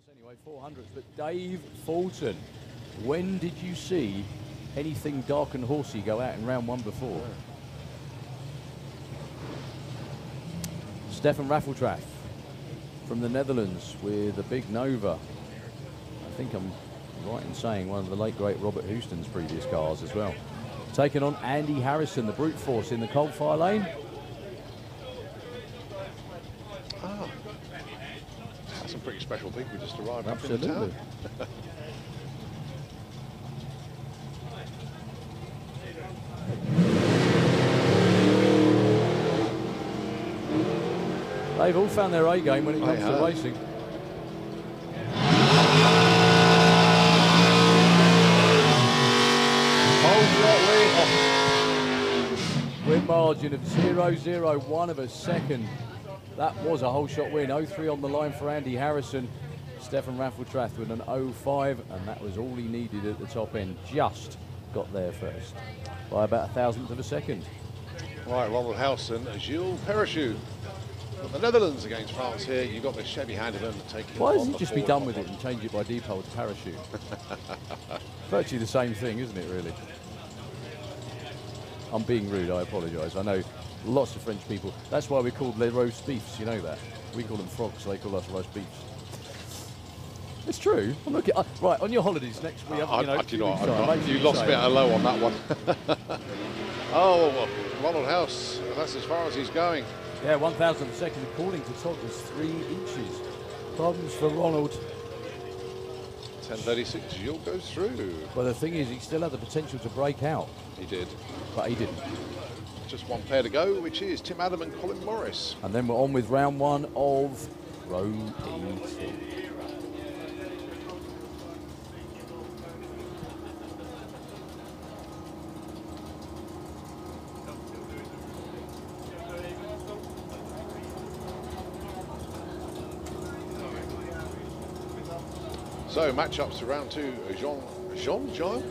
Anyway, 400s. But Dave Fulton, when did you see anything dark and horsey go out in round one before? Yeah. Stefan Raffeltrath from the Netherlands with a big Nova. I think I'm right in saying one of the late great Robert Houston's previous cars as well. Taking on Andy Harrison, the brute force in the cold fire lane. Ah, that's some pretty special people just arrived. Absolutely. Up in town. They've all found their A game when it comes to racing. Win margin of 0.001 of a second. That was a whole shot win. 0.3 on the line for Andy Harrison. Stefan Raffeltrath with an 0.5, and that was all he needed at the top end. Just got there first by about a thousandth of a second. Right, Ronald Howson, Gilles Parachute. The Netherlands against France here. You've got the Chevy Handyman taking. Why doesn't he just be done with it and change it by default to Parachute? Virtually the same thing, isn't it, really? I'm being rude, I apologise. I know lots of French people. That's why we're called les roast beefs, you know that. We call them frogs, they call us roast beefs. It's true. I'm looking, right, on your holidays next week, you lost me at a low on that one. Oh, well, Ronald House, that's as far as he's going. Yeah, 1,000th of a second, according to Todd, was 3 inches. Problems for Ronald. 10.36, Gilles goes through. Well, the thing is, he still had the potential to break out. He did. But he didn't. Just one pair to go, which is Tim Adam and Colin Morris. And then we're on with round one of row 18. So matchups for round two. Jean Giles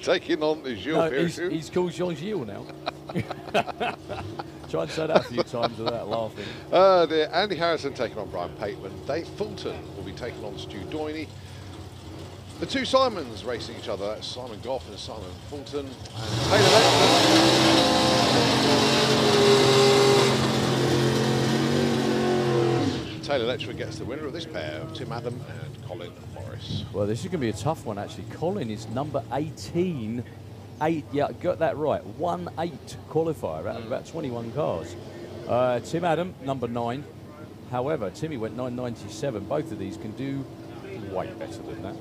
taking on Gilles Parachute. He's called Jean-Gilles now. Try and say that a few times without laughing. Andy Harrison taking on Brian Pateman. Dave Fulton will be taking on Stu Doyney. The two Simons racing each other. That's Simon Goff and Simon Fulton. And Taylor Letchford gets the winner of this pair of Tim Adam and Colin Morris. Well, this is going to be a tough one, actually. Colin is number 18. Yeah, got that right. 1-8 qualifier out of about 21 cars. Tim Adam, number 9. However, Timmy went 9.97. Both of these can do way better than that.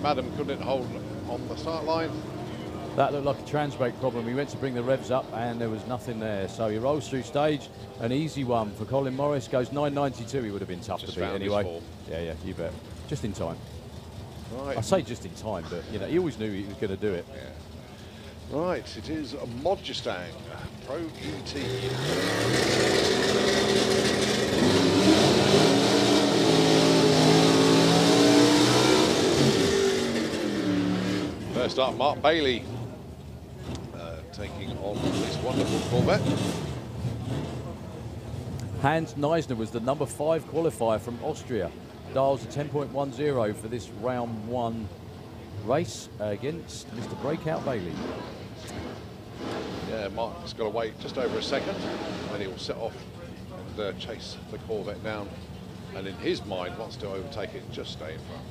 Adam couldn't hold on the start line. That looked like a trans brake problem. He went to bring the revs up and there was nothing there. So he rolls through stage. An easy one for Colin Morris. Goes 9.92. He would have been tough to beat anyway. Yeah, you bet. Just in time. Right. I say just in time, but you know, he always knew he was going to do it. Yeah. Right, it is a Modjestang Pro ET. First up, Mark Bailey taking on this wonderful Corvette. Hans Neisner was the number 5 qualifier from Austria. Dials a 10.10 for this round 1 race against Mr. Breakout Bailey. Yeah, Mark's got to wait just over a second, and he will set off and chase the Corvette down. And in his mind, wants to overtake it and just stay in front.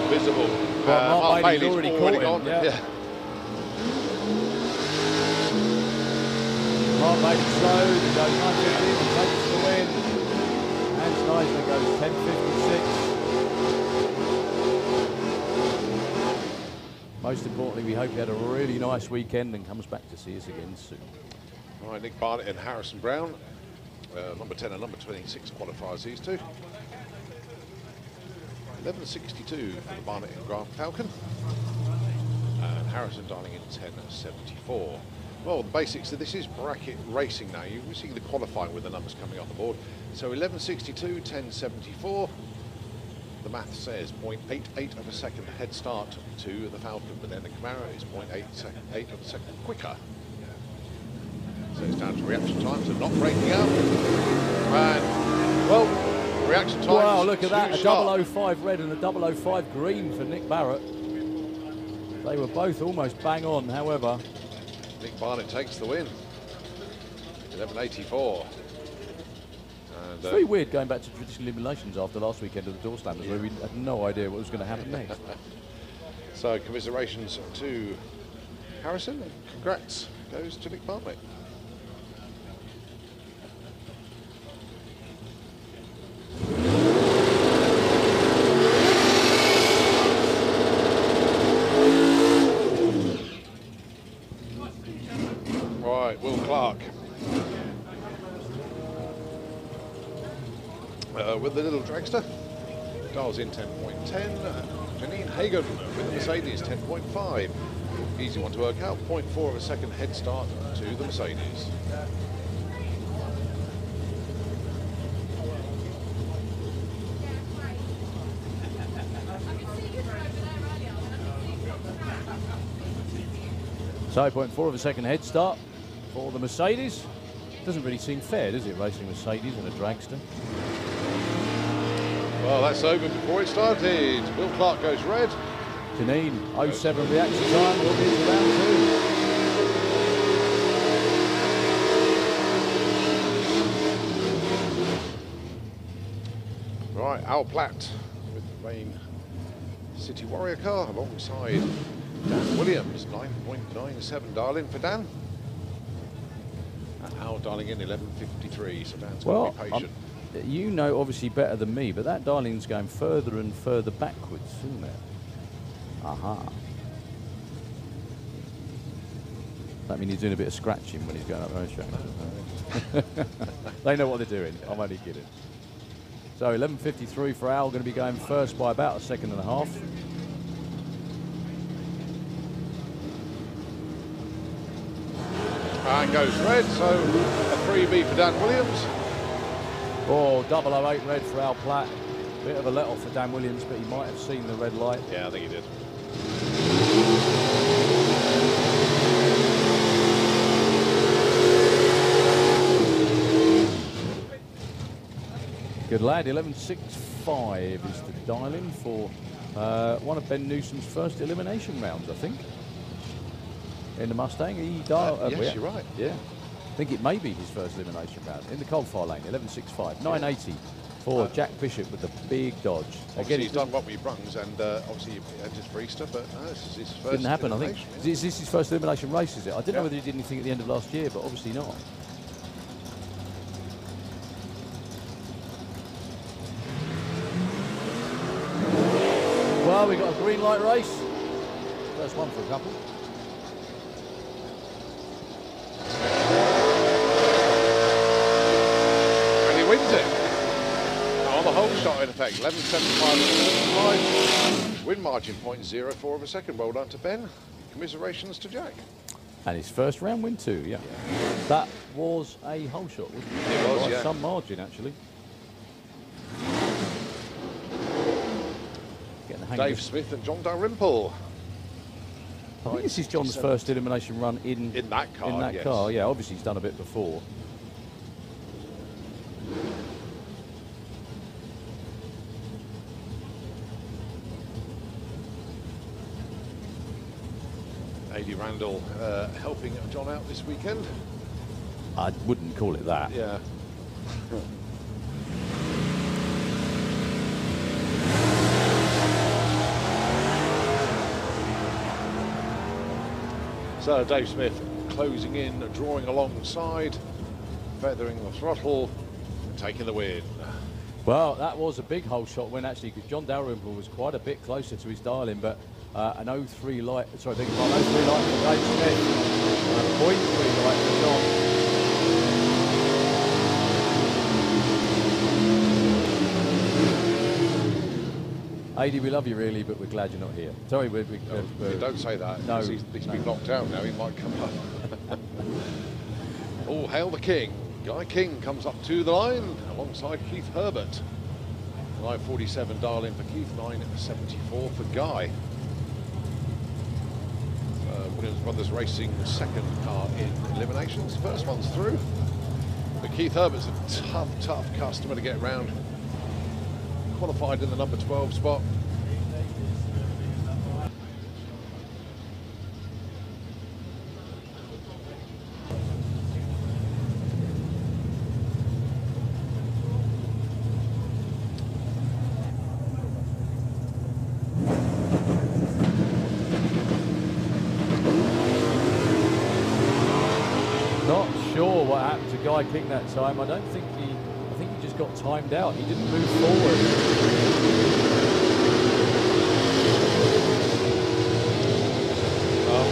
Visible. Mark Bailey's already caught him. Yeah. Mark Bailey slow, he goes 9.15 and takes the win. Hans Neisner goes 10.56. Most importantly, we hope you had a really nice weekend and comes back to see us again soon. All right, Nick Barnett and Harrison Brown, number 10 and number 26 qualifiers, these two. 11.62 for the Barnet and Grant Falcon. And Harrison dialing in 10.74. Well, the basics of this is bracket racing now. You see the qualifying with the numbers coming off the board. So 11.62, 10.74. The math says 0.88 of a second head start to the Falcon, but then the Camaro is 0.8 of a second quicker. So it's down to reaction times and not breaking out. And, well, reaction times. Wow, look at that. A sharp. 005 red and a 005 green for Nick Barrett. They were both almost bang on, however. Nick Barnett takes the win. 11.84. It's very weird going back to traditional eliminations after last weekend of the door slammers, where we had no idea what was going to happen next. So commiserations to Harrison, and congrats goes to Nick Barnett. Right, Will Clark. With the little dragster, dials in 10.10. Janine Hagen with the Mercedes 10.5. Easy one to work out. 0.4 of a second head start to the Mercedes. So 0.4 of a second head start for the Mercedes. Doesn't really seem fair, does it, racing Mercedes and a dragster? Well, that's over before it started. Will Clark goes red. Janine, 07 reaction time, will be into round 2. Right, Al Platt with the Rain City Warrior car alongside Dan Williams, 9.97 dial-in for Dan. And Al dialing in 11.53, so Dan's got to be patient. You know obviously better than me, but that dialing's going further and further backwards, isn't it? Aha. That means he's doing a bit of scratching when he's going up the racetrack. They know what they're doing. I'm only kidding. So 11.53 for Al, going to be going first by about a second and a half. And goes red, so a 3B for Dan Williams. Oh, 008 red for Al Platt. Bit of a let-off for Dan Williams, but he might have seen the red light. Yeah, I think he did. Good lad, 11.65 is the dial-in for one of Ben Newsom's first elimination rounds, I think. In the Mustang, he dialed. Yes, you're right. Yeah, I think it may be his first elimination round in the coal-fire lane. 11.65, 980 for Jack Bishop with the big Dodge. Again, he's done what we brungs, and obviously he entered for Easter, but this is his first. Didn't happen, I think. Is this his first elimination race? Is it? I didn't know whether he did anything at the end of last year, but obviously not. Well, we got a green light race. First one for a couple. And he wins it. On the whole shot, in effect, 11.75. Win margin 0.04 of a second. Well done to Ben. Commiserations to Jack. And his first round win too, yeah. That was a whole shot, wasn't it? It was, By yeah. some margin, actually. Dave Smith and John Dalrymple. I think this is John's first elimination run in that car. In that car, yeah. Obviously, he's done a bit before. A.D. Randall helping John out this weekend. I wouldn't call it that. Yeah. So Dave Smith closing in, drawing alongside, feathering the throttle, and taking the win. Well, that was a big hole shot win actually, because John Dalrymple was quite a bit closer to his dial-in, but an 03 light, sorry, beg your pardon, 03 light for Dave Smith, 0.3 light for John. AD, we love you really, but we're glad you're not here. Sorry, You don't say that. No, He's been knocked out now. He might come up. All hail the king. Guy King comes up to the line alongside Keith Herbert. 9:47 dial in for Keith, 9:74 for Guy. Williams Brothers Racing second car in eliminations. First one's through. But Keith Herbert's a tough customer to get round. Qualified in the number 12 spot. Guy King that time. I think he just got timed out. He didn't move forward.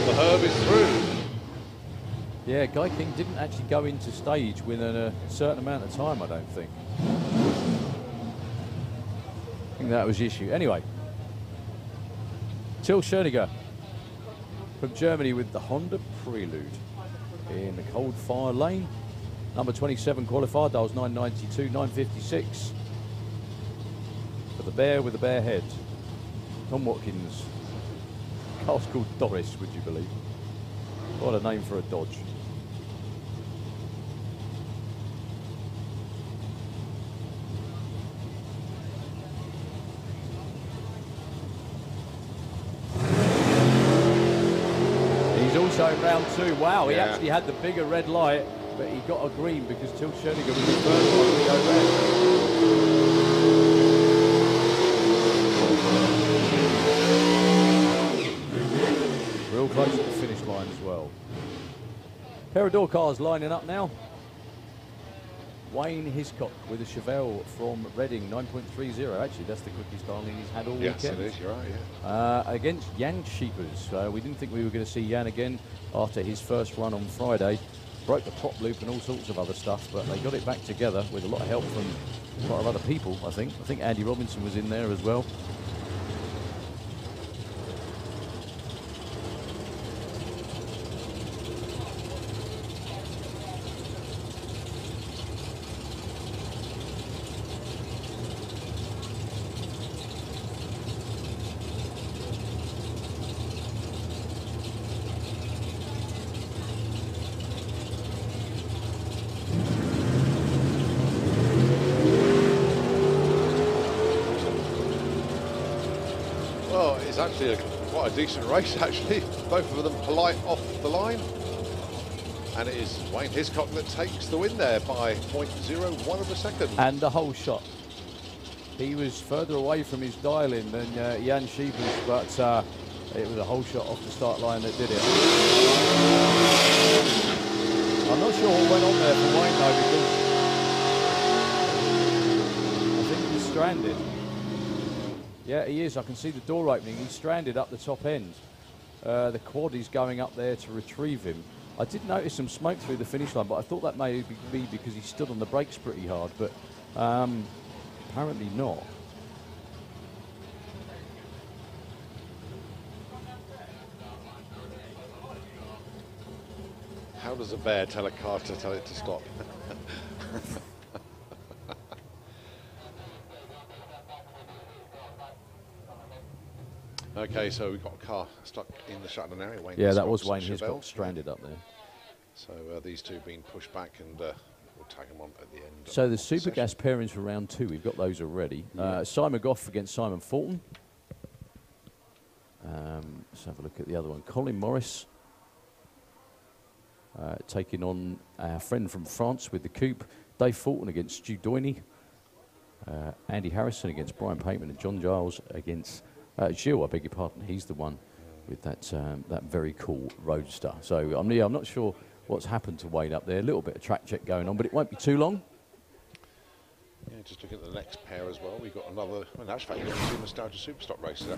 The Herb is through. Yeah, Guy King didn't actually go into stage within a certain amount of time, I don't think. I think that was the issue. Anyway, Till Schoeniger from Germany with the Honda Prelude in the cold fire lane. Number 27 qualified, that was 9:92, 9:56. For the bear with the bare head. Tom Watkins. Car's called Doris, would you believe? What a name for a Dodge. He's also in round two. Wow, he actually had the bigger red light. But he got a green because Till Schoeniger was the first one to go red. Real close to the finish line as well. Pair of door cars lining up now. Wayne Hiscock with a Chevelle from Reading, 9.30. Actually, that's the quickest darling he's had all weekend. Yes, it is. You're right, yeah. Against Jan Scheepers. We didn't think we were going to see Jan again after his first run on Friday. Broke the prop loop and all sorts of other stuff, but they got it back together with a lot of help from a lot of other people, I think. I think Andy Robinson was in there as well. Actually quite a decent race, actually. Both of them polite off the line. And it is Wayne Hiscock that takes the win there by 0.01 of a second. And the whole shot. He was further away from his dial-in than Jan Scheepers, but it was a whole shot off the start line that did it. I'm not sure what went on there for Wayne though, because I think he's stranded. Yeah, he is. I can see the door opening. He's stranded up the top end. The quad is going up there to retrieve him. I did notice some smoke through the finish line, but I thought that may be because he stood on the brakes pretty hard, but apparently not. How does a bear tell a car to tell it to stop? Okay, so we've got a car stuck in the shutdown area. Wayne that was Wayne Hiscock Hiscock stranded up there. So these two being pushed back, and we'll tag them on at the end. So the Super Gas pairings for round two, we've got those already. Simon Goff against Simon Fulton. Let's have a look at the other one. Colin Morris taking on our friend from France with the coupe. Dave Fulton against Stu Doiney. Andy Harrison against Brian Pateman, and John Giles against Gilles, I beg your pardon. He's the one with that that very cool Roadster. So I'm not sure what's happened to Wayne up there. A little bit of track check going on, but it won't be too long. Yeah, just looking at the next pair as well. We've got another, well, actually, you've got two Nostalgia Superstock races.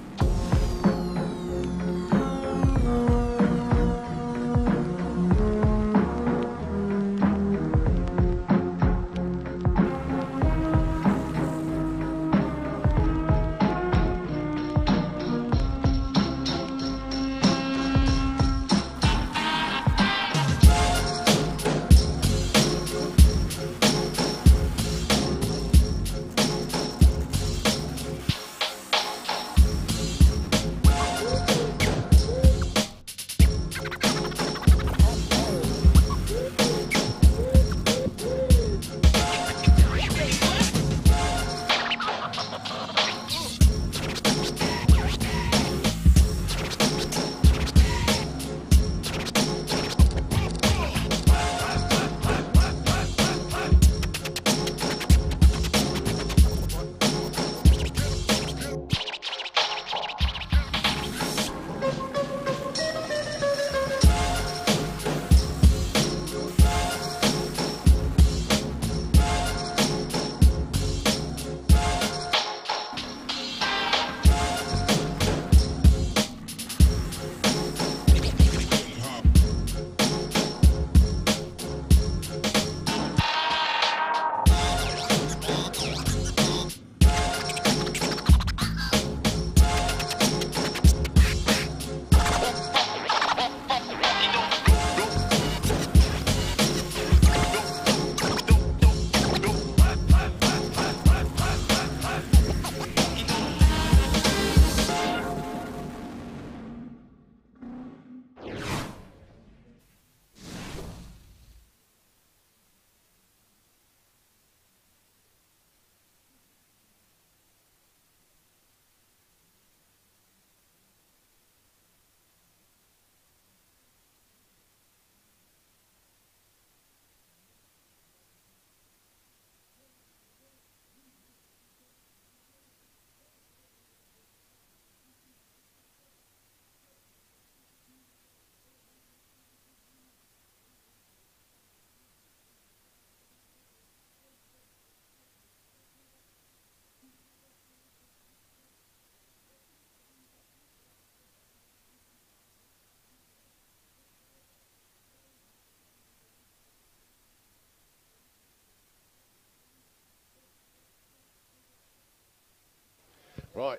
Right.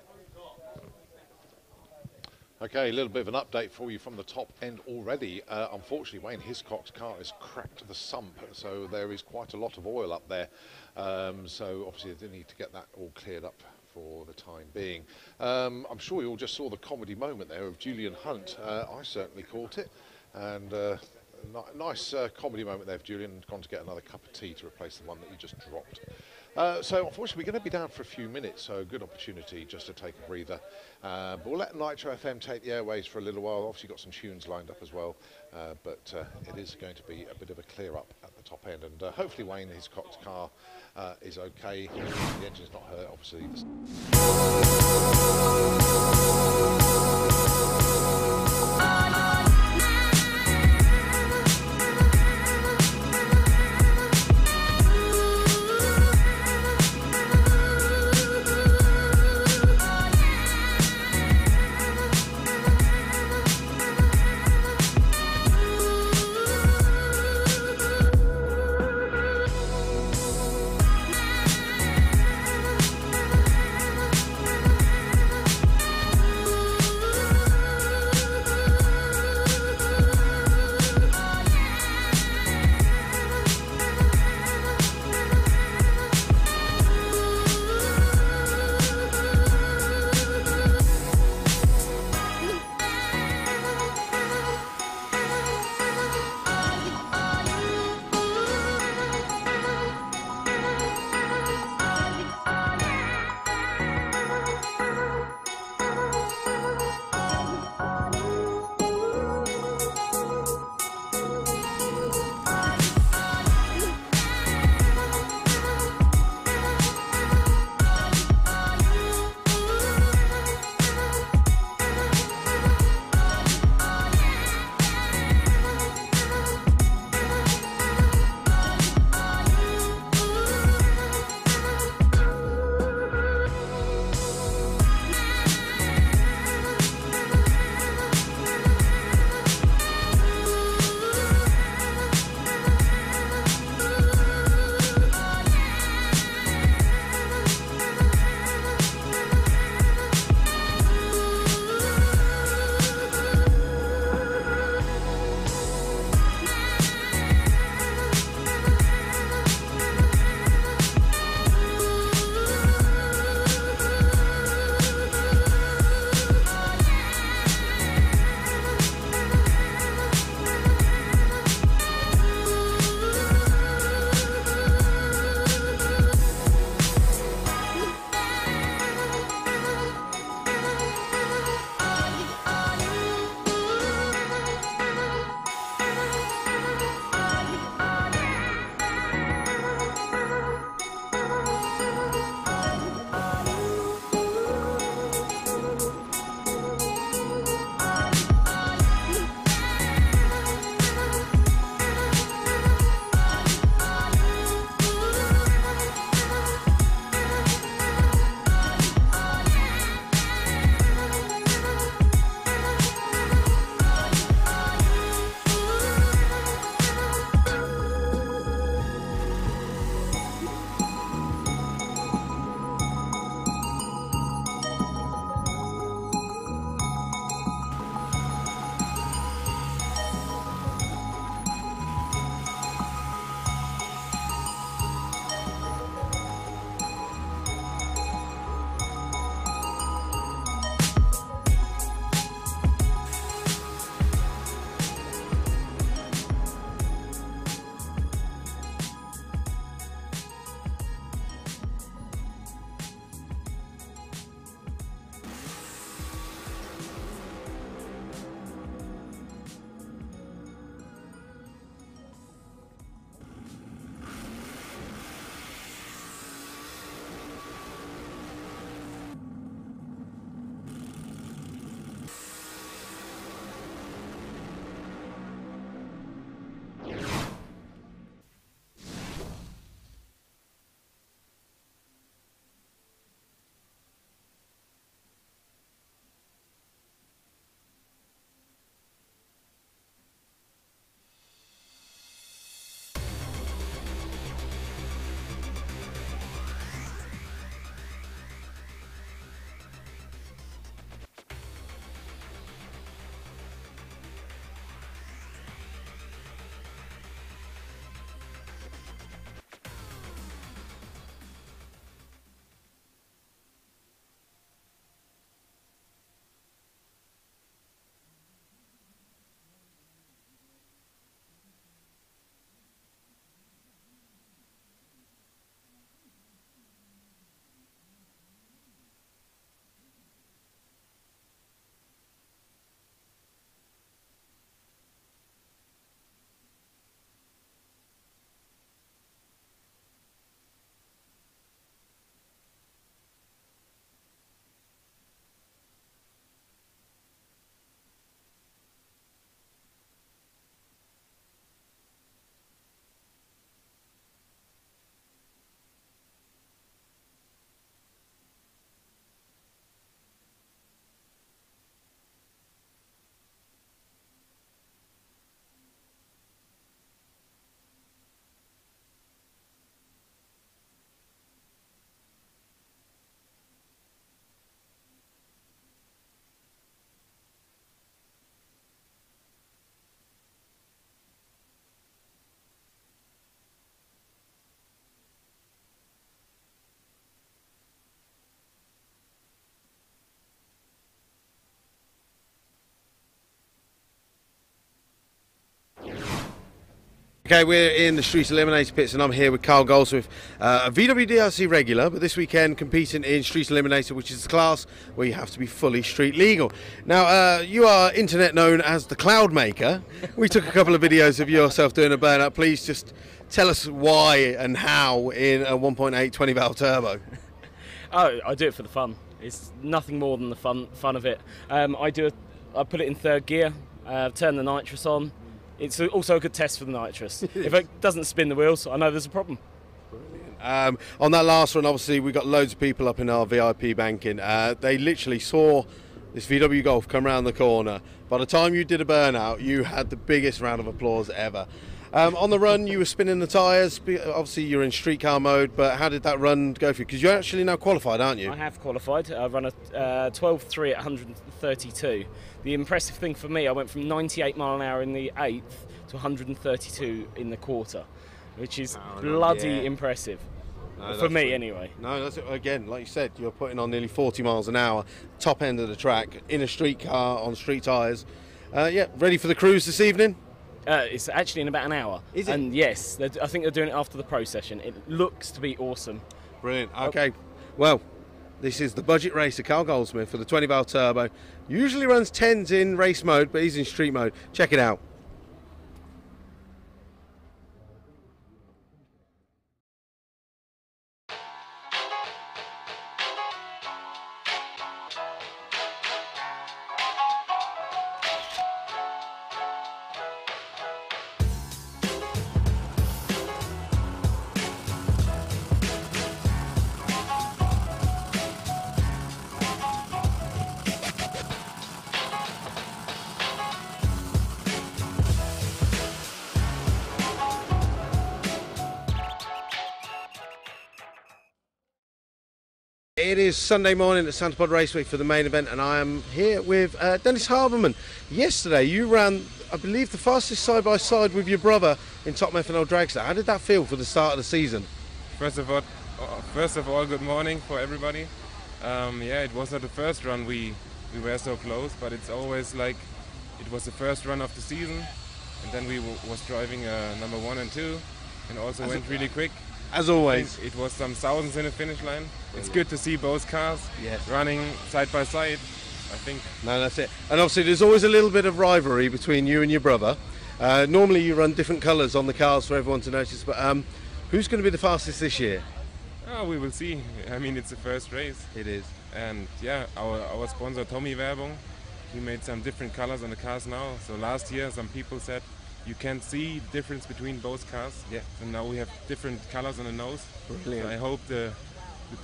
Okay, a little bit of an update for you from the top end already. Unfortunately, Wayne Hiscock's car is cracked the sump, so there is quite a lot of oil up there. So obviously they need to get that all cleared up for the time being. I'm sure you all just saw the comedy moment there of Julian Hunt. I certainly caught it, and nice comedy moment there of Julian, gone to get another cup of tea to replace the one that he just dropped. So unfortunately we're going to be down for a few minutes, so a good opportunity just to take a breather. But we'll let Nitro FM take the airways for a little while. Obviously got some tunes lined up as well, but it is going to be a bit of a clear up at the top end, and hopefully Wayne Hiscock's car is okay. The engine's not hurt, obviously. Okay, we're in the Street Eliminator pits and I'm here with Carl Goldsmith, a VW DRC regular, but this weekend competing in Street Eliminator, which is the class where you have to be fully street legal. Now, you are internet known as the Cloud Maker. We took a couple of videos of yourself doing a burnout. Please just tell us why and how in a 1.8 20 valve turbo. Oh, I do it for the fun. It's nothing more than the fun of it. I put it in third gear, turn the nitrous on. It's also a good test for the nitrous. If it doesn't spin the wheels, I know there's a problem. On that last one, obviously, we got loads of people up in our VIP banking. They literally saw this VW Golf come around the corner. By the time you did a burnout, you had the biggest round of applause ever. On the run, you were spinning the tyres. Obviously, you're in street car mode, but how did that run go for you? Because you're actually now qualified, aren't you? I have qualified. I've run a 12.3 at 132. The impressive thing for me, I went from 98 mile an hour in the 8th to 132 in the quarter, which is bloody impressive. For me, anyway. No, that's it. Again, like you said, you're putting on nearly 40 miles an hour, top end of the track, in a street car on street tyres. Yeah, ready for the cruise this evening? It's actually in about an hour. Is it? And yes, I think they're doing it after the pro session. It looks to be awesome. Brilliant. Okay, well, this is the budget racer, Carl Goldsmith, for the 20 valve turbo. Usually runs 10s in race mode, but he's in street mode. Check it out. It is Sunday morning at Santa Pod Raceway for the main event, and I am here with Dennis Harberman. Yesterday you ran, I believe, the fastest side-by-side with your brother in Top Methanol Dragster. How did that feel for the start of the season? First of all, good morning for everybody. Yeah, it was not the first run we were so close, but it's always like it was the first run of the season, and then we was driving number 1 and 2, and also went really quick. As always. It was some thousands in the finish line. It's good to see both cars running side by side, I think. No, that's it. And obviously there's always a little bit of rivalry between you and your brother. Normally you run different colours on the cars for everyone to notice, but who's going to be the fastest this year? Oh, we will see. I mean, it's the first race. It is. And yeah, our sponsor Tommy Werbung, he made some different colours on the cars now. So last year some people said you can't see the difference between both cars. Yeah. And now we have different colors on the nose. Brilliant. So I hope the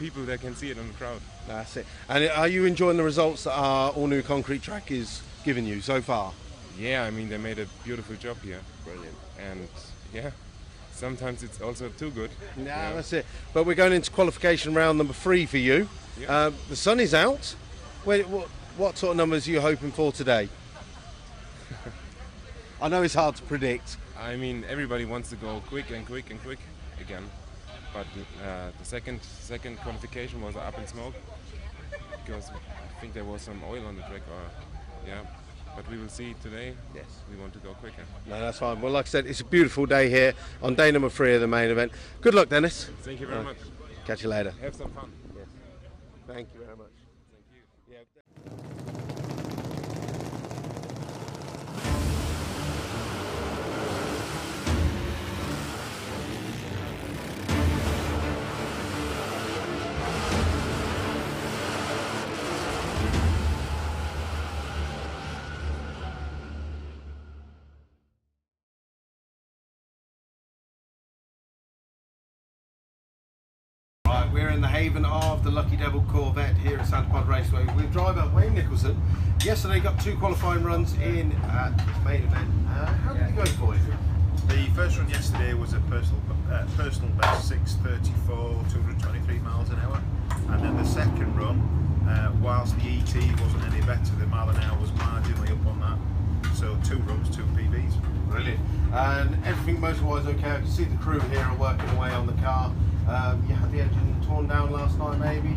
people there can see it on the crowd. That's it. And are you enjoying the results that our all-new concrete track is giving you so far? Yeah, I mean, they made a beautiful job here. Brilliant. And yeah, sometimes it's also too good. Yeah, that's it. But we're going into qualification round number 3 for you. Yeah. The sun is out. What sort of numbers are you hoping for today? I know it's hard to predict. I mean, everybody wants to go quick and quick and quick again, but the second qualification was up in smoke because I think there was some oil on the track, but we will see today. Yes, we want to go quicker. No, that's fine. Well, like I said, it's a beautiful day here on day number 3 of the main event. Good luck, Dennis. Thank you very much. Catch you later. Have some fun. Yes. Thank you very much. Thank you. Yeah. We're in the haven of the Lucky Devil Corvette here at Santa Pod Raceway with driver Wayne Nicholson. Yesterday got 2 qualifying runs in at this main event. How did it go for you? The first run yesterday was a personal best 6:34, 223 miles an hour, and then the second run, whilst the ET wasn't any better, the mile an hour was marginally up on that. So 2 runs, 2 PBs. Brilliant. And everything motor-wise okay? I can see the crew here are working away on the car. You had the engine torn down last night, maybe?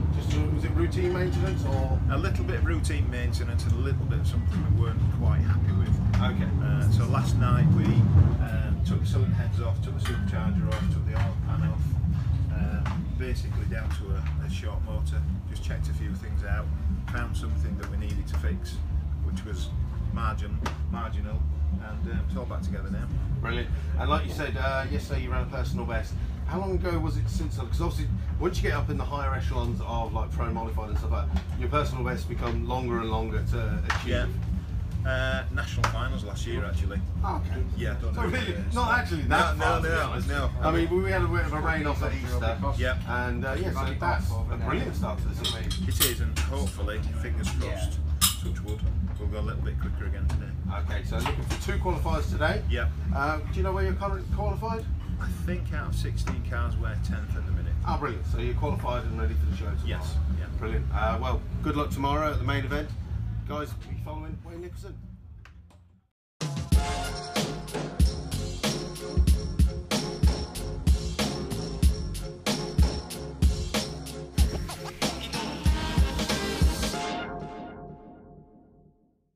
Was it routine maintenance or? A little bit of routine maintenance and a little bit of something we weren't quite happy with. Okay. So last night we took the cylinder heads off, took the supercharger off, took the oil pan off, basically down to a short motor. Just checked a few things out, found something that we needed to fix, which was marginal, and it's all back together now. Brilliant. And like you said, yesterday you ran a personal best. How long ago was it since? Because obviously, once you get up in the higher echelons of like pro modified and stuff like that, your personal bests become longer and longer to achieve. Yeah. National finals last year, actually. Oh, okay. Yeah. So really, not actually that far, to be honest. No. I mean, we had a bit of a rain off at Easter. Yeah. And yeah, so that's a brilliant start to the season. It is, and hopefully, fingers crossed, touch wood, we'll go a little bit quicker again today. Okay, so looking for 2 qualifiers today. Yeah. Do you know where you're currently qualified? I think out of 16 cars, we're 10th at the minute. Oh, brilliant. So you're qualified and ready for the show tomorrow? Yes. Yeah. Brilliant. Well, good luck tomorrow at the main event. Guys, are you following Wayne Nicholson?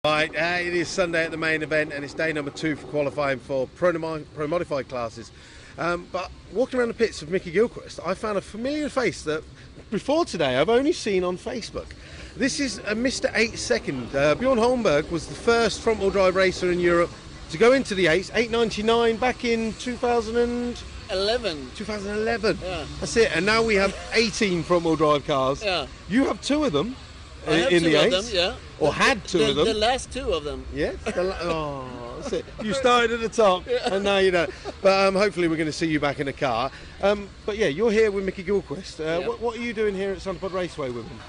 Right, it is Sunday at the main event and it's day number 2 for qualifying for Pro Modified classes. But walking around the pits of Mickey Gilchrist, I found a familiar face that before today I've only seen on Facebook. This is a Mr. 8 second. Bjorn Holmberg was the first front-wheel drive racer in Europe to go into the 8s, 899 back in 2011. 2011. Yeah. That's it. And now we have 18 front-wheel drive cars. Yeah. You have 2 of them. I have in 2 the of 8s, them, yeah. or had 2 of them. The last 2 of them. Yes. Oh, that's it. You started at the top, and now you know. But hopefully we're going to see you back in the car. But yeah, you're here with Mickey Gilchrist. What are you doing here at Sonderpod Raceway with him?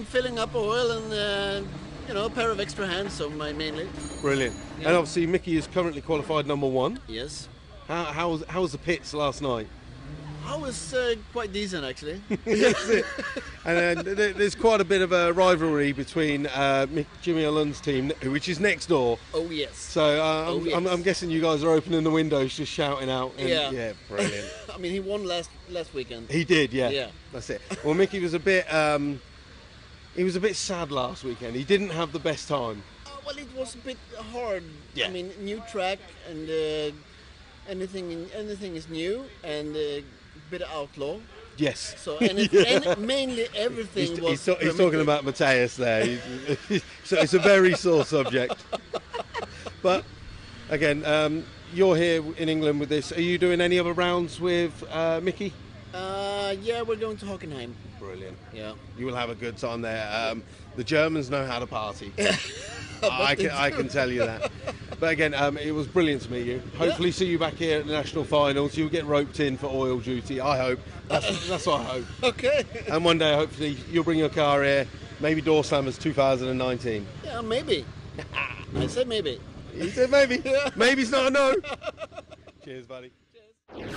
Filling up oil and you know, a pair of extra hands, so mainly. Brilliant. Yeah. And obviously Mickey is currently qualified number 1. Yes. How was the pits last night? I was quite decent, actually. That's it. And there's quite a bit of a rivalry between Jimmy Allen's team, which is next door. Oh, yes. So yes. I'm guessing you guys are opening the windows, just shouting out. And, yeah. Brilliant. I mean, he won last weekend. He did, yeah. Yeah. That's it. Well, Mickey was a bit sad last weekend. He didn't have the best time. Well, it was a bit hard. Yeah. I mean, new track and anything is new and a bit of outlaw. Yes. So and mainly everything was. He's talking about Mateus there. So it's a very sore subject. But again, you're here in England with this. Are you doing any other rounds with Mickey? Yeah, we're going to Hockenheim. Brilliant. Yeah. You will have a good time there. The Germans know how to party. I can tell you that. But again, it was brilliant to meet you. Hopefully see you back here at the national finals. You'll get roped in for oil duty, I hope. That's what I hope. Okay. And one day, hopefully, you'll bring your car here. Maybe Door Slammers 2019. Yeah, maybe. I said maybe. You said maybe. Maybe's not a no. Cheers, buddy. Cheers.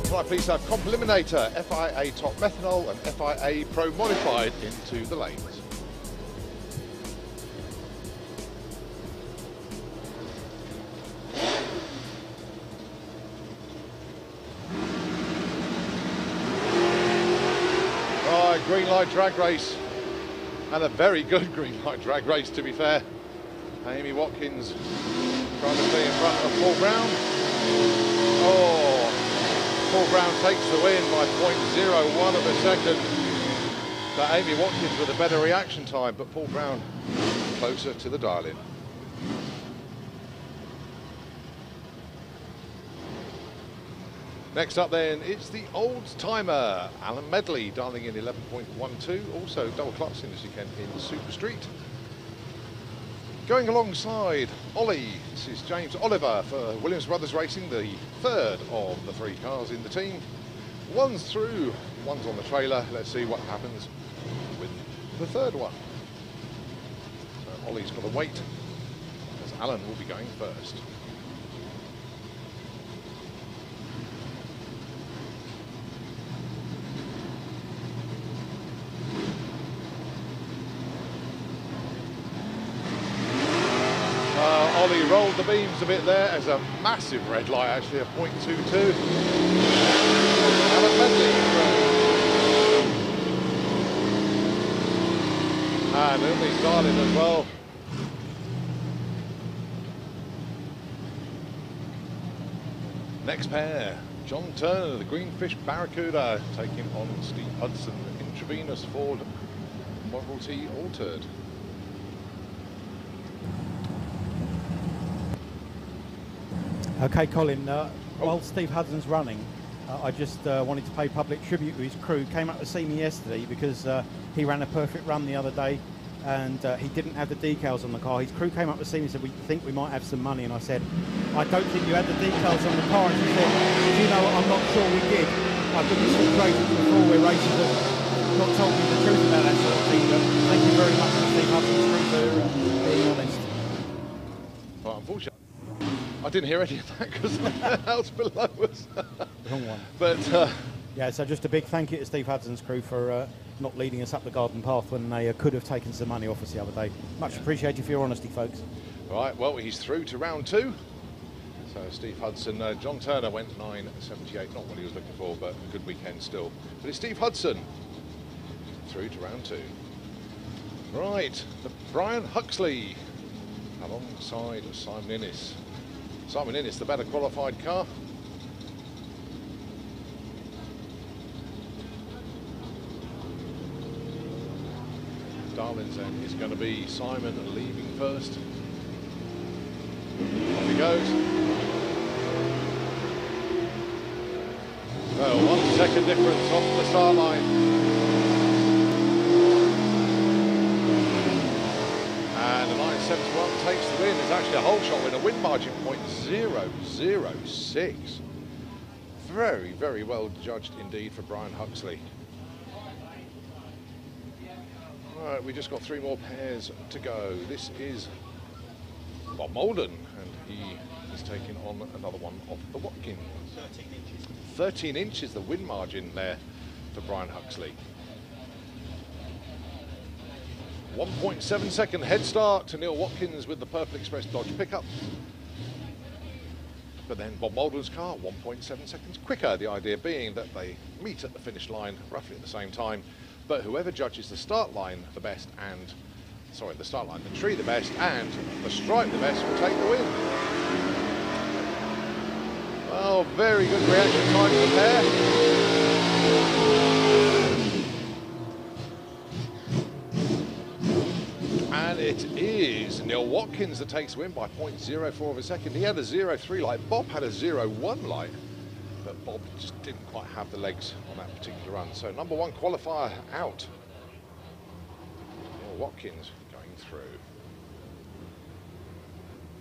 Can I please have Comp Eliminator, FIA Top Methanol and FIA Pro Modified into the lanes. Right, green light drag race. And a very good green light drag race, to be fair. Amy Watkins trying to stay in front of Paul Brown. Oh, Paul Brown takes the win by 0.01 of a second. But Amy Watkins with a better reaction time, but Paul Brown closer to the dial-in. Next up then, it's the old-timer, Alan Medley, dialing in 11.12, also double clutching this weekend in Super Street. Going alongside Ollie, this is James Oliver for Williams Brothers Racing, the third of the 3 cars in the team. One's through, one's on the trailer. Let's see what happens with the third one. So Ollie's got to wait, as Alan will be going first. Ollie rolled the beams a bit there as a massive red light, actually, a 0.22. Alan Medley Naomi's Darling as well. Next pair, John Turner, the Greenfish Barracuda, taking on Steve Hudson, Intravenous Ford Model T Altered. Okay, Colin, while Steve Hudson's running, I just wanted to pay public tribute to his crew. Came up to see me yesterday because he ran a perfect run the other day and he didn't have the decals on the car. His crew came up to see me and said, we think we might have some money. And I said, I don't think you had the decals on the car. And she said, you know what, I'm not sure we did. I've been this situation before where racers have not told me the truth about that sort of thing. But thank you very much to Steve Hudson's crew for being honest. Well, unfortunately, I didn't hear any of that because the house below us. Wrong one. But yeah, so just a big thank you to Steve Hudson's crew for not leading us up the garden path when they could have taken some money off us the other day. Much appreciated for your honesty, folks. Right, well, he's through to round 2. So Steve Hudson, John Turner went 9.78, not what he was looking for, but a good weekend still. But it's Steve Hudson through to round 2. Right, the Brian Huxley alongside Simon Innes. Simon Innes, the better qualified car. Darling's end is going to be Simon leaving first. Off he goes. Well, 1 second difference off the start line. And the 971 takes the win. It's actually a whole shot win, a win margin .006. Very, very well judged indeed for Brian Huxley. Right, we just got 3 more pairs to go. This is Bob Molden, and he is taking on another one of the Watkins. 13 inches. 13 inches, the win margin there for Brian Huxley. 1.7 second head start to Neil Watkins with the Purple Express Dodge pickup. But then Bob Molden's car, 1.7 seconds quicker. The idea being that they meet at the finish line roughly at the same time. But whoever judges the start line the best and, sorry, the start line, the tree the best and the stripe the best will take the win. Oh, very good reaction time from there. And it is Neil Watkins that takes the win by 0.04 of a second. He had a 0.3 light, Bob had a 0.1 light. But Bob just didn't quite have the legs on that particular run. So number 1 qualifier out. Neil Watkins going through.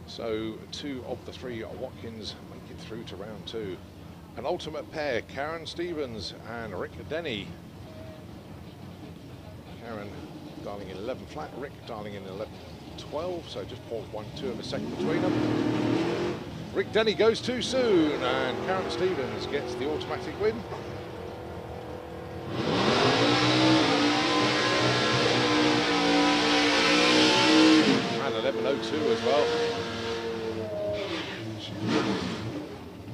So 2 of the 3 Watkins make it through to round 2. An ultimate pair, Karen Stevens and Rick Denny. Karen dialing in 11 flat, Rick dialing in 11.12, so just 0.12 of a second between them. Rick Denny goes too soon, and Karen Stevens gets the automatic win. And 11.02 as well.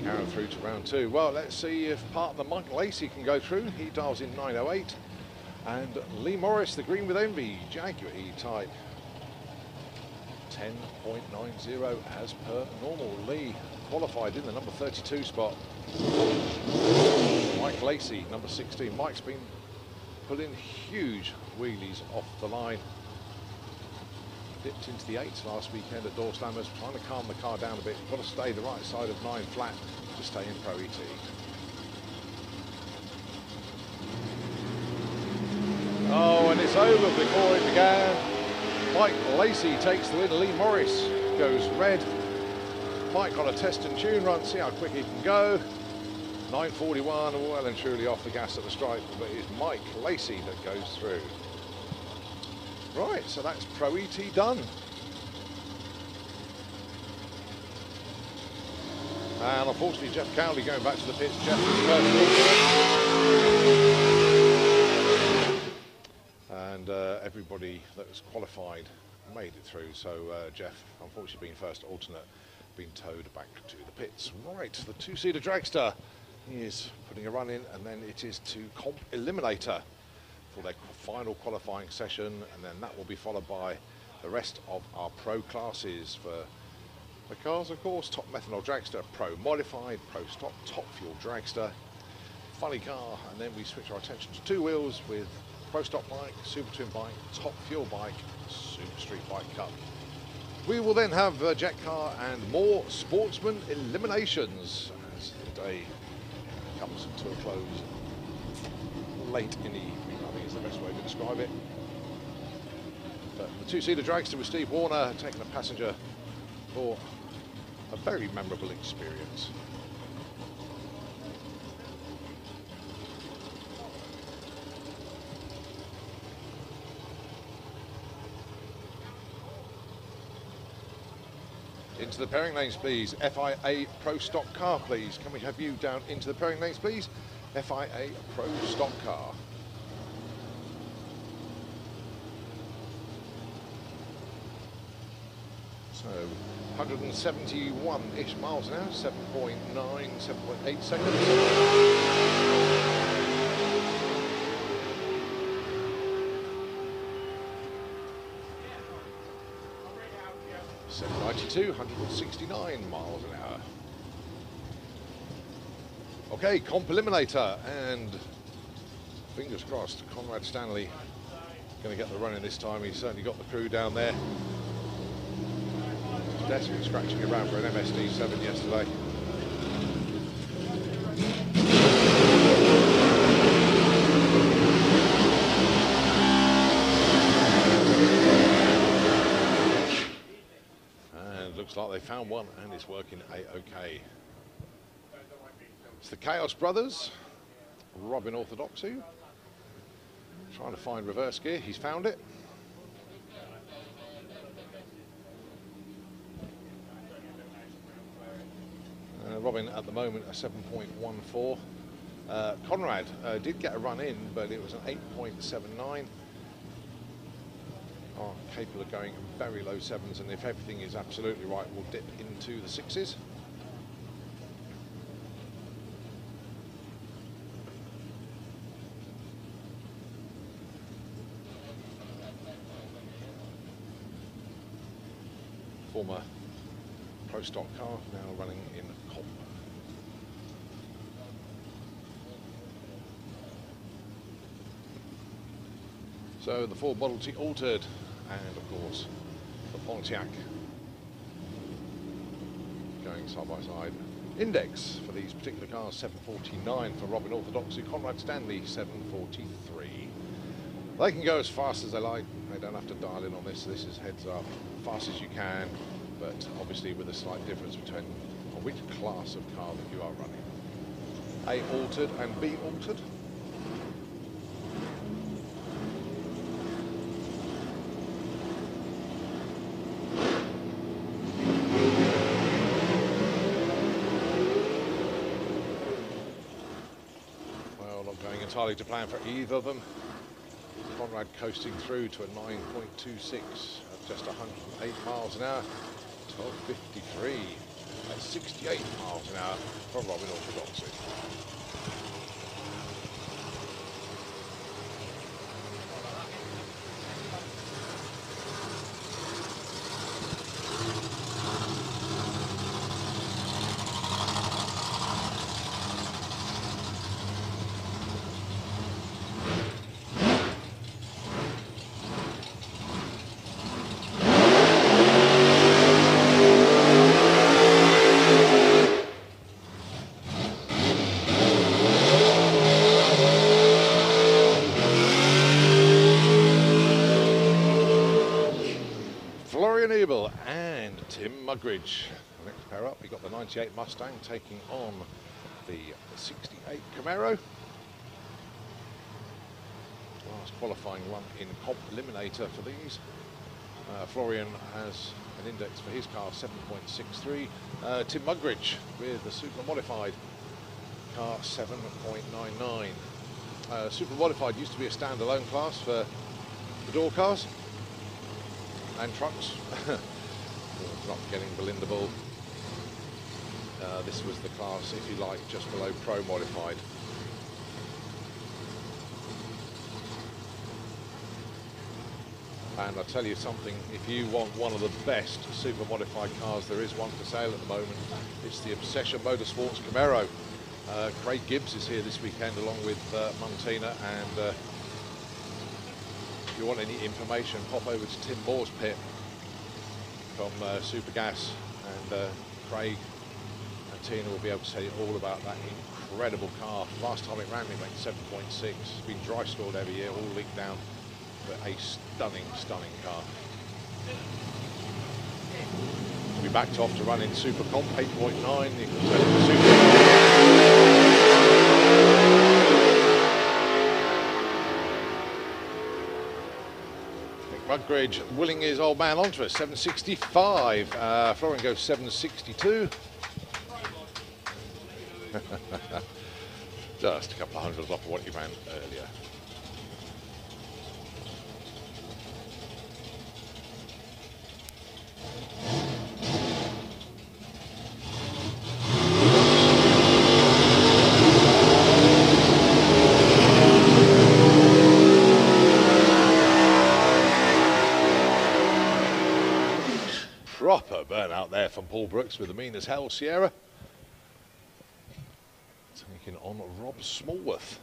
Karen through to round 2. Well, let's see if partner Mike Lacey can go through. He dials in 9.08. And Lee Morris, the Green with Envy, Jaguar E-Type. 10.90 as per normal. Lee qualified in the number 32 spot. Mike Lacey, number 16. Mike's been pulling huge wheelies off the line. Dipped into the 8s last weekend at Door Slammers, trying to calm the car down a bit. You've got to stay the right side of 9 flat to stay in Pro ET. Oh, and it's over before it began. Mike Lacey takes the win. Lee Morris goes red. Mike on a test and tune run, see how quick he can go. 9.41, well and truly off the gas at the stripe, but it's Mike Lacey that goes through. Right, so that's Pro ET done. And unfortunately, Jeff Cowley going back to the pits. Jeff is first. And everybody that was qualified made it through. So Jeff, unfortunately being first alternate, being towed back to the pits. Right, the 2-seater dragster, he is putting a run in, and then it is to Comp Eliminator for their final qualifying session, and then that will be followed by the rest of our pro classes for the cars, of course. Top Methanol Dragster, Pro Modified, Pro Stock, Top Fuel Dragster, Funny Car, and then we switch our attention to two wheels with Pro Stock Bike, Super Twin Bike, Top Fuel Bike, Super Street Bike Cup. We will then have Jet Car and more sportsman eliminations as the day comes to a close late in the evening, I think is the best way to describe it. But the two-seater dragster with Steve Warner taking a passenger for a very memorable experience. Into the pairing lanes, please. FIA Pro Stock Car, please. Can we have you down into the pairing lanes, please? FIA Pro Stock Car. So 171-ish miles an hour, 7.9, 7.8 seconds. 792, 169 miles an hour. Okay, comp eliminator, and fingers crossed, Conrad Stanley going to get the run in this time. He's certainly got the crew down there. Desperately scratching around for an MSD7 yesterday. And looks like they found one, and it's working a-okay. It's the Chaos Brothers, Robin Orthodoxy, trying to find reverse gear. He's found it. Robin at the moment a 7.14. Conrad did get a run in, but it was an 8.79. Are capable of going very low sevens, and if everything is absolutely right, we'll dip into the sixes. Former Pro Stock car, now running in comp. So the Ford Model T altered, and of course the Pontiac going side by side. Index for these particular cars 749 for Robin Orthodoxy, Conrad Stanley 743. They can go as fast as they like. They don't have to dial in on this. This is heads up, fast as you can, but obviously with a slight difference between which class of car that you are running. A altered and B altered. Well, not going entirely to plan for either of them. Conrad coasting through to a 9.26 at just 108 miles an hour. 12.53 at 68 miles an hour from Robin Orthodoxy. And Tim Mugridge. Next pair up, we got the 98 Mustang taking on the 68 Camaro. Last qualifying run in comp eliminator for these. Florian has an index for his car 7.63. Tim Mugridge with the super modified car 7.99. Super modified used to be a standalone class for the door cars and trucks. Not getting Belinda Bull. This was the class, if you like, just below Pro Modified. And I'll tell you something, if you want one of the best super modified cars, there is one for sale at the moment. It's the Obsession Motorsports Camaro. Craig Gibbs is here this weekend along with Montina, and if you want any information, hop over to Tim Moore's pit from Supergas, and Craig and Tina will be able to tell you all about that incredible car. Last time it ran, it went 7.6. It's been dry stored every year, all leaked down, but a stunning, stunning car. We backed off to run in Super Comp 8.9. You can tell the Nick Mugridge willing his old man onto us. 765. Florian goes 762. Just a couple of hundreds off of what you ran earlier. Proper burnout there from Paul Brooks with the mean as hell Sierra. Taking on Rob Smallworth.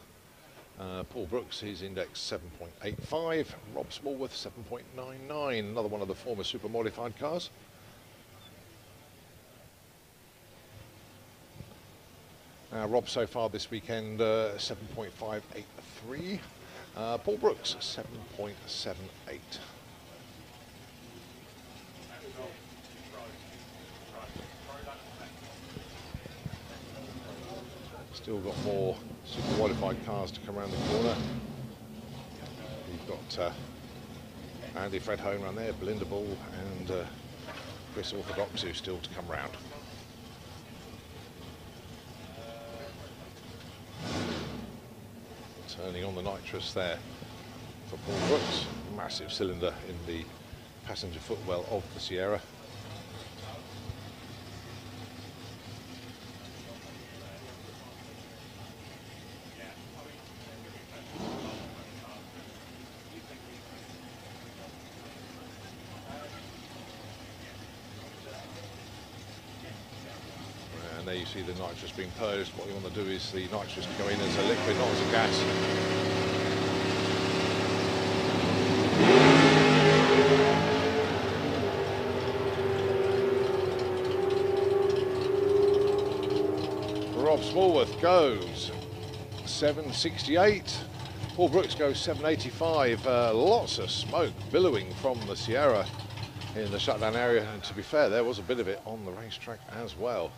Paul Brooks, his index 7.85. Rob Smallworth 7.99. Another one of the former super modified cars. Rob so far this weekend 7.583. Paul Brooks 7.78. Still got more super modified cars to come around the corner. We've got Andy Fred Home around there, Belinda Ball and Chris Orthodox who's still to come round. Turning on the nitrous there for Paul Brooks. Massive cylinder in the passenger footwell of the Sierra. And there you see the nitrous being purged. What you want to do is the nitrous to go in as a liquid, not as a gas. Rob Smallworth goes 768. Paul Brooks goes 785. Lots of smoke billowing from the Sierra in the shutdown area, and to be fair, there was a bit of it on the racetrack as well.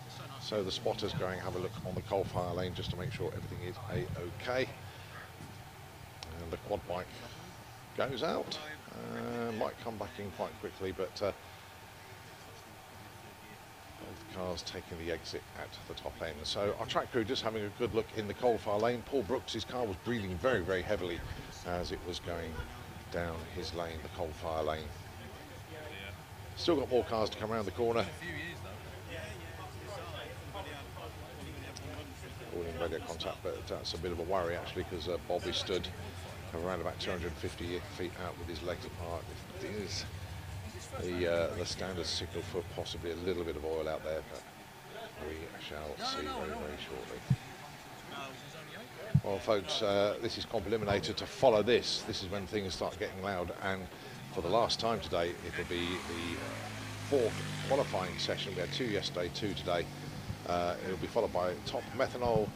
So the spotters going have a look on the coal fire lane just to make sure everything is a-okay. And the quad bike goes out. Might come back in quite quickly, but both cars taking the exit at the top end. So our track crew just having a good look in the coal fire lane. Paul Brooks' car was breathing very, very heavily as it was going down his lane, the coal fire lane. Still got more cars to come around the corner. All in radio contact, but that's a bit of a worry actually, because Bobby stood around about 250 feet out with his legs apart. It is the standard signal for possibly a little bit of oil out there, but we shall see very, very shortly. Well, folks, this is Comp Eliminator. To follow this is when things start getting loud, and for the last time today, it'll be the fourth qualifying session. We had two yesterday, two today. It'll be followed by Top Methanol,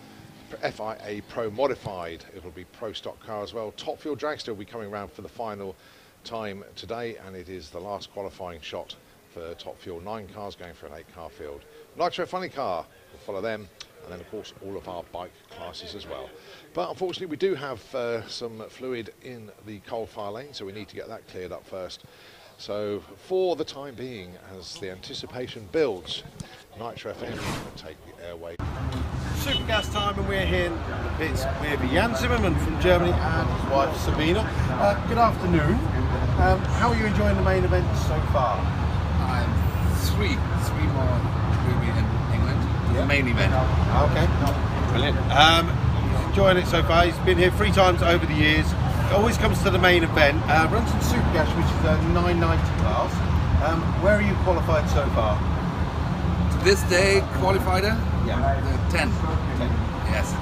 FIA Pro Modified. It'll be Pro Stock car as well. Top Fuel Dragster will be coming around for the final time today, and it is the last qualifying shot for Top Fuel. 9 cars going for an 8-car field. Nitro Funny Car will follow them, and then of course all of our bike classes as well. But unfortunately we do have some fluid in the coal fire lane, so we need to get that cleared up first. So for the time being, as the anticipation builds, Nitro FM will take the airway. Supergas time, and we're here in the pits with Jan Zimmerman from Germany and his wife Sabina. Good afternoon. How are you enjoying the main event so far? Three more will be in England. Yeah. The main event. Okay, brilliant. Enjoying it so far. He's been here 3 times over the years. always comes to the main event. Runs in Super Gas, which is a 990 class. Where are you qualified so far? This day qualified? Yeah. 10. 10. Yes.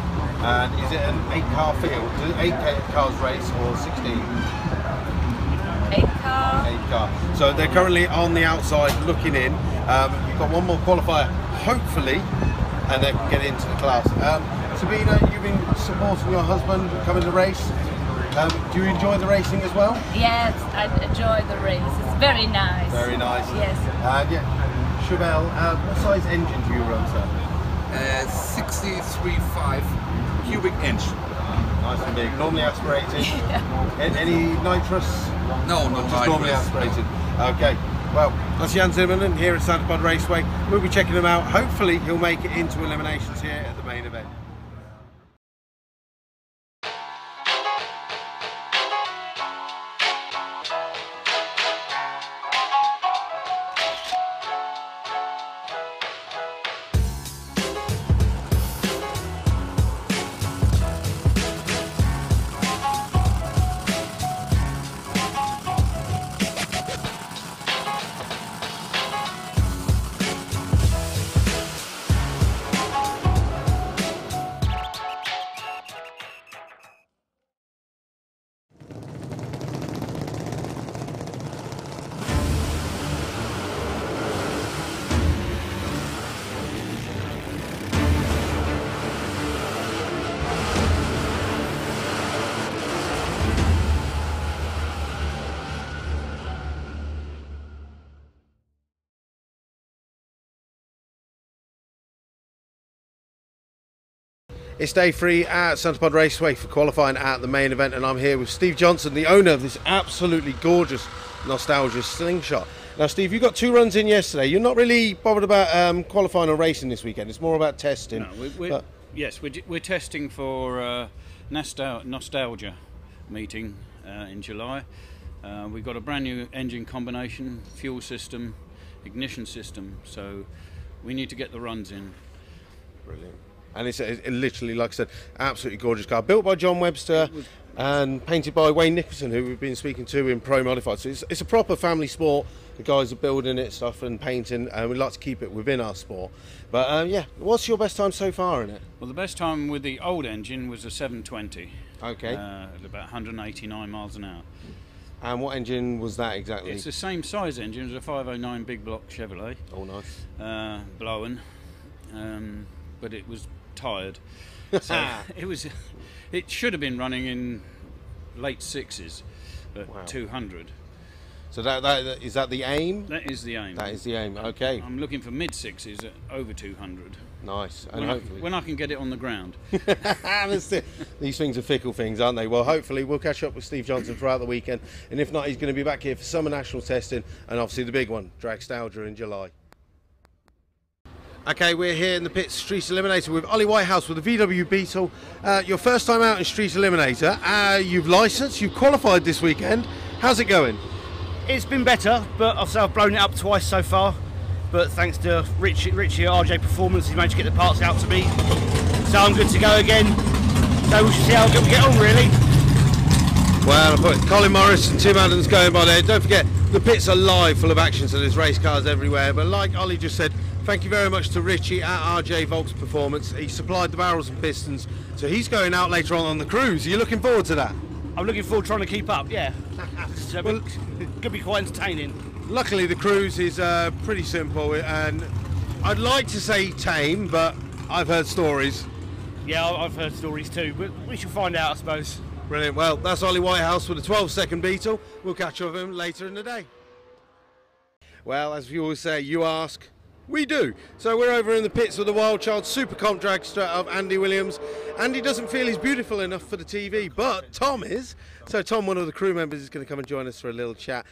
And is it an 8-car field? Do 8 cars race or 16? 8-car. 8-car. So they're currently on the outside looking in. You've got one more qualifier, hopefully, and they can get into the class. Sabina, you've been supporting your husband coming to race. Do you enjoy the racing as well? Yes, I enjoy the race. It's very nice. Very nice. Yes. Chevelle, what size engine do you run, sir? 63.5 cubic inch. Nice and big. Normally aspirated. Any nitrous? No, no Just nitrous. normally aspirated. Okay. Well, that's Jan Zimmerman here at Santa Pod Raceway. We'll be checking him out. Hopefully he'll make it into eliminations here at the main event. It's day 3 at Santa Pod Raceway for qualifying at the main event, and I'm here with Steve Johnson, the owner of this absolutely gorgeous Nostalgia Slingshot. Now, Steve, you got 2 runs in yesterday. You're not really bothered about qualifying or racing this weekend. It's more about testing. No, we're testing for Nostalgia meeting in July. We've got a brand new engine combination, fuel system, ignition system, so we need to get the runs in. Brilliant. And it's literally, like I said, absolutely gorgeous car. Built by John Webster and painted by Wayne Nicholson, who we've been speaking to in Pro Modified. So it's a proper family sport. The guys are building it, stuff and painting, and we'd like to keep it within our sport. But yeah, what's your best time so far in it? Well, the best time with the old engine was a 720. Okay. At about 189 miles an hour. And what engine was that exactly? It's the same size engine as a 509 big block Chevrolet. Oh, nice. Blowing. But it was tired. So it should have been running in late 6s at 200. So is that the aim? That is the aim. That is the aim. Okay. I'm looking for mid 6s at over 200. Nice. And hopefully when I can get it on the ground. These things are fickle things, aren't they? Well, hopefully we'll catch up with Steve Johnson throughout the weekend, and if not, he's going to be back here for summer national testing and obviously the big one, Dragsters in July. Okay, we're here in the pits, Street Eliminator, with Ollie Whitehouse with the VW Beetle. Your first time out in Street Eliminator. You've licensed, you've qualified this weekend. How's it going? It's been better, but I've blown it up twice so far. But thanks to Richie at RJ Performance, he managed to get the parts out to me. So I'm good to go again. So we should see how good we get on, really. Well, I've got Colin Morris and Tim Adams going by there. Don't forget, the pits are live, full of action, so there's race cars everywhere. But like Ollie just said, thank you very much to Richie at RJ Volks Performance. He supplied the barrels and pistons, so he's going out later on the cruise. Are you looking forward to that? I'm looking forward to trying to keep up, yeah. So well, it could be quite entertaining. Luckily, the cruise is pretty simple, and I'd like to say tame, but I've heard stories. Yeah, I've heard stories too, but we shall find out, I suppose. Brilliant. Well, that's Ollie Whitehouse with a 12-second Beetle. We'll catch up with him later in the day. Well, as you always say, you ask, we do. So we're over in the pits with the Wild Child Super Comp Dragster of Andy Williams. Andy doesn't feel he's beautiful enough for the TV, but Tom is. So Tom, one of the crew members, is going to come and join us for a little chat.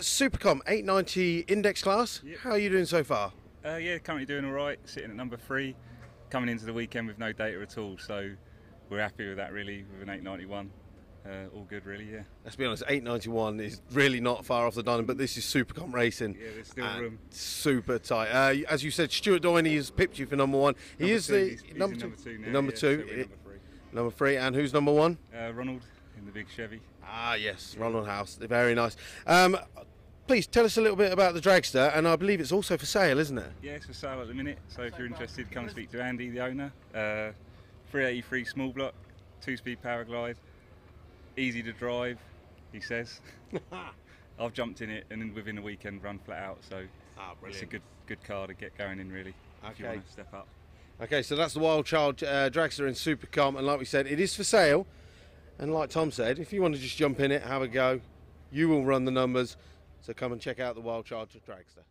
Super Comp 890 index class. Yep. How are you doing so far? Yeah, currently doing all right. Sitting at number 3, coming into the weekend with no data at all. So we're happy with that, really, with an 891. All good, really, yeah. Let's be honest, 891 is really not far off the diamond, but this is Super Comp racing. Yeah, there's still room. Super tight. As you said, Stuart Doyne has pipped you for number 1. He is the number 2 now. Number 2. So number 3. And who's number 1? Ronald. in the big Chevy. Ah, yes, Ronald House. They're very nice. Please tell us a little bit about the Dragster, and I believe it's also for sale, isn't it? Yeah, it's for sale at the minute, so if you're interested, come and speak to Andy, the owner. 383 small block, 2-speed power glide, easy to drive, he says. I've jumped in it and within a weekend run flat out, so it's a good car to get going in, really, if you want to step up. Okay, so that's the Wild Child Dragster in Supercom, and like we said, it is for sale. And like Tom said, if you want to just jump in it, have a go, you will run the numbers. So come and check out the Wild Child Dragster.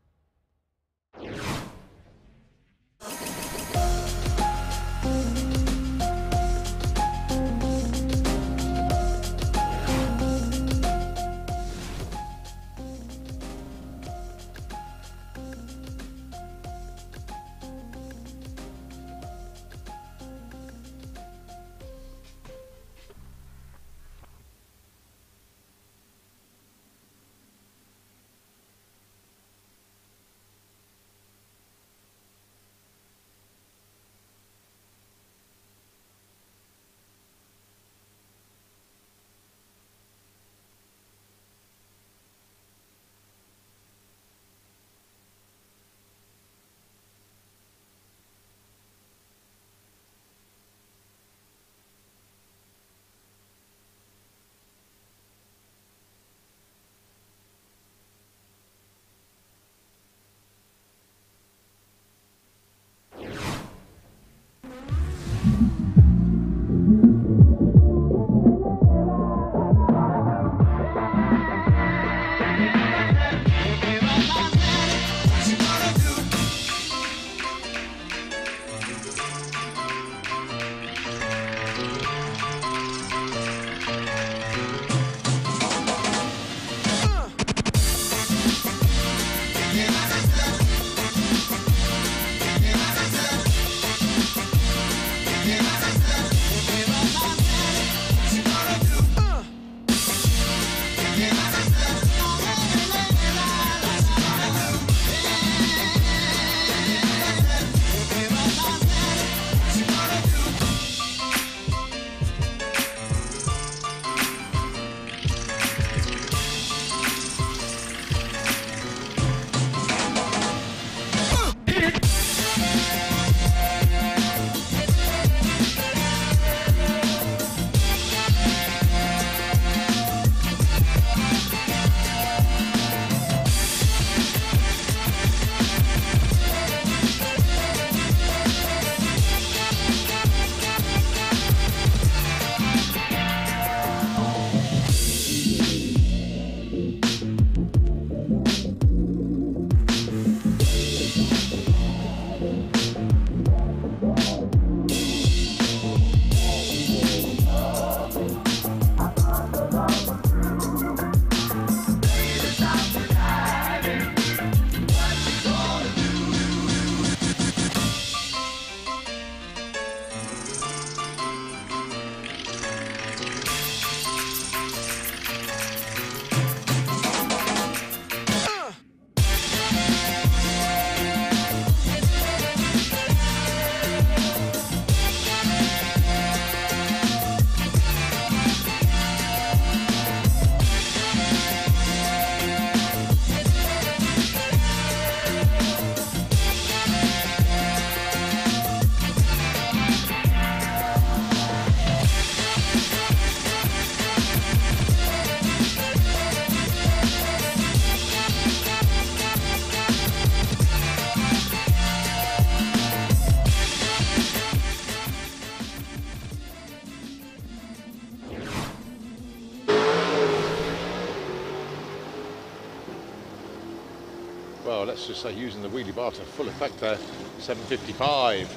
Well, let's just say using the wheelie bar to full effect there, 755,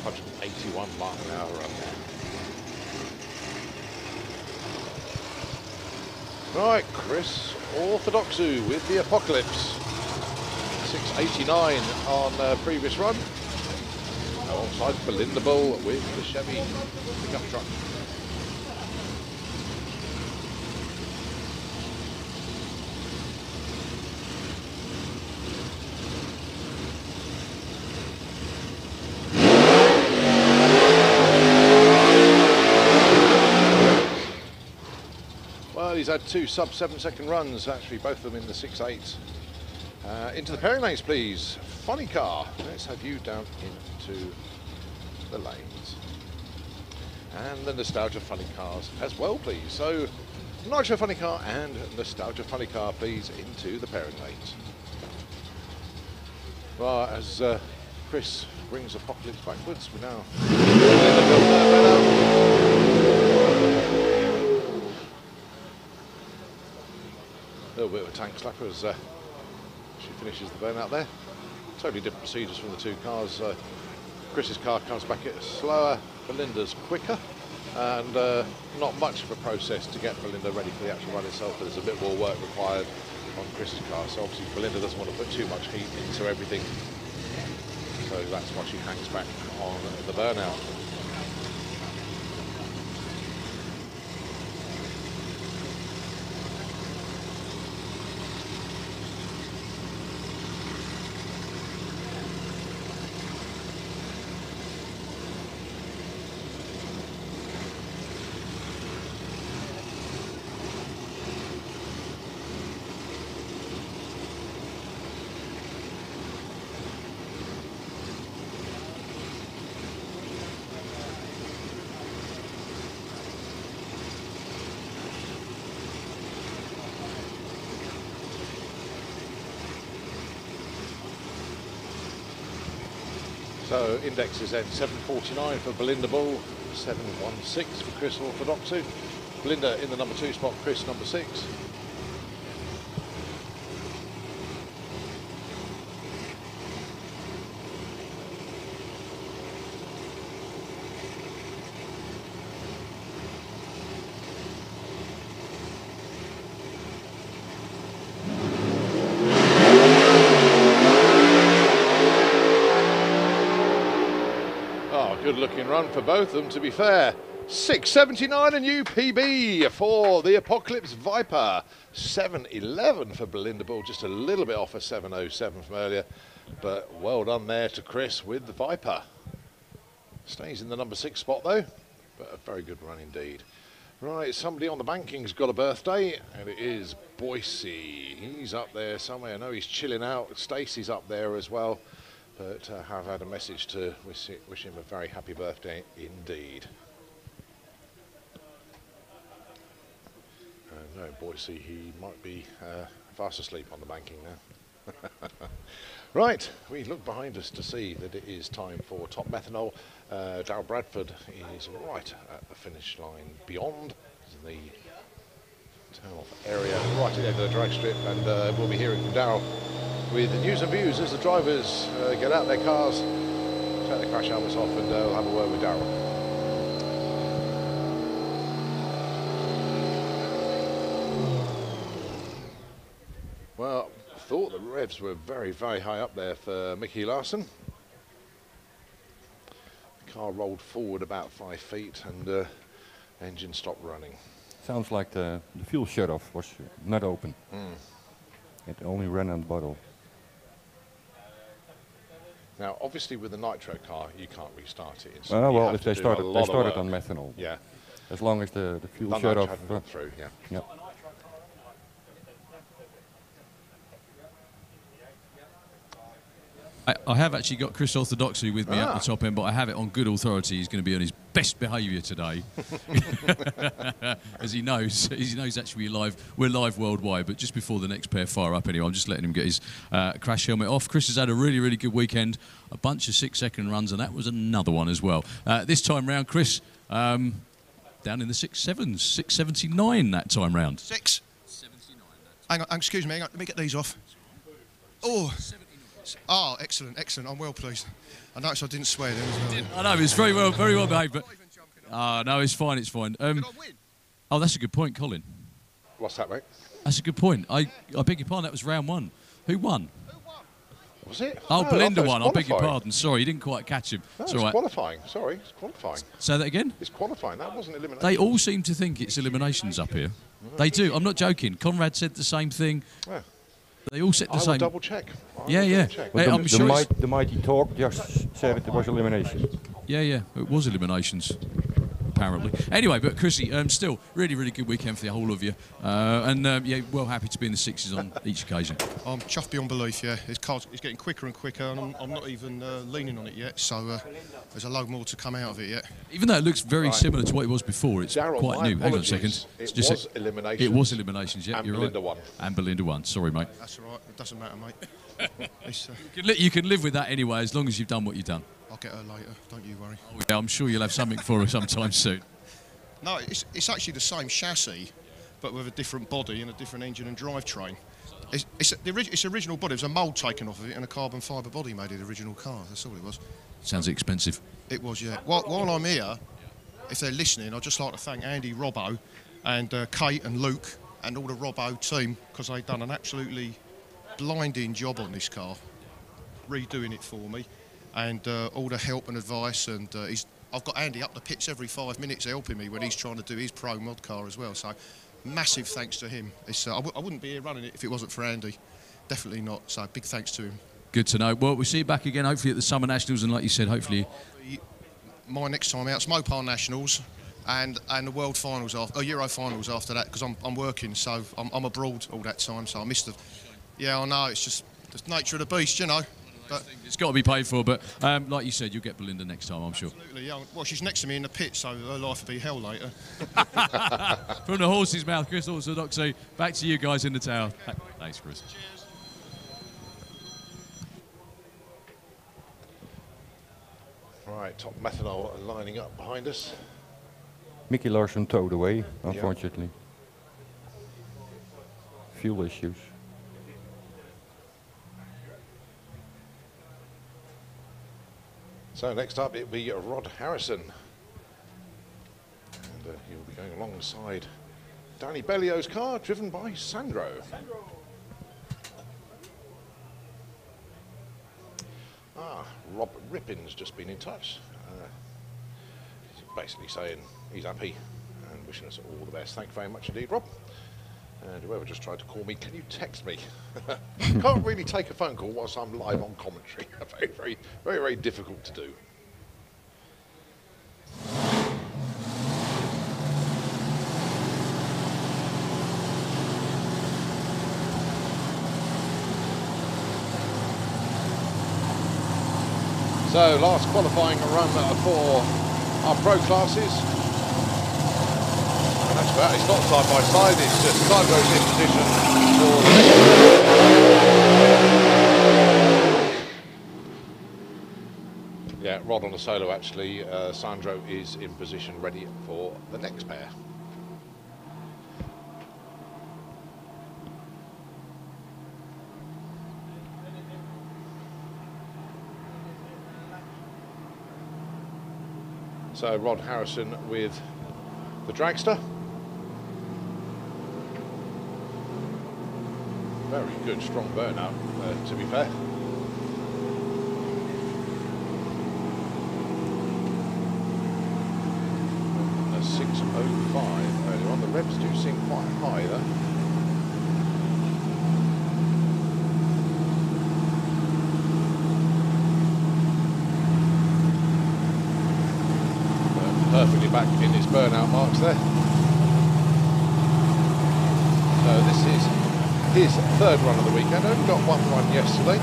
181 mile an hour run there. Right, Chris Orthodoxu with the Apocalypse, 689 on previous run, alongside Belinda Bull with the Chevy pickup truck. Well, he's had 2 sub-7 second runs, actually, both of them in the 6.8s. Into the pairing lanes, please. Funny car. Let's have you down into the lanes. And the Nostalgia Funny cars as well, please. So, Nitro Funny car and Nostalgia Funny car, please, into the pairing lanes. Well, as Chris brings Apocalypse backwards, we now... A little bit of a tank slapper as she finishes the burnout there. Totally different procedures from the two cars. Chris's car comes back at slower, Belinda's quicker, and not much of a process to get Belinda ready for the actual run itself, but there's a bit more work required on Chris's car. So obviously Belinda doesn't want to put too much heat into everything, so that's why she hangs back on the burnout. So index is at 7.49 for Belinda Bull, 7.16 for Chris Orthodoxu. Belinda in the number 2 spot, Chris number 6. Good looking run for both of them, to be fair. 6.79 and UPB for the Apocalypse Viper. 7.11 for Belinda Bull, just a little bit off a 7.07 from earlier, but well done there to Chris with the Viper. Stays in the number 6 spot though, but a very good run indeed. Right, somebody on the banking's got a birthday, and it is Boise. He's up there somewhere. I know he's chilling out. Stacey's up there as well. But have had a message to wish him a very happy birthday indeed. No, Boise, he might be fast asleep on the banking now. Right, we look behind us to see that it is time for top methanol. Darryl Bradford is right at the finish line beyond the turn-off area, right at the end of the drag strip, and we'll be hearing from Darryl with the news and views as the drivers get out their cars, take their crash helmets off, and we'll have a word with Darryl. Well, I thought the revs were very, very high up there for Mickey Larson. The car rolled forward about 5 feet and engine stopped running. Sounds like the fuel shut-off was not open. It only ran on the bottle. Now, obviously, with the nitro car, you can't restart it. Well, if they started on methanol. Yeah. As long as the fuel shut off. Hadn't gone through, yeah. Yep. I have actually got Chris Orthodoxu with me at the top end, but I have it on good authority. He's going to be on his best behaviour today, as he knows actually we're live worldwide. But just before the next pair fire up, anyway, I'm just letting him get his crash helmet off. Chris has had a really, really good weekend, a bunch of 6-second runs, and that was another one as well. This time round, Chris, down in the 6.7s, 6.79 that time round. 6.79. Hang on, excuse me, hang on, let me get these off. Oh. Oh, excellent, excellent. I'm well pleased. I noticed I didn't swear then as well. I know, it's very well behaved, but... no, it's fine, it's fine. Did I win? Oh, that's a good point, Colin. What's that, mate? That's a good point. I beg your pardon, that was round 1. Who won? Was it? Oh, no, Belinda won. I beg your pardon. Sorry, you didn't quite catch him. No, it's it's right. qualifying. Sorry, it's qualifying. Say that again? It's qualifying. That wasn't elimination. They all seem to think it's eliminations up here. They do. I'm not joking. Conrad said the same thing. Yeah. They all said the same. Double check. Yeah. But I'm sure the mighty talk just said it was elimination. Yeah, it was eliminations. apparently. Anyway, but Chrissy, still really, really good weekend for the whole of you, and yeah, well happy to be in the sixes on each occasion. I'm chuffed beyond belief. Yeah, his car's it's getting quicker and quicker, and I'm not even leaning on it yet. So there's a load more to come out of it yet. Even though it looks very similar to what it was before, it's Darryl, quite my new. Hang on a apologies. second. It Just was eliminations. It was eliminations. Yeah, and you're Belinda right. won. And Belinda won. Sorry, mate. That's all right. It doesn't matter, mate. You can live with that anyway, as long as you've done what you've done. I'll get her later. Don't you worry. Oh, yeah, I'm sure you'll have something for her sometime soon. No, it's actually the same chassis, but with a different body and a different engine and drivetrain. It's original body. There's a mould taken off of it and a carbon fibre body made of the original car. That's all it was. Sounds expensive. It was, yeah. While I'm here, if they're listening, I'd just like to thank Andy, Robbo, and Kate and Luke and all the Robbo team, because they've done an absolutely blinding job on this car, redoing it for me, and all the help and advice. And I've got Andy up the pits every 5 minutes helping me when he's trying to do his pro mod car as well. So massive thanks to him. I wouldn't be here running it if it wasn't for Andy. Definitely not. So big thanks to him. Good to know. Well, we'll see you back again, hopefully, at the Summer Nationals, and like you said, hopefully... My next time out's Mopar Nationals and the World Finals, Euro Finals after that, because I'm working, so I'm abroad all that time, so I missed it. Yeah, I know, it's just the nature of the beast, you know. But it's got to be paid for, but like you said, you'll get Belinda next time, I'm sure. Absolutely, yeah. Well, she's next to me in the pit, so her life will be hell later. From the horse's mouth, Chris Orthodoxy, back to you guys in the tower. Thanks, Chris. Cheers. Right, top methanol lining up behind us. Mickey Larson towed away, unfortunately. Fuel issues. So next up it'll be Rod Harrison. And he'll be going alongside Danny Bellio's car, driven by Sandro. Rob Rippin's just been in touch. He's basically saying he's happy and wishing us all the best. Thank you very much indeed, Rob. And whoever just tried to call me, can you text me? Can't really take a phone call whilst I'm live on commentary. Very, very difficult to do. So last qualifying run for our pro classes. And that's about it. It's not side by side, it's just Sandro's in position for the next. Yeah, Rod on the solo actually. Sandro is in position ready for the next pair. So Rod Harrison with the Dragster. Very good, strong burnout, to be fair. A 6:05 earlier on. The revs do seem quite high though. Perfectly back in his burnout marks there. So this is his third run of the weekend. Only got one run yesterday.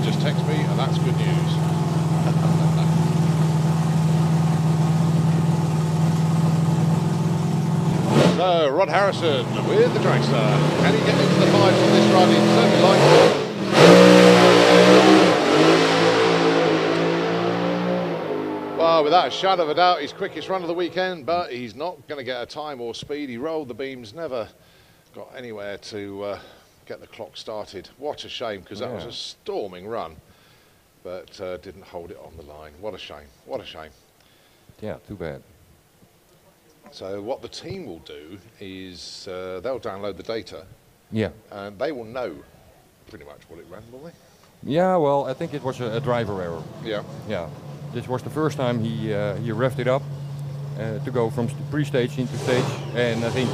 Just text me and that's good news. So Rod Harrison with the Dragster. Can he get into the fives on this run? He'd certainly like to. Well, without a shadow of a doubt, his quickest run of the weekend, but he's not going to get a time or speed. He rolled the beams, never got anywhere to get the clock started. What a shame, because that was a storming run, but didn't hold it on the line. What a shame, what a shame. Yeah, too bad. So what the team will do is they'll download the data Yeah. And they will know pretty much what it ran, will they? Yeah, well, I think it was a driver error. Yeah. Yeah. This was the first time he revved it up to go from pre-stage into stage, and I think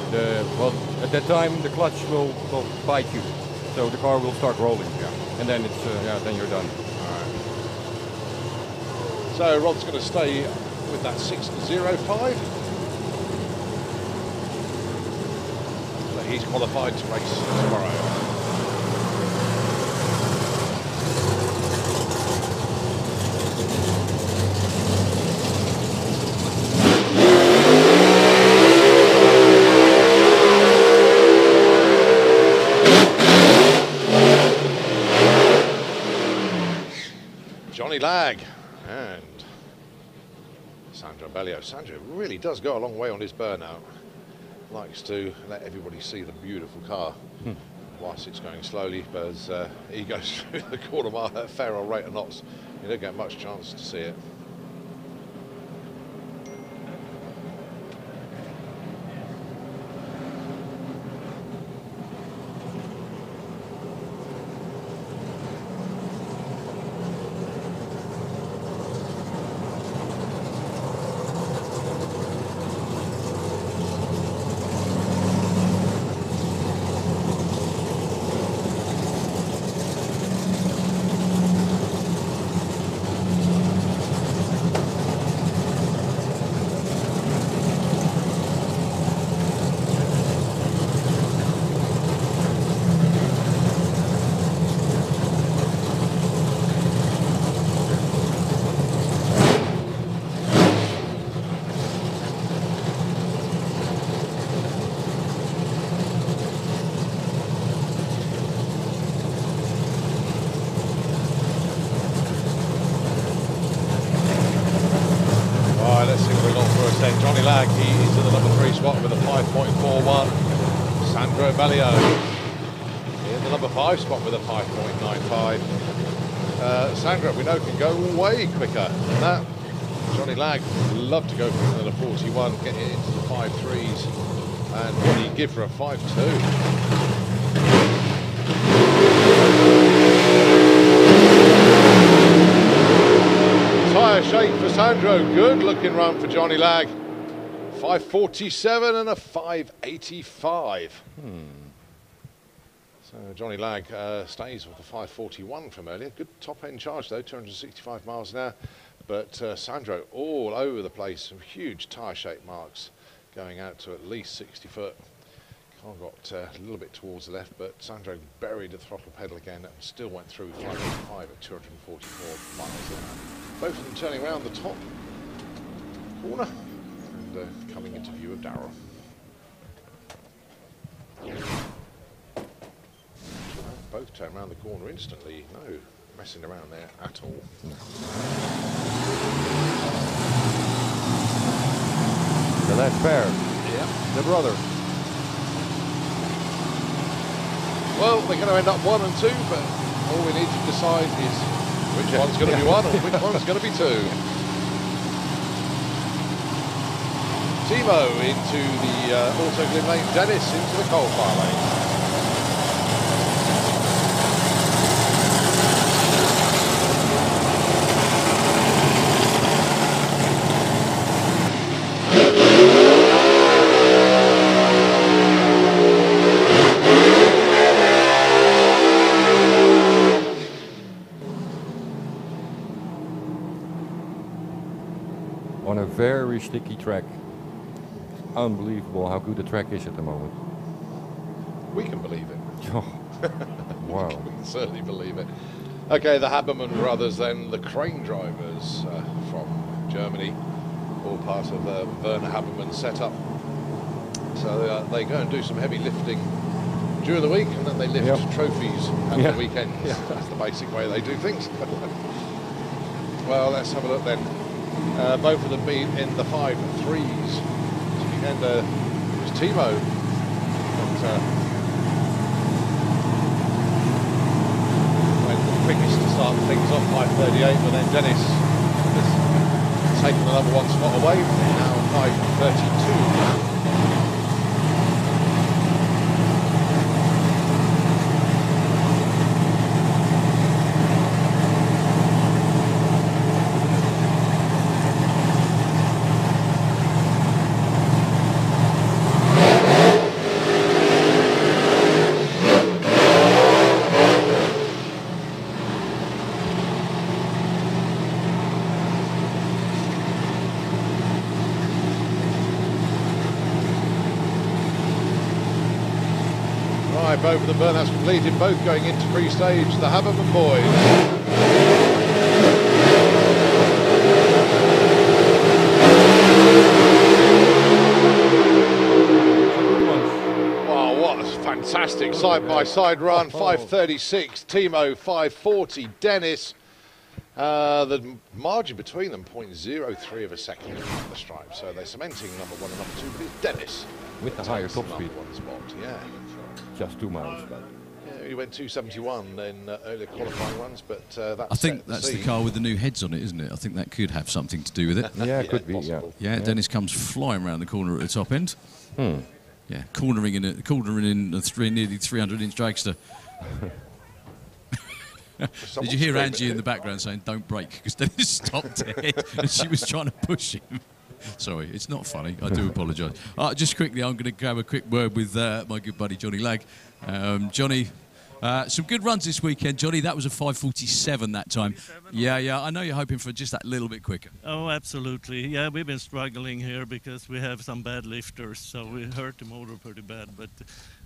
at that time the clutch will bite you, so the car will start rolling. Yeah. And then it's then you're done. All right. So Rod's going to stay with that 6.05. So he's qualified to race tomorrow. Johnny Lag and Sandro Bellio. Sandro really does go a long way on his burnout. Likes to let everybody see the beautiful car whilst it's going slowly, but as he goes through the quarter mile at a fair old rate of knots, you don't get much chance to see it. Johnny Lag, he's in the number 3 spot with a 5.41. Sandro Bellio in the number 5 spot with a 5.95. Sandro, we know, can go way quicker than that. Johnny Lag would love to go quicker than a 41, get it into the 5.3s. And what do you give for a 5.2? Tyre shake for Sandro, good looking run for Johnny Lag. 5.47 and a 5.85. So Johnny Lag stays with the 5.41 from earlier. Good top end charge though, 265 miles an hour. But Sandro all over the place, some huge tyre shake marks going out to at least 60 foot. Car got a little bit towards the left, but Sandro buried the throttle pedal again and still went through 5.85 at 244 miles an hour. Both of them turning around the top corner and coming into view of Darrell. Both turn around the corner instantly, no messing around there at all. The last pair. Yeah. The brother. Well, they're going to end up 1 and 2, but all we need to decide is which one's going to be 1 and which one's going to be 2. Timo into the auto glim lane, Dennis into the coal fire lane. On a very sticky track. Unbelievable how good the track is at the moment. We can believe it. Oh, wow. We can certainly believe it. Okay, the Habermann brothers then, the crane drivers from Germany, all part of Werner Habermann's setup. So they go and do some heavy lifting during the week, and then they lift trophies at the weekend. Yeah. That's the basic way they do things. Well, let's have a look then. Both of them being in the 5.3s. And it was Timo that went the quickest to start things off, 5.38, but then Dennis has taken the number 1 spot away, now 5.32. drive over the burnouts completed, both going into pre-stage, the Haberman boys. Wow, what a fantastic side-by-side run. 5:36, Timo 5:40, Dennis. The margin between them, 0.03 of a second at the stripe, so they're cementing number 1 and number 2, but it's Dennis with the higher top speed. One spot, yeah. Just 2 miles. Yeah, he went 271 in earlier qualifying runs, but that's I think that's the car with the new heads on it, isn't it? I think that could have something to do with it. Yeah, it could be. Yeah, Dennis comes flying around the corner at the top end. Yeah, cornering in a nearly 300-inch dragster. Did you hear Angie in the background saying "Don't brake" because Dennis stopped dead and she was trying to push him? Sorry, it's not funny. I do apologise. Just quickly, I'm going to grab a quick word with my good buddy Johnny Lag. Johnny, some good runs this weekend, Johnny. That was a 5:47 that time. Yeah. I know you're hoping for just that little bit quicker. Oh, absolutely. Yeah, we've been struggling here because we have some bad lifters, so we hurt the motor pretty bad. But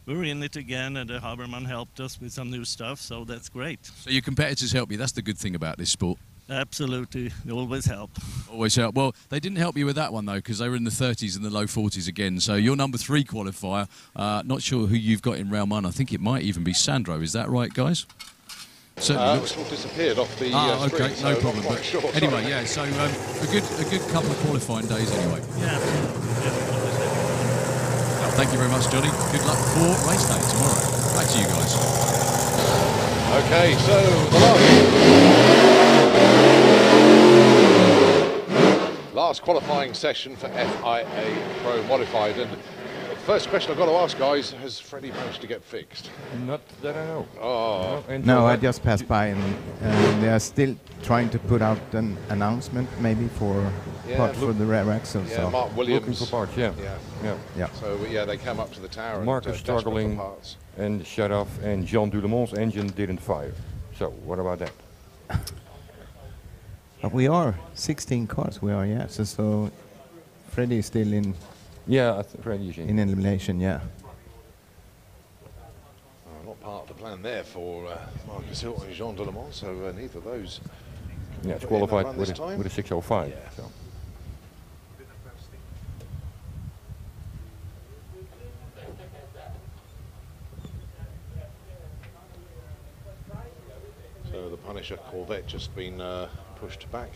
we're in it again, and the Haberman helped us with some new stuff, so that's great. So your competitors help you. That's the good thing about this sport. Absolutely. They always help. Always help. Well, they didn't help you with that one, though, because they were in the 30s and the low 40s again. So you're number 3 qualifier. Not sure who you've got in round 1. I think it might even be Sandro. Is that right, guys? It's all disappeared off the okay, screen, no so problem. But sure, anyway, yeah, so a good couple of qualifying days anyway. Yeah. Well, thank you very much, Johnny. Good luck for race day tomorrow. Back to you guys. Okay, so the last qualifying session for FIA Pro Modified, and first question I've got to ask, guys, has Freddie managed to get fixed? Not that I know. Oh. No, I just passed by, and they are still trying to put out an announcement, maybe for part for the rear axle. Yeah, so. Mark Williams. Looking for parts, yeah. So yeah, they came up to the tower. Marcus and struggling, for parts. and shut off, and Jean Dulemont's engine didn't fire. So what about that? But we are 16 cars. We are, yeah. So Freddie is still in. Yeah, Freddie is in elimination. Yeah. Not part of the plan there for Marcus Hill and Jean Dulemont. So neither of those. Yeah, it's qualified with a 605. Yeah. So. So the Punisher Corvette just been pushed back.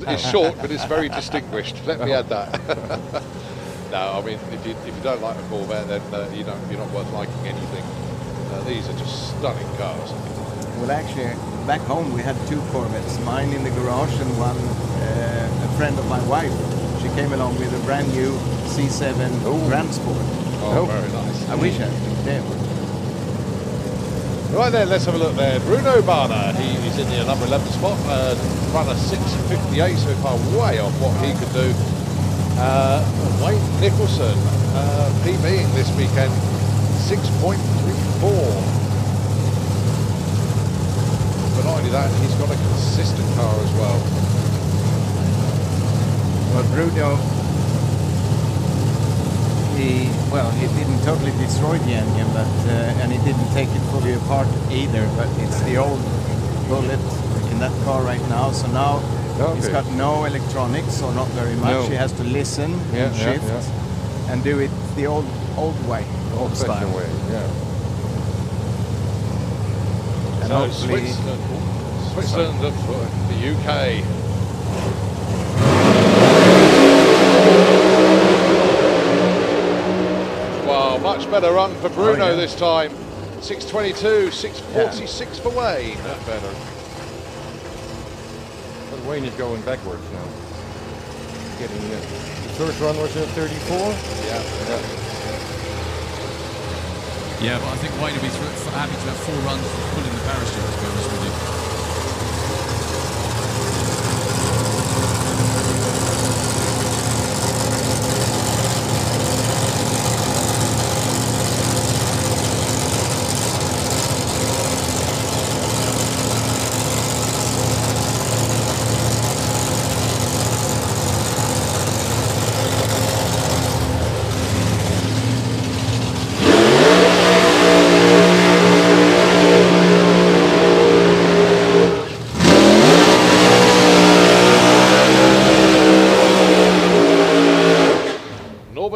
It's short, but it's very distinguished. Let me add that. No, I mean, if you don't like a Corvette, then you're not worth liking anything. These are just stunning cars. Well, actually, back home we had 2 Corvettes. Mine in the garage and one, a friend of my wife. She came along with a brand new C7 Grand Sport. Oh, very nice. I wish I could. There. Right then, let's have a look there. Bruno Barner, he is in the number 11 spot, runner 6:58 so far, way off what he could do. Wayne Nicholson, PBing this weekend, 6.34. But not only that, he's got a consistent car as well. Well, Bruno, he didn't totally destroy the engine, but and he didn't take it fully apart either. But it's the old bullet in that car right now. So now he's got no electronics, or not very much. No. He has to listen and shift and do it the old way, old style way. Yeah. And So hopefully, Switzerland for the UK. Wow, much better run for Bruno this time. 6:22, 6:46 for Wayne. Better. But Wayne is going backwards now. Getting the first run was 34. Yeah, but I think Wayne will be happy to have 4 runs pulling the parachute, to be honest with you.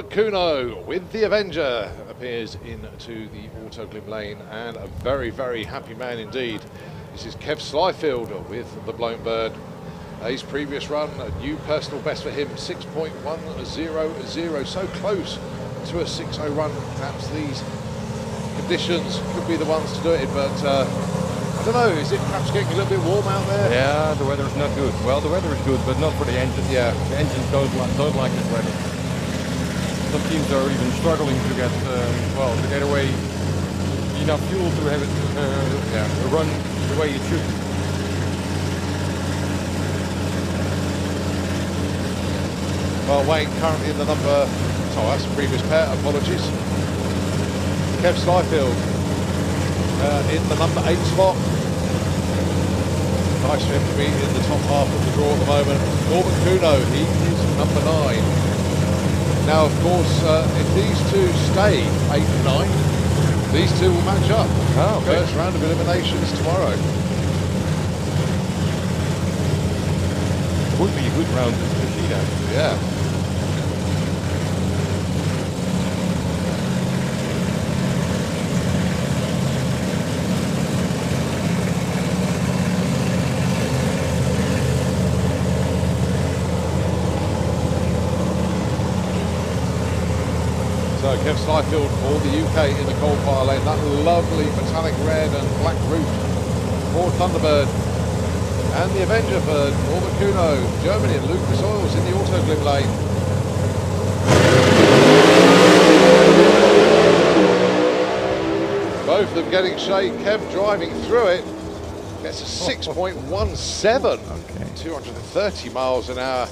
Kuno with the Avenger appears into the Autoglim lane, and a very, very happy man indeed. This is Kev Slyfield with the Blown Bird. His previous run, a new personal best for him, 6.100, so close to a 6.0 run. Perhaps these conditions could be the ones to do it, but I don't know, is it perhaps getting a little bit warm out there? Yeah, the weather is not good. Well, the weather is good, but not for the engines. Yeah. The engines don't like this weather. Some teams are even struggling to get away enough fuel to have it run the way it should. Well, Wayne currently in the number, that's the previous pair, apologies. Kev Slyfield in the number 8 spot. Nice for him to be in the top half of the draw at the moment. Norbert Kuno, he is number 9. Now, of course, if these two stay 8 and 9, these two will match up. Oh, okay. First round of eliminations tomorrow. Would be a good round to see that. Yeah. So Kev Slyfield for the UK in the coal fire lane. That lovely metallic red and black roof for Thunderbird. And the Avenger for Norbert Kuno, Germany, and Lucas Oils in the Autoglim lane. Both of them getting shade. Kev driving through it. Gets a 6.17. 230 miles an hour.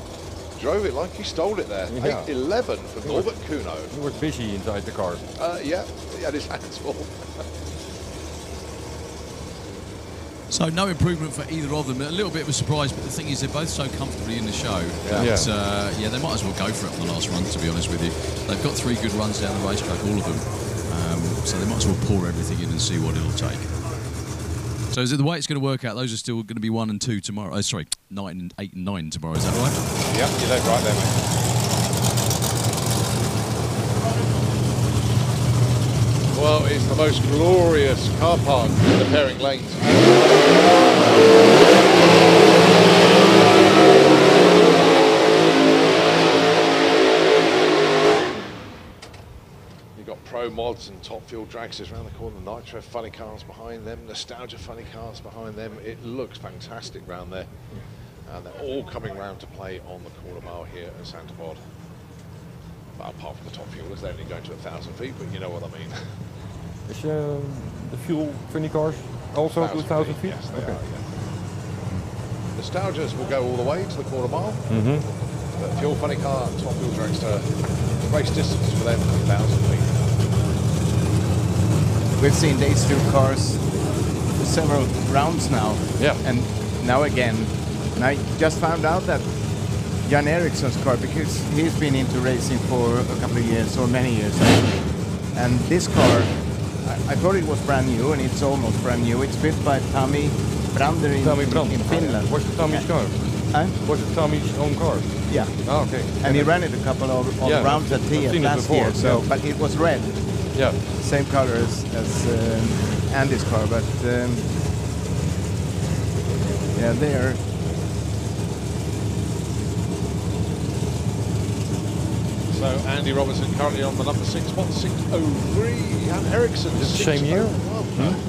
Drove it like he stole it there. Yeah. 8.11 for Norbert Kuno. He was busy inside the car. Yeah, he had his hands full. So no improvement for either of them. A little bit of a surprise, but the thing is they're both so comfortably in the show that they might as well go for it on the last run, to be honest with you. They've got 3 good runs down the racetrack, all of them. So they might as well pour everything in and see what it'll take. So is it the way it's going to work out? Those are still going to be 1 and 2 tomorrow. 8 and 9 tomorrow. Is that right? Yep, you're dead right there, mate. Well, it's the most glorious car park in the pairing lanes. Pro Mods and Top Fuel Dragsters around the corner, Nitro funny cars behind them, Nostalgia funny cars behind them. It looks fantastic round there. And they're all coming round to play on the corner mile here at Santa Bod. Well, apart from the top fuelers, they're only going to 1,000 feet, but you know what I mean. Is the Fuel 20 cars also to 1,000 feet? Yes, they are, yeah. Nostalgias will go all the way to the quarter mile. But Fuel Funny Car and Top Fuel Dragster, race distance for them 1,000 feet. We've seen these two cars for several rounds now. Yeah. And now again, and I just found out that Jan Eriksson's car, because he's been into racing for a couple of years, or many years actually. And this car, I thought it was brand new, and it's almost brand new. It's built by Tommy Brander in Finland. Was it Tommy's car? Was it Tommy's own car? Yeah. Oh, okay. And he ran it a couple of rounds at TF last year, so, but it was red. Yeah. Same color as Andy's car, but yeah, there. So Andy Robertson currently on the number 6 spot, 603. Jan Eriksson, Is it the same year?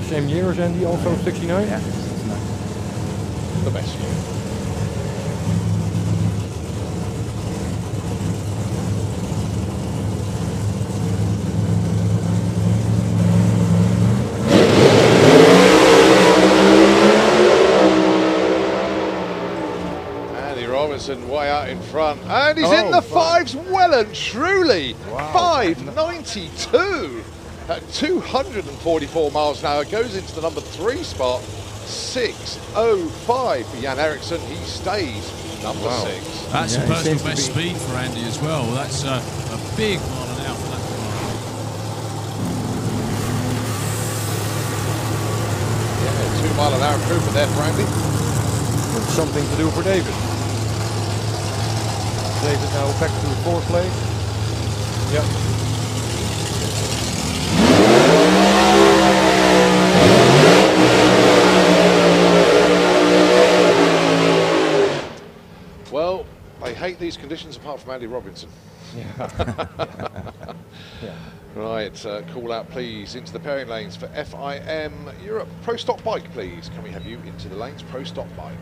Same year as Andy, also 69? Yeah. The best year. Way out in front, and he's in the fives well and truly. 592 at 244 miles an hour, goes into the number 3 spot. 605 for Jan Eriksson. He stays number 6. That's a personal best speed for Andy as well. That's a big mile an hour for that car. Yeah, 2 mile an hour improvement there for Andy. With something to do for David. David now back to the 4th place. Yep. Well, they hate these conditions apart from Andy Robinson. Yeah. Yeah. Right, call out please into the pairing lanes for FIM Europe. Pro Stock Bike please. Can we have you into the lanes? Pro Stock Bike.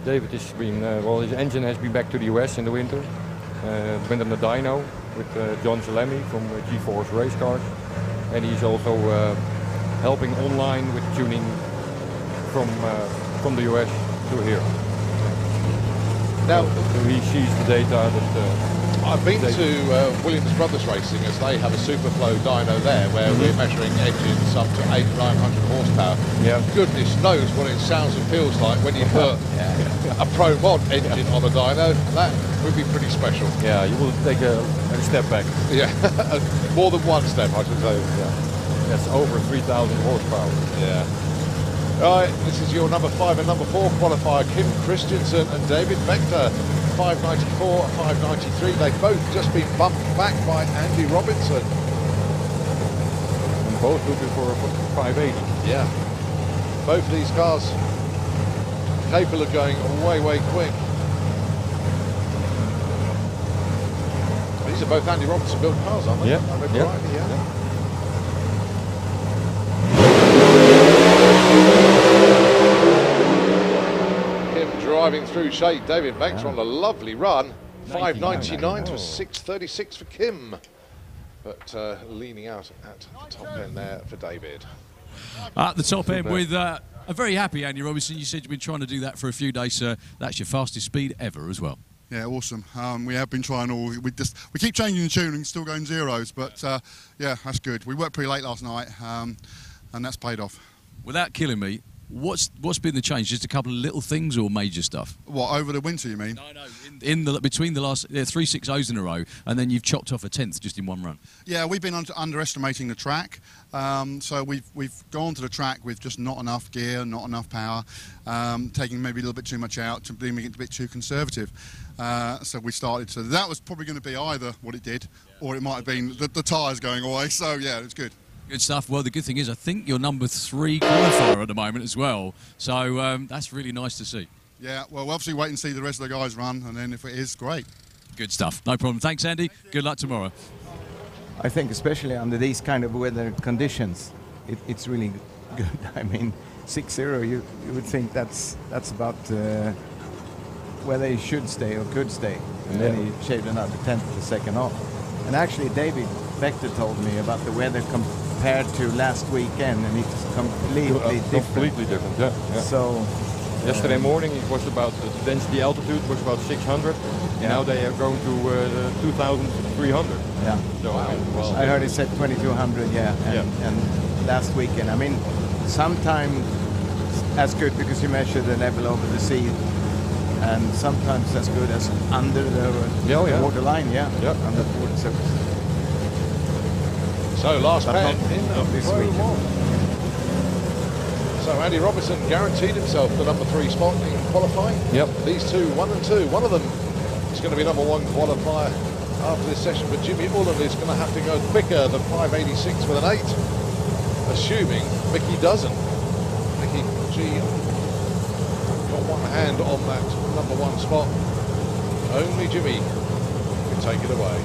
David has been, well, his engine has been back to the US in the winter. Went on the dyno with John Salemi from G-Force Race Cars. And he's also helping online with tuning from the US to here. Now, so he sees the data that... I've been to Williams Brothers Racing as they have a Superflow dyno there where we're measuring engines up to 800-900 horsepower. Yeah. Goodness knows what it sounds and feels like when you put a Pro Mod engine on a dyno. That would be pretty special. Yeah, you will take a step back. Yeah, more than one step I should say. Yeah. That's over 3,000 horsepower. Yeah. Right, this is your number 5 and number 4 qualifier, Kim Christensen and David Vector. 594 and 593. They've both just been bumped back by Andy Robinson. And both looking for a 580. Yeah. Both of these cars capable of going way, way quick. These are both Andy Robinson built cars, aren't they? Yeah. I remember rightly, yeah. Driving through shade, David Vector on a lovely run. 599 to 636 for Kim, but leaning out at the top end there for David. At the top end with a very happy Andy Robinson. You said you've been trying to do that for a few days, sir. That's your fastest speed ever as well. Yeah, awesome. We have been trying all. We keep changing the tuning, still going zeros, but yeah, that's good. We worked pretty late last night, and that's paid off. Without killing me, what's been the change? Just a couple of little things or major stuff? What, over the winter you mean? No, between the last 3 6-0s in a row, and then you've chopped off a 10th just in one run. Yeah, we've been underestimating the track. So we've gone to the track with just not enough gear, not enough power, taking maybe a little bit too much out, to being a bit too conservative. So we started. So that was probably going to be either what it did, or it might have been the tyres going away. So yeah, it's good. Good stuff. Well, the good thing is I think you're number 3 qualifier at the moment as well. So that's really nice to see. Yeah, well, we'll obviously wait and see the rest of the guys run, and then if it is, great. Good stuff. No problem. Thanks, Andy. Good luck tomorrow. I think especially under these kind of weather conditions, it's really good. I mean, 6-0, you would think that's about where they should stay or could stay. And then he shaved another 10th of a second off. And actually, David Vector told me about the weather compared to last weekend, and it's completely different. Completely different, yeah. So yesterday morning it was about the density altitude was about 600. Yeah. Now they are going to 2,300. Yeah. So well, I heard it said 2,200. Yeah. And last weekend, I mean, sometimes as good because you measure the level over the sea, and sometimes as good as under the water line. Yeah. Under the water surface. So last pair in this Pro weekend. 1. So Andy Robertson guaranteed himself the number 3 spot in qualifying. Yep. These two, 1 and 2. One of them is going to be number 1 qualifier after this session, but Jimmy Ulland is going to have to go quicker than 586 with an 8, assuming Mickey doesn't. Mickey G got one hand on that number 1 spot. Only Jimmy can take it away.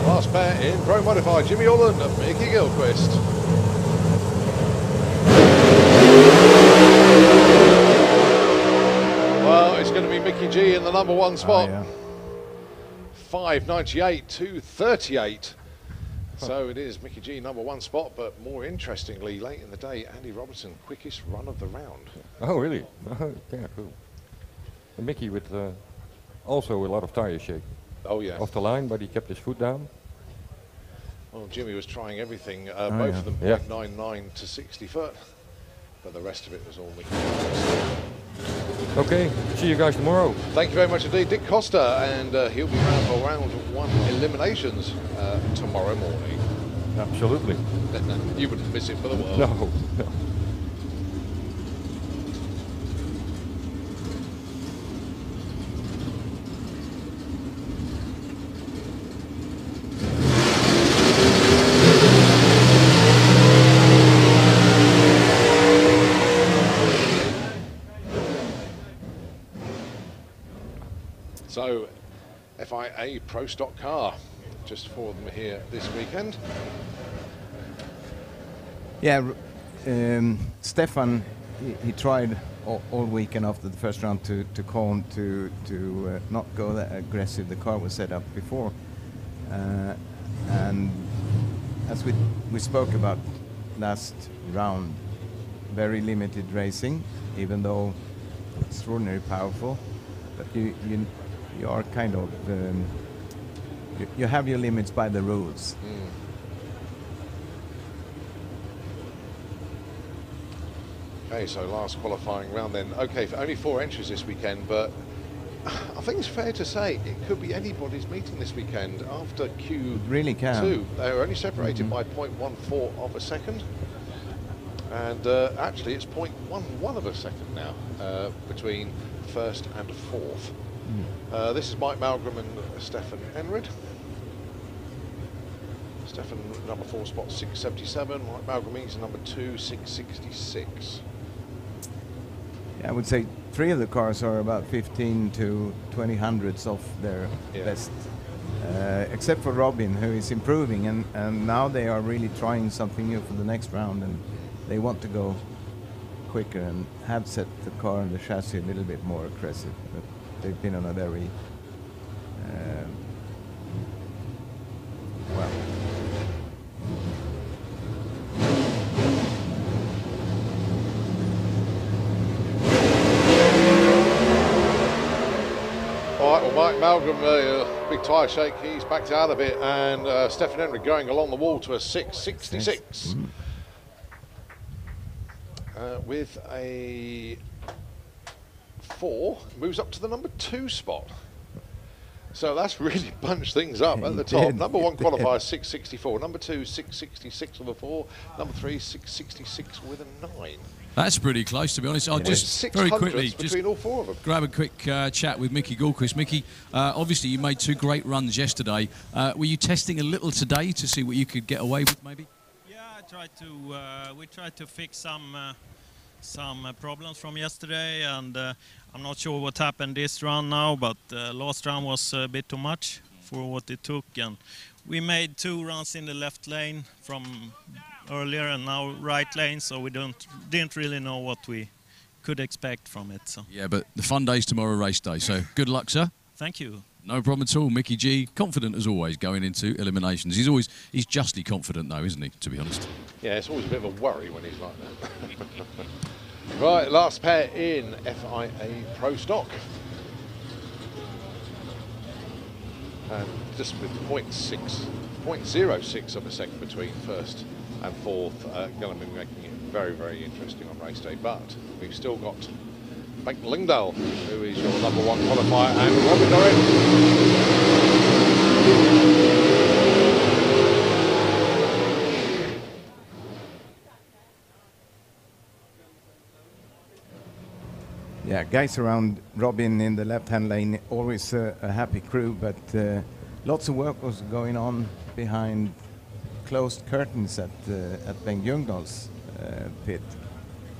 Last pair in Pro Modified, Jimmy Ulland and Mickey Gilchrist. Well, it's going to be Mickey G in the number 1 spot. 598 to 38. So it is Mickey G number 1 spot, but more interestingly, late in the day, Andy Robertson, quickest run of the round. Oh, really? Yeah, cool. And Mickey with also a lot of tire shake. Oh, yeah. Off the line, but he kept his foot down. Well, Jimmy was trying everything, both of them 0.99 to 60 foot, but the rest of it was all Mickey. Okay, see you guys tomorrow. Thank you very much indeed, Dick Costa, and he'll be around for round 1 eliminations tomorrow morning. Absolutely. You wouldn't miss it for the world. No. So, FIA Pro Stock car, just for them here this weekend. Yeah, Stefan, he tried all weekend after the first round to calm, to not go that aggressive. The car was set up before, and as we spoke about last round, very limited racing, even though extraordinarily powerful. But you are kind of you have your limits by the rules. Okay, so last qualifying round then. Okay, for only 4 entries this weekend, but I think it's fair to say it could be anybody's meeting this weekend after Q2. It really can. They were only separated by 0.14 of a second. And actually it's 0.11 of a second now between first and fourth. This is Mike Malcolm and Stefan Enrid. Stefan number 4 spot 677, Mike Malcolm is number 2 666. Yeah, I would say 3 of the cars are about 15 to 20 hundredths off their best, except for Robin, who is improving, and now they are really trying something new for the next round, and they want to go quicker and have set the car and the chassis a little bit more aggressive. But they've been on a very well. All right, well, Mike Malcolm, big tyre shake, he's backed out of it, and Stefan Enrid going along the wall to a 666 with a 4, moves up to the number 2 spot. So that's really bunched things up at the top. Number 1 qualifier 664, number 2 666 with a 4, number 3 666 with a 9. That's pretty close, to be honest. I'll just very quickly between all 4 of them. Grab a quick chat with Mickey Gilchrist. Mickey, obviously you made 2 great runs yesterday. Were you testing a little today to see what you could get away with, maybe? Yeah, I tried to. We tried to fix some problems from yesterday, and I'm not sure what happened this round now, but last round was a bit too much for what it took, and we made 2 runs in the left lane from earlier and now right lane, so we didn't really know what we could expect from it. So. Yeah, but the fun day's tomorrow, race day, so good luck, sir. Thank you. No problem at all. Mickey G, confident as always going into eliminations. He's justly confident though, isn't he, to be honest? Yeah, it's always a bit of a worry when he's like that. Right, last pair in FIA Pro Stock. And just with 0.06 of a second between first and fourth, going to be making it very, very interesting on race day. But we've still got Bengt Lyngdal, who is your #1 qualifier, and Robin Dorrit. Yeah, guys around Robin in the left-hand lane, always a happy crew, but lots of work was going on behind closed curtains at Bengt Lyngdal's pit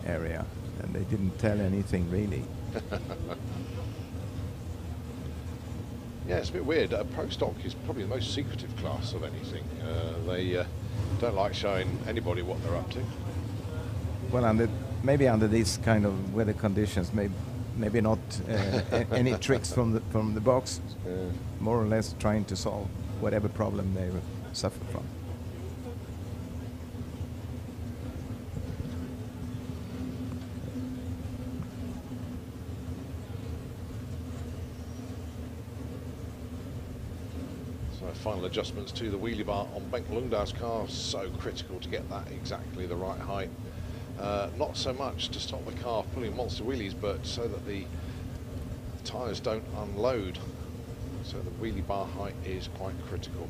area, and they didn't tell anything really. Yeah, it's a bit weird. Pro Stock is probably the most secretive class of anything. They don't like showing anybody what they're up to. Well, maybe under these kind of weather conditions, maybe not any tricks from the box. More or less trying to solve whatever problem they suffer from. Final adjustments to the wheelie bar on Bengt Lyngdal's car, so critical to get that exactly the right height. Not so much to stop the car pulling monster wheelies, but so that the tyres don't unload. So the wheelie bar height is quite critical.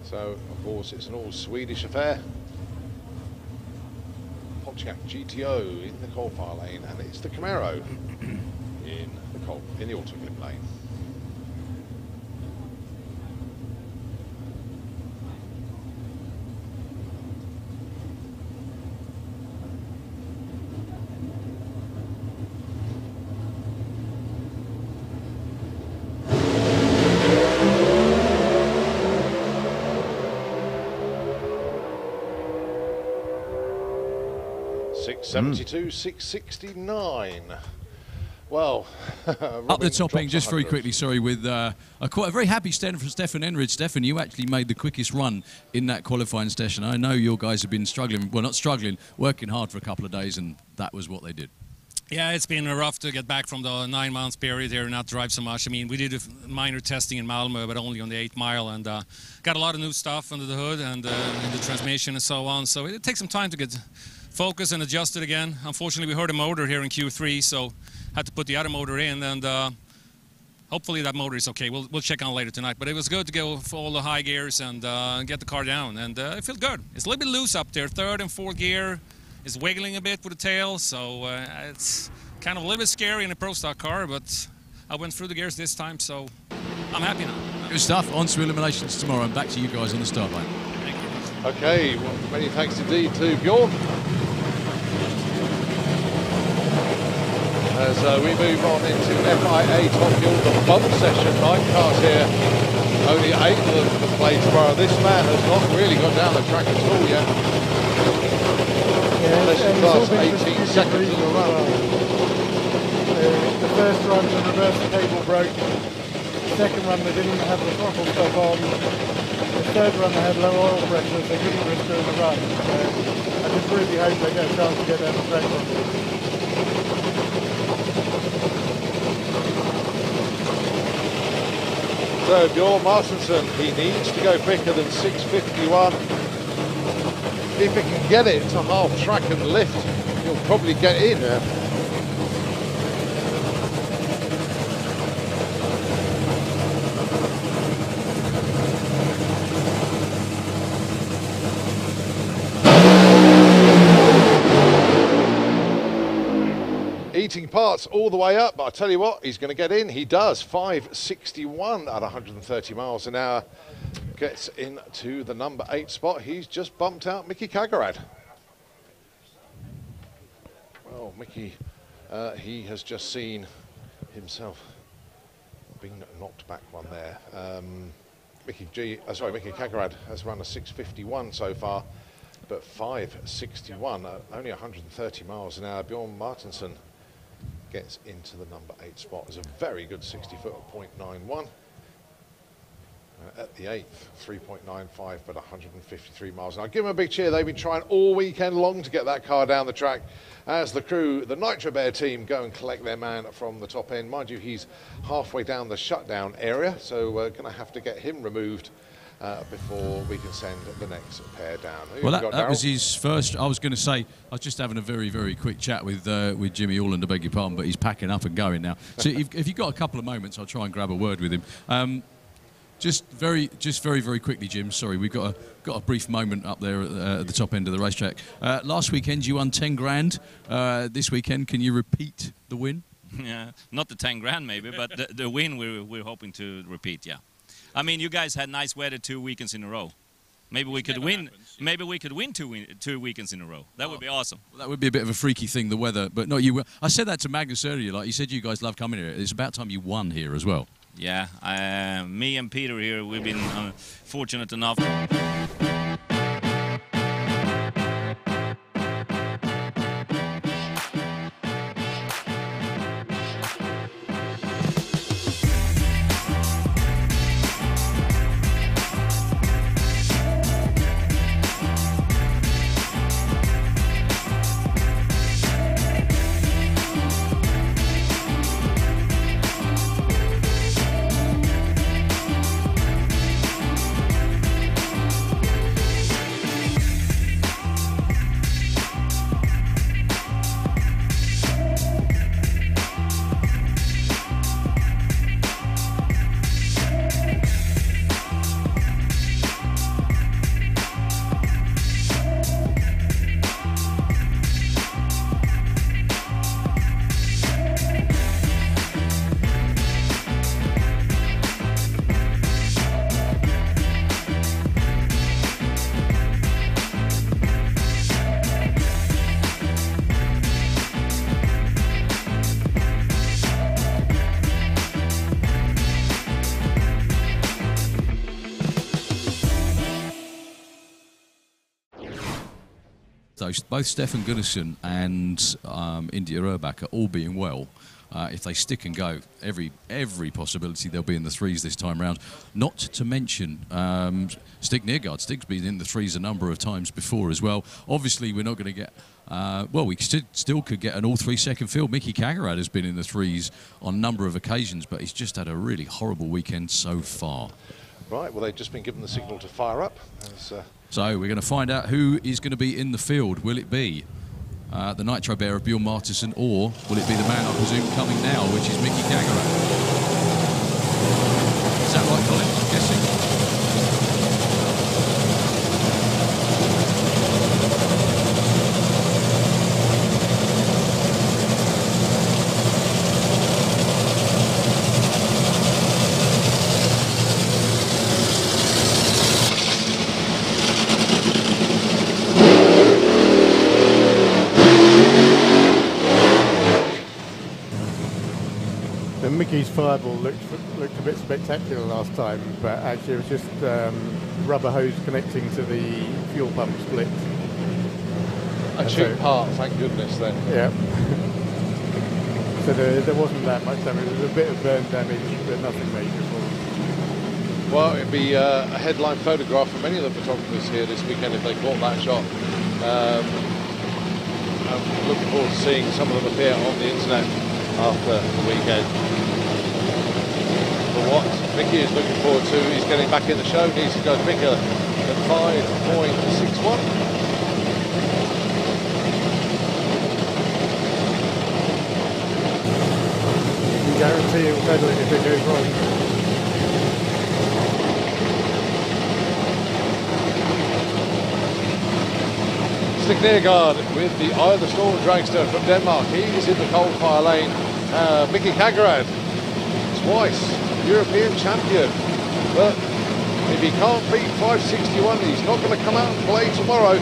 So, of course, it's an all-Swedish affair. Pontiac GTO in the qualifier lane, and it's the Camaro in the Autoglip lane. .72, 669. Well, up the top end, just very quickly, sorry, with quite a very happy stand from Stefan Enridge. Stefan, you actually made the quickest run in that qualifying session. I know your guys have been struggling, well, not struggling, working hard for a couple of days, and that was what they did. Yeah, it's been rough to get back from the 9 months period here and not drive so much. I mean, we did a minor testing in Malmö, but only on the 8th mile, and got a lot of new stuff under the hood and in the transmission and so on. So it takes some time to get focused and adjusted again. Unfortunately, we heard a motor here in Q3, so had to put the other motor in, and hopefully that motor is okay. We'll check on later tonight. But it was good to go for all the high gears and get the car down, and it felt good. It's a little bit loose up there. 3rd and 4th gear is wiggling a bit with the tail, so it's kind of a little bit scary in a Pro Stock car, but I went through the gears this time, so I'm happy now. Good stuff. On to eliminations tomorrow, and back to you guys on the start line. Thank you. Okay, well, many thanks indeed to Bjorn. As we move on into FIA Top Fuel, the bump session, 9 cars here, only 8 of them to play tomorrow. This man has not really gone down the track at all yet. Session class 18 seconds in the run. The first run, the reverse cable broke. The second run, they didn't have the throttle stuff on. The third run, they had low oil pressure, so they couldn't risk doing the run. So I just really hope they get a chance to get down the track properly. So Bjorn Martinsson, he needs to go quicker than 6:51. If he can get it to half track and lift, he'll probably get in. heating parts all the way up, but I tell you what, he's going to get in. He does. 561 at 130 miles an hour. Gets into the number 8 spot. He's just bumped out Mickey Kagarad. Well, Mickey, he has just seen himself being knocked back one there. Mickey Kagarad has run a 6:51 so far, but 5:61 at only 130 miles an hour. Bjorn Martinsson gets into the number 8 spot. It's a very good 60 foot at 0.91. At the 8th, 3.95, but 153 miles. Now, give them a big cheer. They've been trying all weekend long to get that car down the track as the crew, the Nitro Bear team, go and collect their man from the top end. Mind you, he's halfway down the shutdown area, so we're going to have to get him removed before we can send the next pair down. Well, that was his first. I was going to say, I was just having a very, very quick chat with Jimmy Orland, I beg your pardon, but he's packing up and going now. So if you've got a couple of moments, I'll try and grab a word with him. Just very, very quickly, Jim. Sorry, we've got a brief moment up there at the top end of the racetrack. Last weekend you won 10 grand. This weekend, can you repeat the win? Yeah, not the 10 grand maybe, but the win we're hoping to repeat. Yeah, I mean, you guys had nice weather 2 weekends in a row. Maybe we could win. Maybe we could win two weekends in a row. That would be awesome. Well, that would be a bit of a freaky thing, the weather. But no, you. I said that to Magnus earlier. Like you said, you guys love coming here. It's about time you won here as well. Yeah, me and Peter here, we've been fortunate enough. Both Stefan Gunnarsson and India Urbach are all being well. If they stick and go, every possibility they'll be in the threes this time round. Not to mention Stig Neergaard. Stig's been in the threes a number of times before as well. Obviously, we're not going to get... well, we still could get an all 3 second field. Mickey Kagarad has been in the threes on a number of occasions, but he's just had a really horrible weekend so far. Right, well, they've just been given the signal to fire up. So we're going to find out who is going to be in the field. Will it be the Nitro Bear of Bjorn Martinsson, or will it be the man I presume coming now, which is Mickey Kagarad? Is that right, Colin? I'm guessing. Mickey's fireball looked a bit spectacular last time, but actually it was just rubber hose connecting to the fuel pump split. A cheap part, thank goodness then. Yeah. So there wasn't that much damage. There was a bit of burn damage, but nothing major. Well, it'd be a headline photograph for many of the photographers here this weekend if they caught that shot. I'm looking forward to seeing some of them appear on the internet after the weekend. But what Mickey is looking forward to, he's getting back in the show, needs to go quicker than 5.61. You can guarantee it will pedal it if it goes wrong. Stig Neergaard with the Eye of the Storm dragster from Denmark. He's in the cold fire lane. Mickey Kagerad, twice European champion. But if he can't beat 561, he's not going to come out and play tomorrow.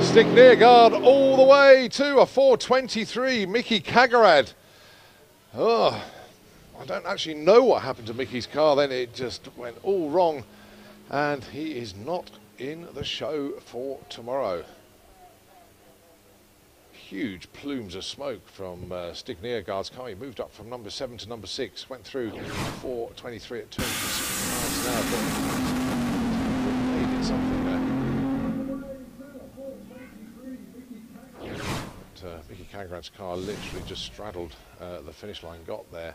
Stig Neergaard all the way to a 423. Mickey Kagerad. Oh, I don't actually know what happened to Mickey's car then. It just went all wrong. And he is not in the show for tomorrow. Huge plumes of smoke from Stig Neergaard's car. He moved up from number 7 to number 6, went through 423 at 260 miles an hour, but needed something there. But, Mickey Kagerad's car literally just straddled the finish line, got there.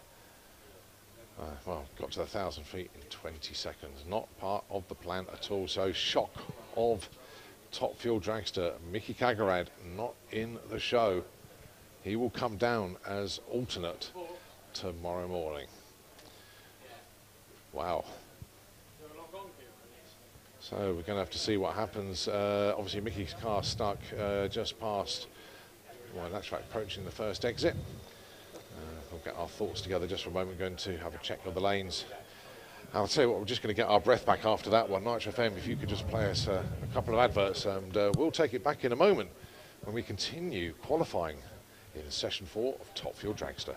Well, got to 1,000 feet in 20 seconds. Not part of the plan at all. So shock of top fuel dragster Mickey Kagerad not in the show. He will come down as alternate tomorrow morning. Wow. So we're going to have to see what happens. Obviously Mickey's car stuck just past, well, that's right, approaching the first exit. We'll get our thoughts together just for a moment, going to have a check of the lanes. I'll tell you what, we're just going to get our breath back after that one. Nitro FM, if you could just play us a couple of adverts, and we'll take it back in a moment when we continue qualifying in session 4 of Top Fuel Dragster.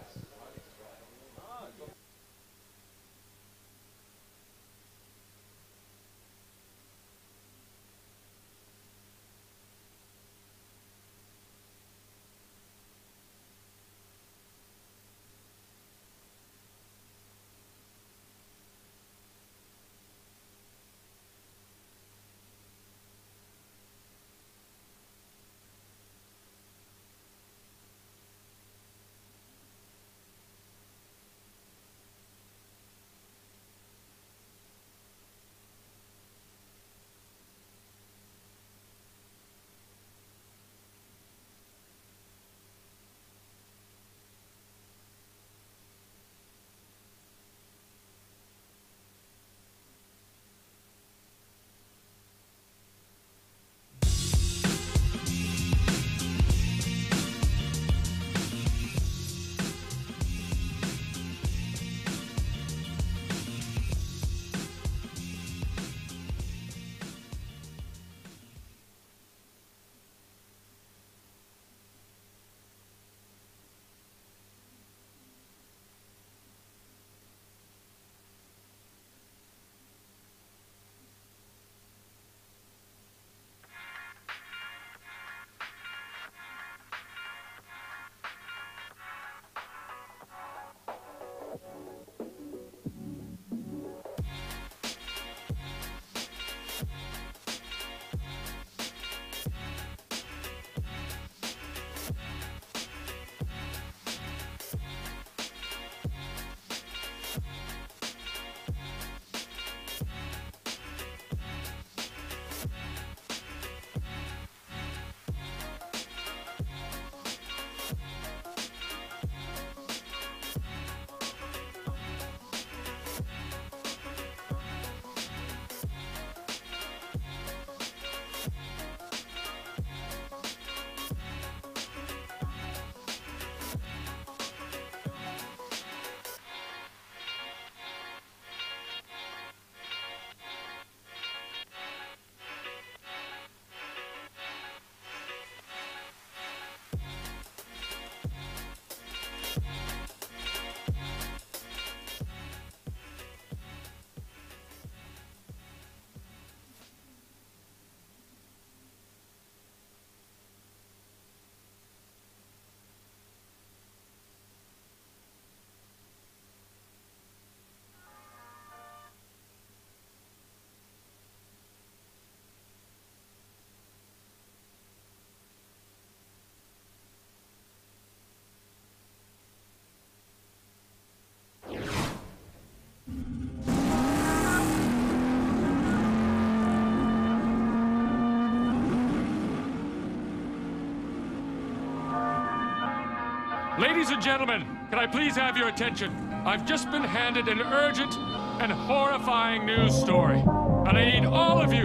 Ladies and gentlemen, can I please have your attention? I've just been handed an urgent and horrifying news story, and I need all of you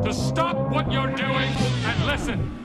to stop what you're doing and listen.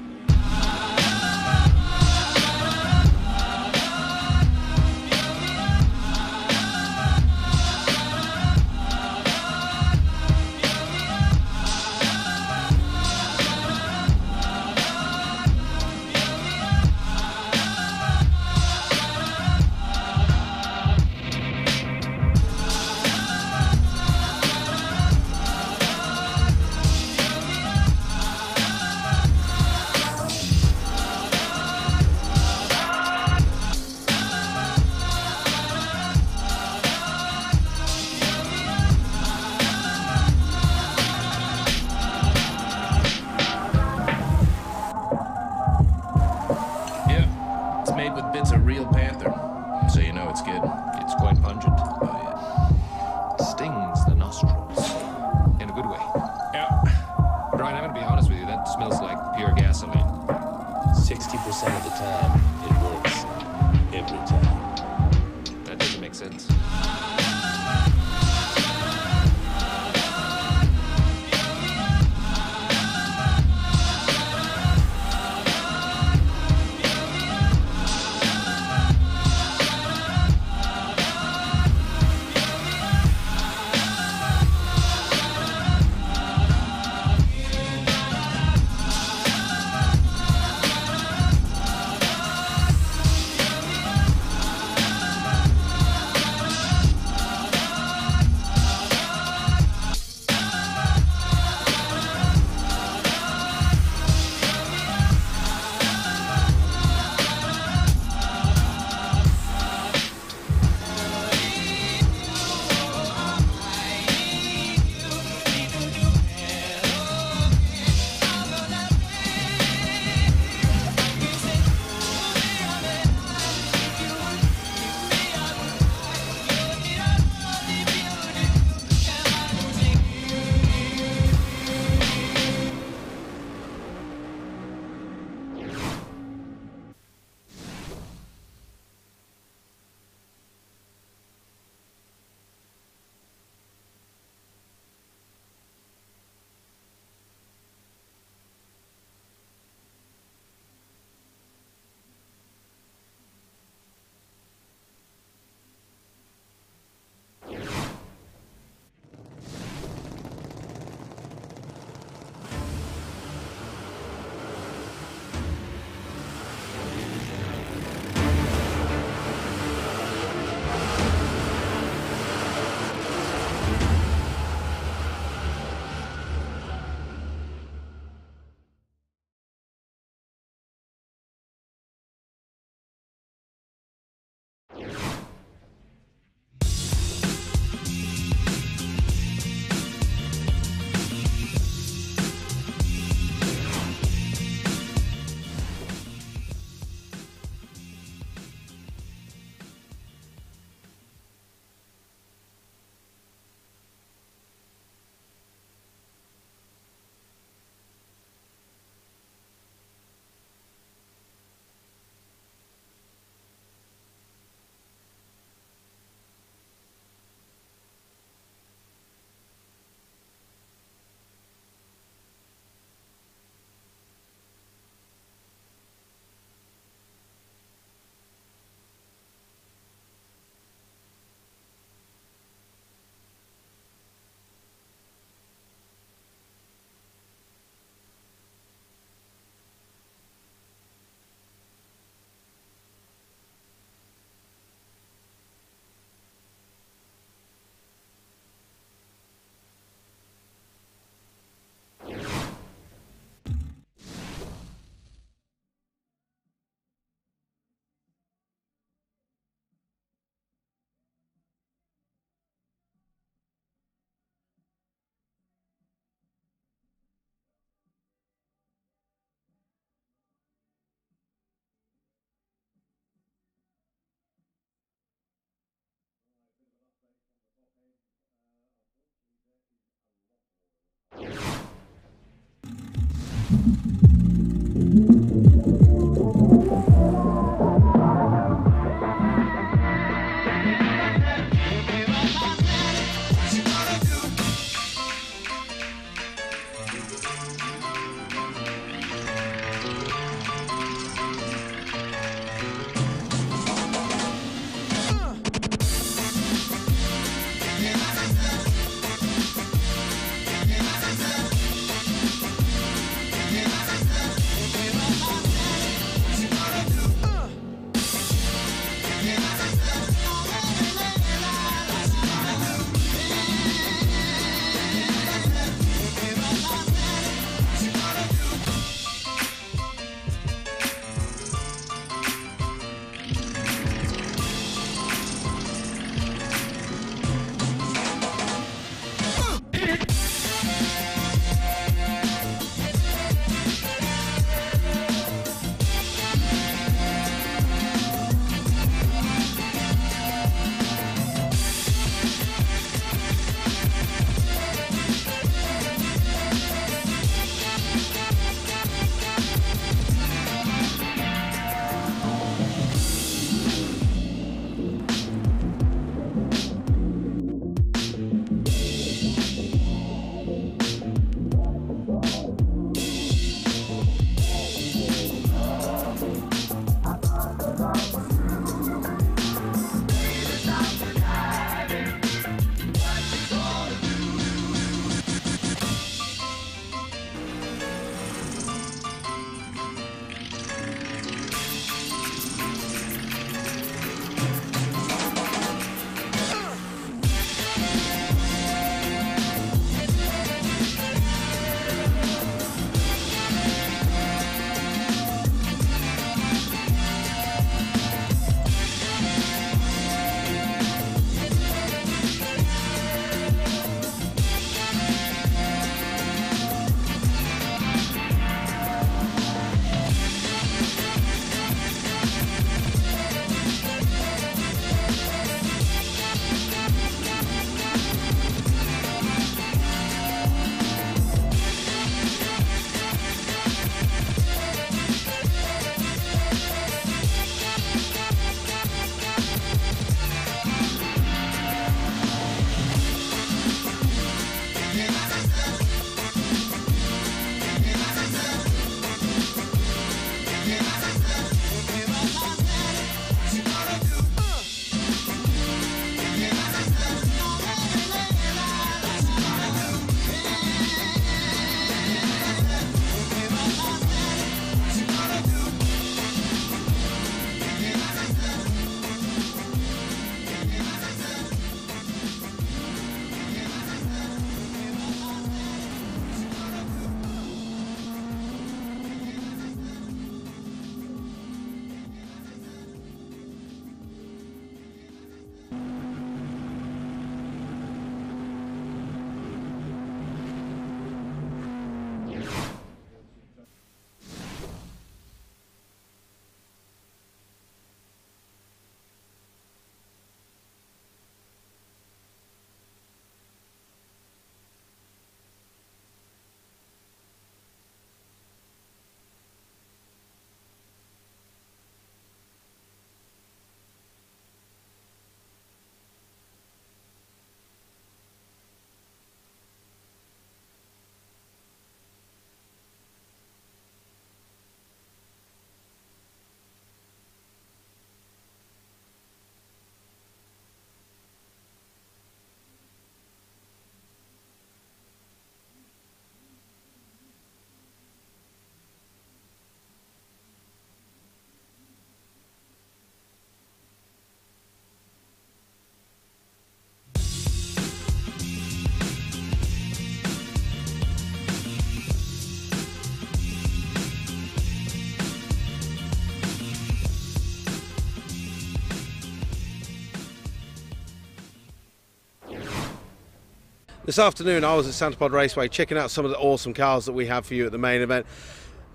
This afternoon I was at Santa Pod Raceway checking out some of the awesome cars that we have for you at the main event.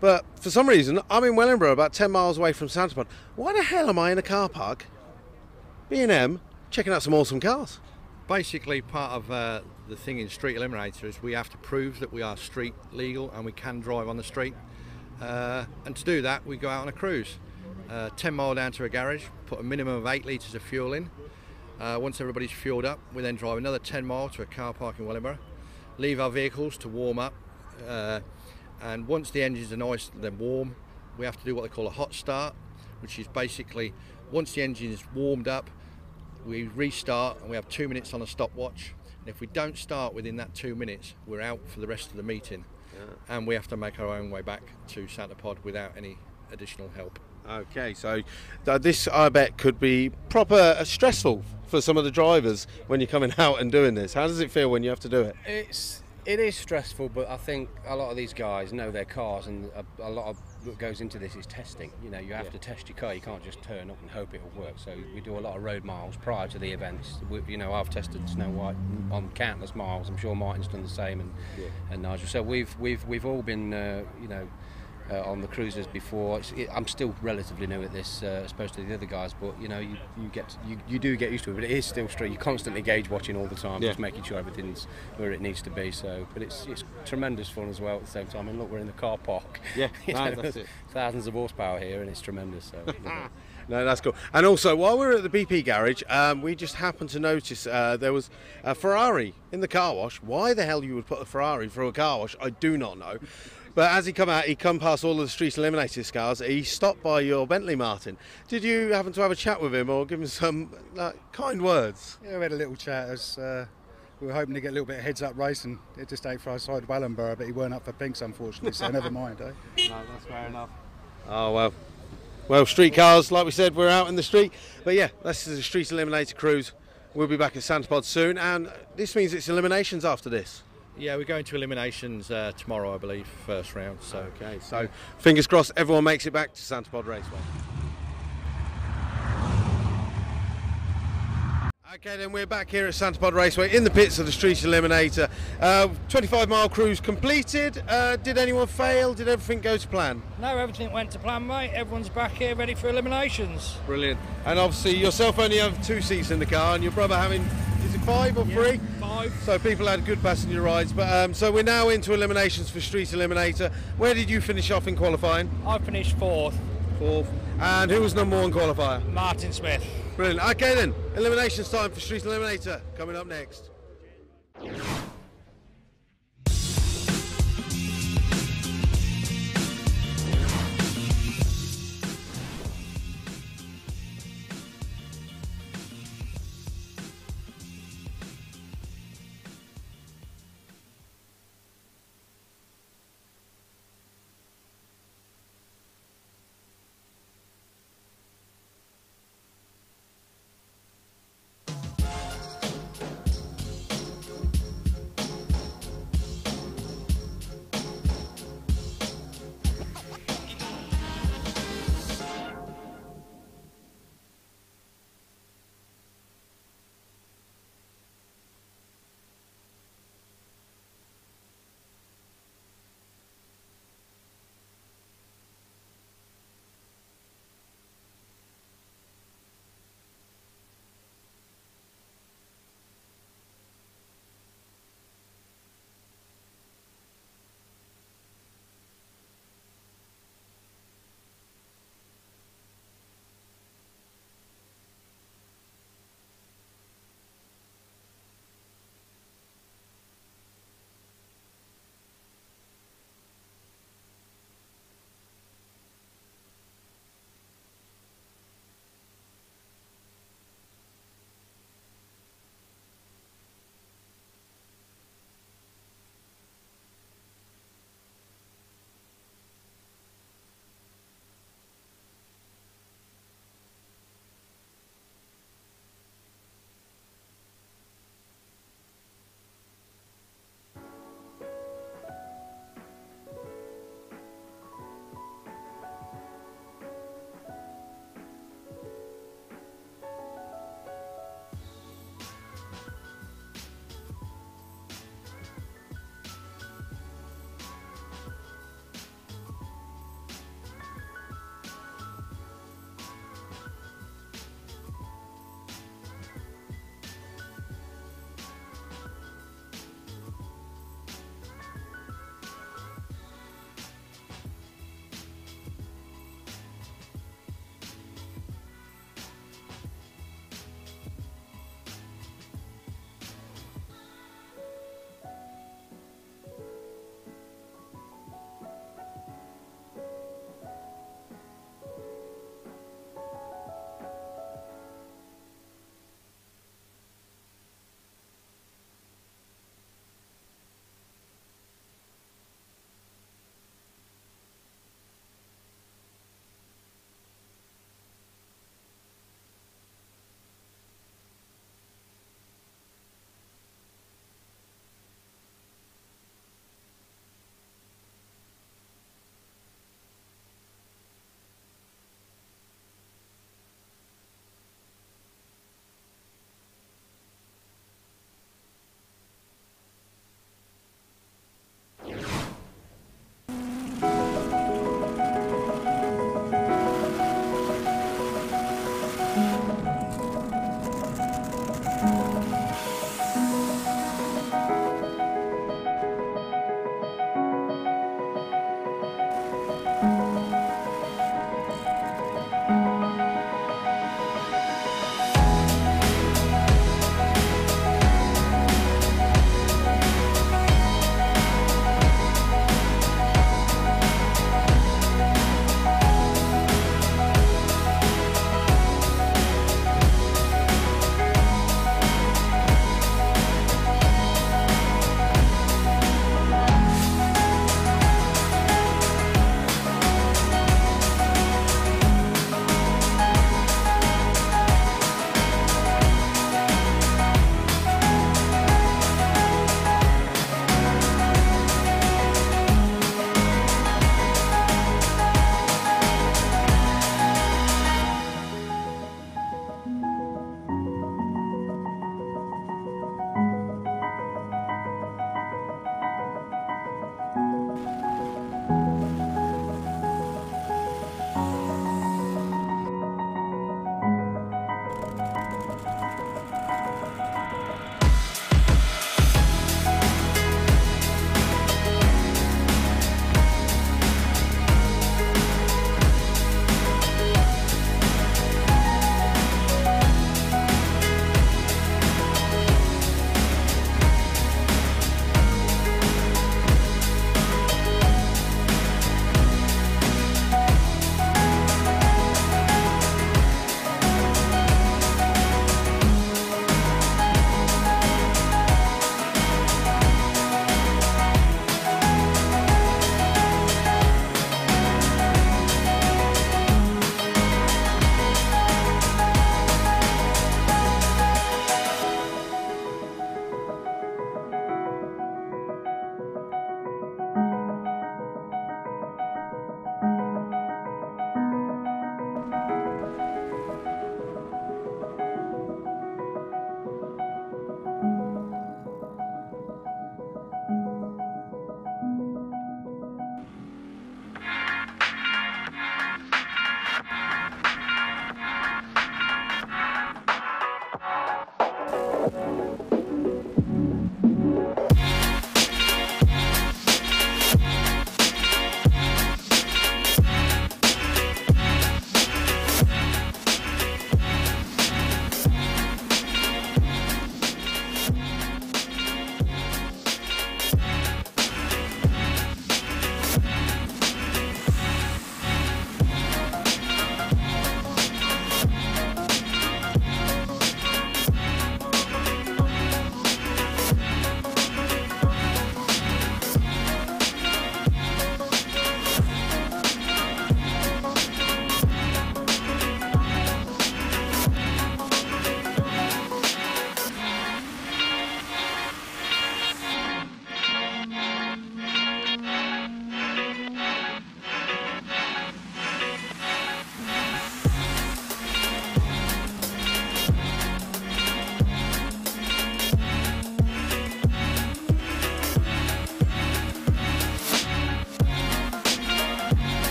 But for some reason, I'm in Wellingborough, about 10 miles away from Santa Pod. Why the hell am I in a car park, B&M, checking out some awesome cars? Basically, part of the thing in Street Eliminator is we have to prove that we are street legal and we can drive on the street. And to do that, we go out on a cruise. 10 mile down to a garage, put a minimum of 8 litres of fuel in. Once everybody's fueled up, we then drive another 10 mile to a car park in Wellingborough, leave our vehicles to warm up. And once the engines are nice and warm, we have to do what they call a hot start, which is basically once the engine is warmed up, we restart and we have 2 minutes on a stopwatch. And if we don't start within that 2 minutes, we're out for the rest of the meeting. Yeah. And we have to make our own way back to Santa Pod without any additional help. Okay, so this, I bet, could be proper stressful for some of the drivers when you're coming out and doing this. How does it feel when you have to do it? It is stressful, but I think a lot of these guys know their cars, and a lot of what goes into this is testing. You know, you have to test your car. You can't just turn up and hope it'll work. So we do a lot of road miles prior to the events. You know, I've tested Snow White on countless miles. I'm sure Martin's done the same, and Nigel. So we've all been, you know, on the cruises before. I'm still relatively new at this, as opposed to the other guys, but you know, you do get used to it. But it is still street. You're constantly gauge watching all the time, just making sure everything's where it needs to be. So, but it's tremendous fun as well at the same time. And look, we're in the car park. Yeah, That's it. Thousands of horsepower here, and it's tremendous. So. No, that's cool. And also, while we were at the BP garage, we just happened to notice there was a Ferrari in the car wash. Why the hell you would put a Ferrari through a car wash, I do not know. But as he come out, he come past all of the Street Eliminator cars. He stopped by your Bentley, Martin. Did you happen to have a chat with him or give him some kind words? Yeah, we had a little chat. We were hoping to get a little bit of heads-up racing. It just ain't for our side of Wellingborough, but he weren't up for pinks, unfortunately, so never mind, eh? No, that's fair enough. Oh, well. Well, street cars, like we said, we're out in the street. But yeah, this is a Street Eliminator cruise. We'll be back at Santa Pod soon, and this means it's eliminations after this. Yeah, we're going to eliminations tomorrow, I believe, first round. So okay, so fingers crossed everyone makes it back to Santa Pod Raceway. Okay, then we're back here at Santa Pod Raceway in the pits of the Street Eliminator. 25-mile cruise completed. Did anyone fail? Did everything go to plan? No, everything went to plan, mate. Everyone's back here ready for eliminations. Brilliant. And obviously yourself only have 2 seats in the car, and your brother having, is it 5 or 3? 5. So people had good passenger rides. But so we're now into eliminations for Street Eliminator. Where did you finish off in qualifying? I finished 4th. 4th. And who was number 1 qualifier? Martin Smith. Brilliant. Okay then, eliminations time for Street Eliminator coming up next.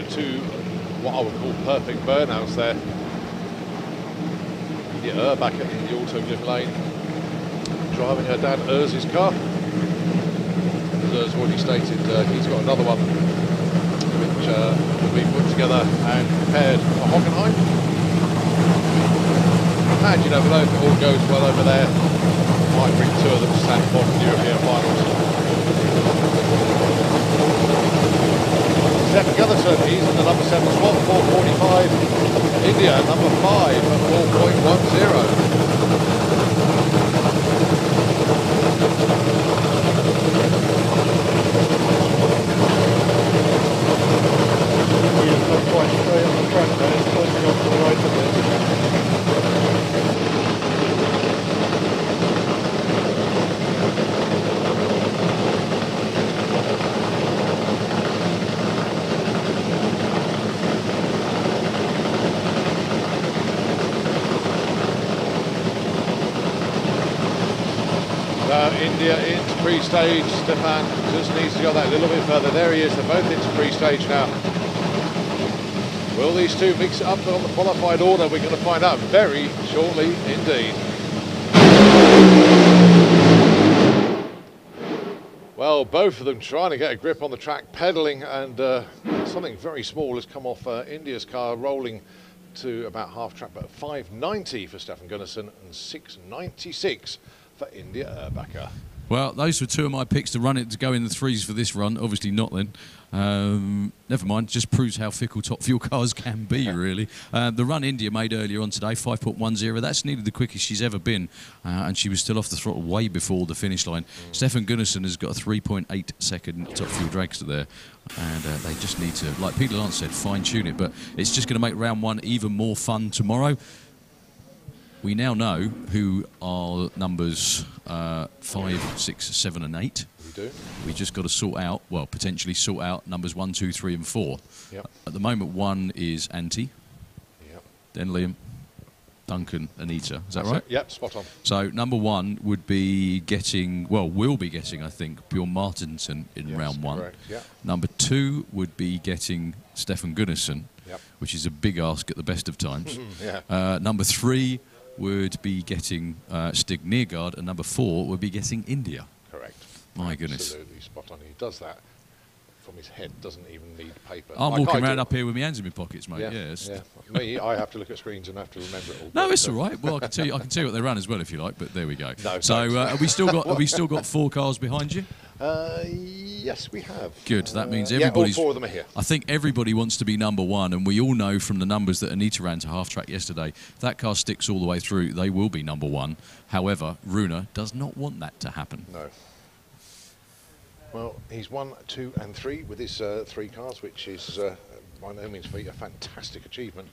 So 2 what I would call perfect burnouts there. Yeah, back in the auto-glim lane, driving her dad Urz's car. As Urz already stated, he's got another one which will be put together and prepared for Hockenheim. And you never know, if it all goes well over there, might bring 2 of them to stand for the European finals. Stefan Gunnarsson, he's in the number 7 spot, 4:45. India, number 5 at 4.10. He's not quite straight on the track there, it's closing off to the right a bit. India into pre-stage. Stefan just needs to go that little bit further. There he is, they're both into pre-stage now. Will these two mix it up on the qualified order? We're going to find out very shortly indeed. Well, both of them trying to get a grip on the track, pedalling, and something very small has come off India's car, rolling to about half track, but 590 for Stefan Gunnarsson and 696 for India Erbacher. Well, those were 2 of my picks to run it to go in the 3s for this run. Obviously not then. Never mind, just proves how fickle top fuel cars can be, really. The run India made earlier on today, 5.10, that's nearly the quickest she's ever been, and she was still off the throttle way before the finish line. Stefan Gunnarsson has got a 3.8 second top fuel dragster there, and they just need to, like Peter Lance said, fine-tune it, but it's just going to make round 1 even more fun tomorrow. We now know who are numbers 5, 6, 7 and 8. We do. We just got to sort out, well, potentially sort out numbers 1, 2, 3 and 4. Yep. At the moment, 1 is Antti. Yep. Then Liam, Duncan, Anita. Is that right? Yep, spot on. So number 1 would be getting, well, will be getting, I think, Bjorn Martinsen in round 1. Correct, yeah. Number 2 would be getting Stefan Gunnarsson, which is a big ask at the best of times. Yeah. Number 3 would be getting Stig Neergaard, and number 4 would be getting India. Correct. My goodness. Absolutely spot on. He does that from his head, doesn't even need paper. I'm Like walking I around do. up here with my hands in my pockets, mate. Yeah. Me, I have to look at screens and have to remember it all. No, it's all right. Well, I can tell you what they run as well if you like. But there we go. No, so have we still got 4 cars behind you? Yes, we have. Good. That means all everybody's. 4 of them are here. I think everybody wants to be number 1, and we all know from the numbers that Anita ran to half track yesterday, if that car sticks all the way through, they will be number 1. However, Runa does not want that to happen. No. Well, he's 1, 2 and 3 with his 3 cars, which is by no means a fantastic achievement.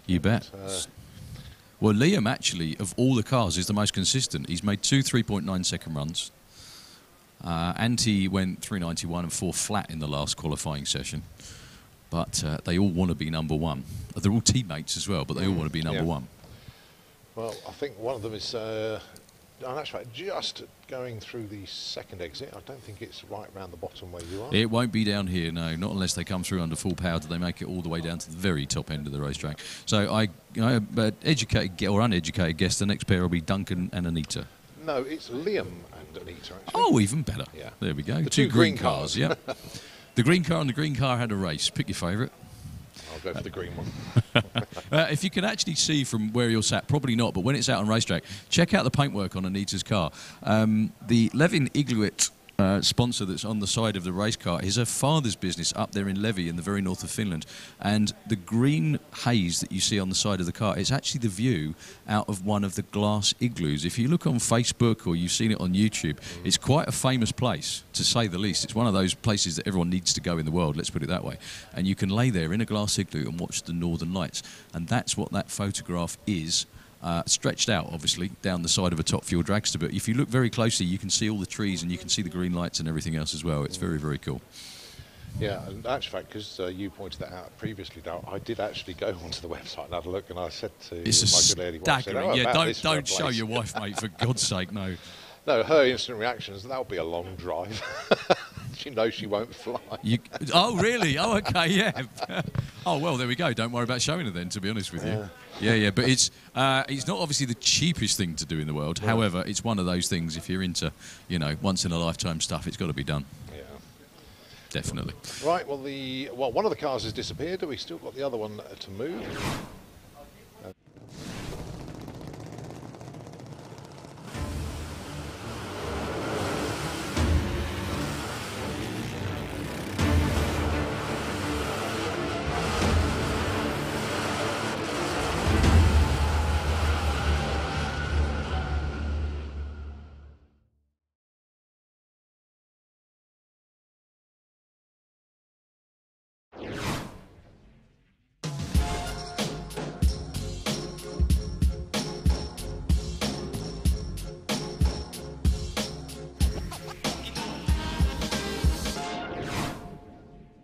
You bet. But, well, Liam actually, of all the cars, is the most consistent. He's made 2 3.9 second runs. Antti went 391 and 4 flat in the last qualifying session. But they all want to be number 1. They're all teammates as well, but they all want to be number 1. Well, I think one of them is, on actual fact, just going through the second exit. I don't think it's right round the bottom where you are. It won't be down here, no, not unless they come through under full power. Do they make it all the way down to the very top end of the racetrack? So educated or uneducated guess, the next pair will be Duncan and Anita. No, it's Liam and Anita, actually. Oh, even better. Yeah. There we go. The 2 two green green cars, cars. yeah. The green car and the green car had a race. Pick your favourite. I'll go for the green one. If you can actually see from where you're sat, probably not, but when it's out on racetrack, check out the paintwork on Anita's car. The Levin Igluit sponsor that's on the side of the race car is her father's business up there in Levi in the very north of Finland. And the green haze that you see on the side of the car, it's actually the view out of one of the glass igloos. If you look on Facebook or you've seen it on YouTube, it's quite a famous place, to say the least. It's one of those places that everyone needs to go in the world, let's put it that way. And you can lay there in a glass igloo and watch the northern lights. And that's what that photograph is. Stretched out, obviously, down the side of a top fuel dragster. But if you look very closely, you can see all the trees and you can see the green lights and everything else as well. It's very, very cool. Yeah, and actually, because you pointed that out previously, Dal, I did actually go onto the website and have a look, and I said to It's my good lady, wife, staggering. Yeah, don't show your wife, mate, for God's sake, no. No, her instant reaction is that'll be a long drive. she knows she won't fly. Oh, really? Oh, okay, yeah. Oh, well, there we go. Don't worry about showing her then, to be honest with you. Yeah, but it's not obviously the cheapest thing to do in the world. Yeah. However, it's one of those things, if you're into, once-in-a-lifetime stuff, it's got to be done. Yeah. Definitely. Right, well, one of the cars has disappeared. We still got the other one to move.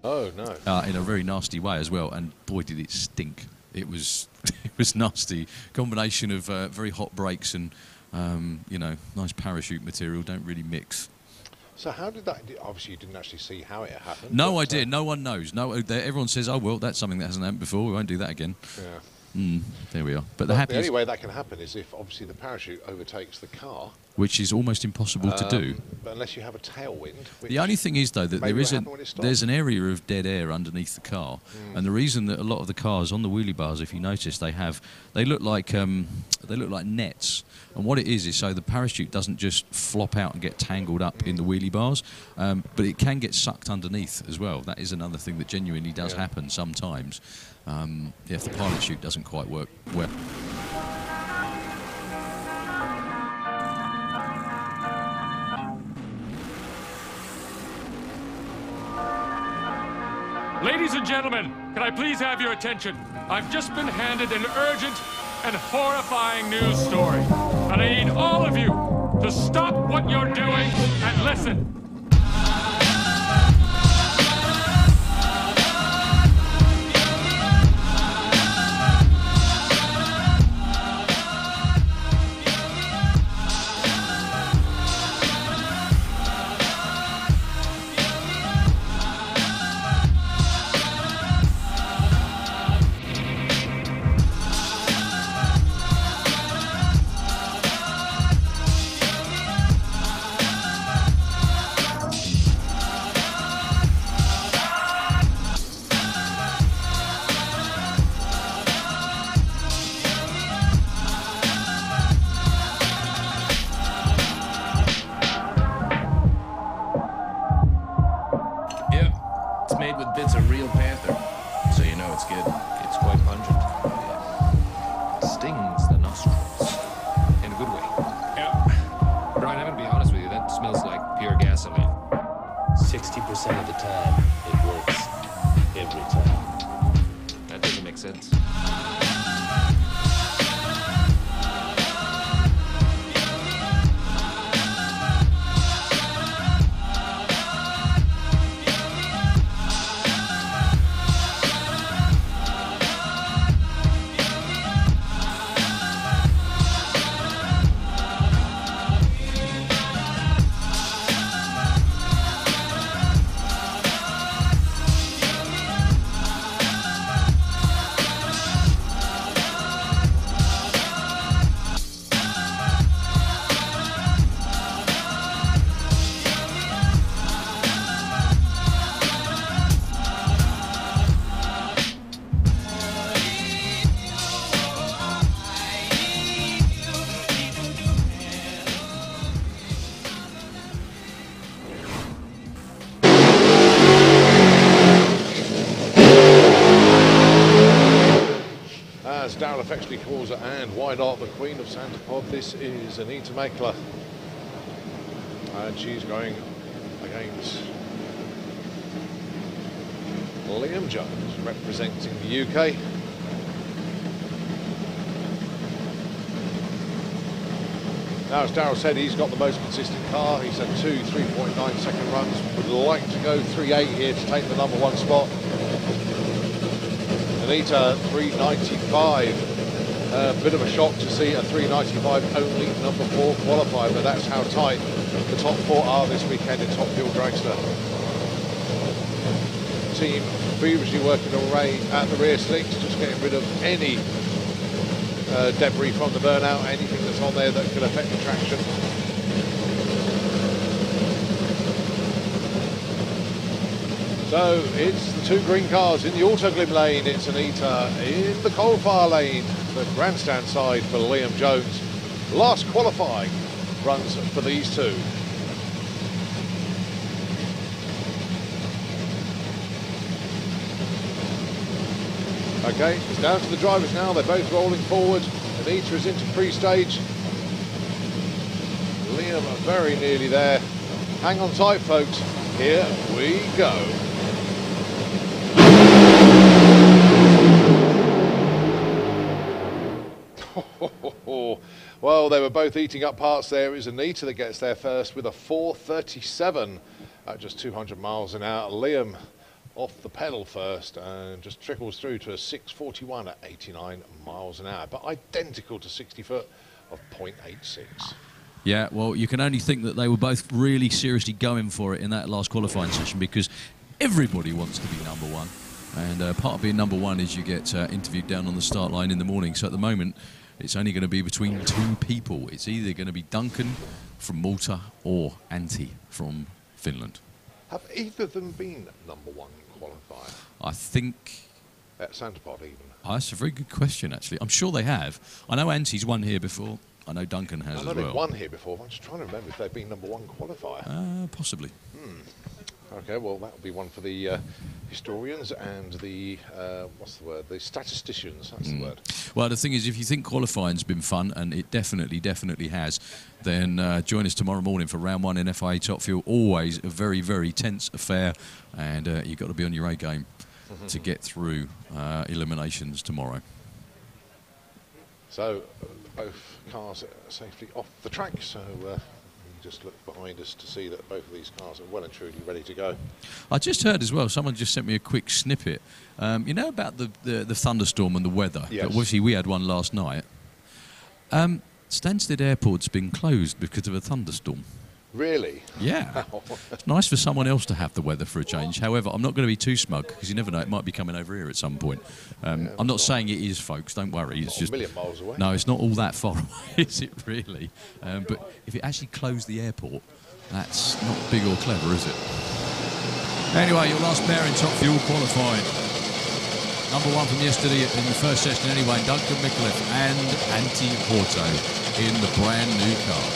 Oh no! In a very nasty way as well, and boy did it stink. It was it was nasty. Combination of very hot brakes and nice parachute material don't really mix. So how did that? Obviously, you didn't actually see how it happened. No idea. No one knows. No, everyone says, "Oh well, that's something that hasn't happened before. We won't do that again." Yeah. There we are. But the only way that can happen is if obviously the parachute overtakes the car, which is almost impossible to do. But unless you have a tailwind. The only thing is, though, that there's an area of dead air underneath the car, and the reason that a lot of the cars on the wheelie bars, if you notice, they look like nets. And what it is so the parachute doesn't just flop out and get tangled up in the wheelie bars, but it can get sucked underneath as well. That is another thing that genuinely does happen sometimes. If the pilot chute doesn't quite work well. Ladies and gentlemen, can I please have your attention? I've just been handed an urgent and horrifying news story. And I need all of you to stop what you're doing and listen. Bits of real panther, so you know it's good. It's quite pungent. It stings the nostrils in a good way. Yeah. Brian, I'm gonna be honest with you, that smells like pure gasoline. 60% of the time, it works. Every time. That doesn't make sense. As Darrell affectionately calls her, and wide art, the Queen of Santa Pod, this is Anita Makler. And she's going against Liam Jones, representing the UK. Now, as Darrell said, he's got the most consistent car. He's had 2 3.9 second runs. Would like to go 3.8 here to take the #1 spot. Anita 3.95. Bit of a shock to see a 3.95 only #4 qualifier, but that's how tight the top 4 are this weekend in Top Fuel Dragster. team previously working away at the rear slicks, just getting rid of any debris from the burnout, anything that's on there that could affect the traction. So it's the two green cars in the Autoglim lane. It's Anita in the coal-fire lane, the grandstand side for Liam Jones. Last qualifying runs for these two. Okay, it's down to the drivers now. They're both rolling forward. Anita is into pre-stage. Liam very nearly there. Hang on tight, folks. Here we go. Well, they were both eating up parts there. It is Anita that gets there first with a 4:37 at just 200 miles an hour. Liam off the pedal first and just trickles through to a 6:41 at 89 miles an hour, but identical to 60 foot of 0.86. Yeah, well, you can only think that they were both really seriously going for it in that last qualifying session, because everybody wants to be number one. And part of being number one is you get interviewed down on the start line in the morning. So at the moment, it's only going to be between two people. It's either going to be Duncan from Malta or Antti from Finland. Have either of them been number one qualifier? I think... At Santapod even? Oh, that's a very good question, actually. I'm sure they have. I know Antti's won here before. I know Duncan has as well. I know they've won here before. I'm just trying to remember if they've been number one qualifier. Possibly. Okay, well, that'll be one for the historians and the, what's the word, the statisticians, that's the word. Well, the thing is, if you think qualifying's been fun, and it definitely has, then join us tomorrow morning for round one in FIA Top Fuel. Always a very, very tense affair, and you've got to be on your A game to get through eliminations tomorrow. So, both cars are safely off the track, so just look behind us to see that both of these cars are well and truly ready to go. I just heard as well, someone just sent me a quick snippet. You know about the thunderstorm and the weather? Yes. Obviously, we had one last night. Stansted Airport's been closed because of a thunderstorm. Really? Yeah. It's nice for someone else to have the weather for a change. However, I'm not going to be too smug, because you never know, it might be coming over here at some point. I'm not saying it is, folks, don't worry. It's just a million miles away. No, it's not all that far away, is it really? But if it actually closed the airport, that's not big or clever, is it? Anyway, your last pair in Top Fuel qualifying. Number one from yesterday in the first session anyway, Duncan Micallef and Antti Horto in the brand new car.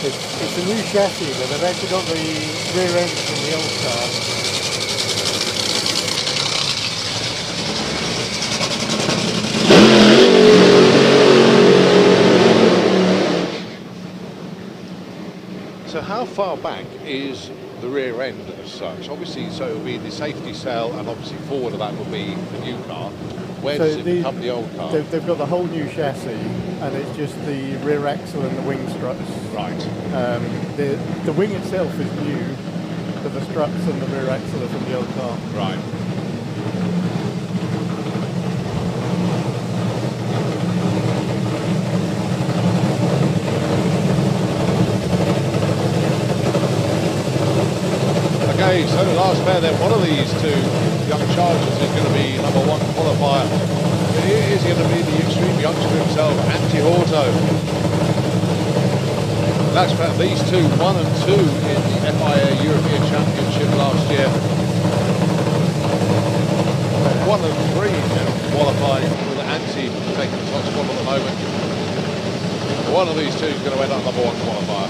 It's a new chassis, but they've actually got the rear end from the old car. So how far back is the rear end as such? Obviously, so it will be the safety cell, and obviously forward of that will be the new car. Where does it become the old car? They've got the whole new chassis, and it's just the rear axle and the wing struts. Right. The wing itself is new, but the struts and the rear axle are from the old car. Right. Okay, so the last pair then, one of these two young chargers is going to be number one qualifier. It is going to be the extreme youngster himself, Antti Horto. That's about these two, 1 and 2 in the FIA European Championship last year. 1 and 3 qualifying with Antti taking the top spot at the moment. One of these two is going to end up number one qualifier.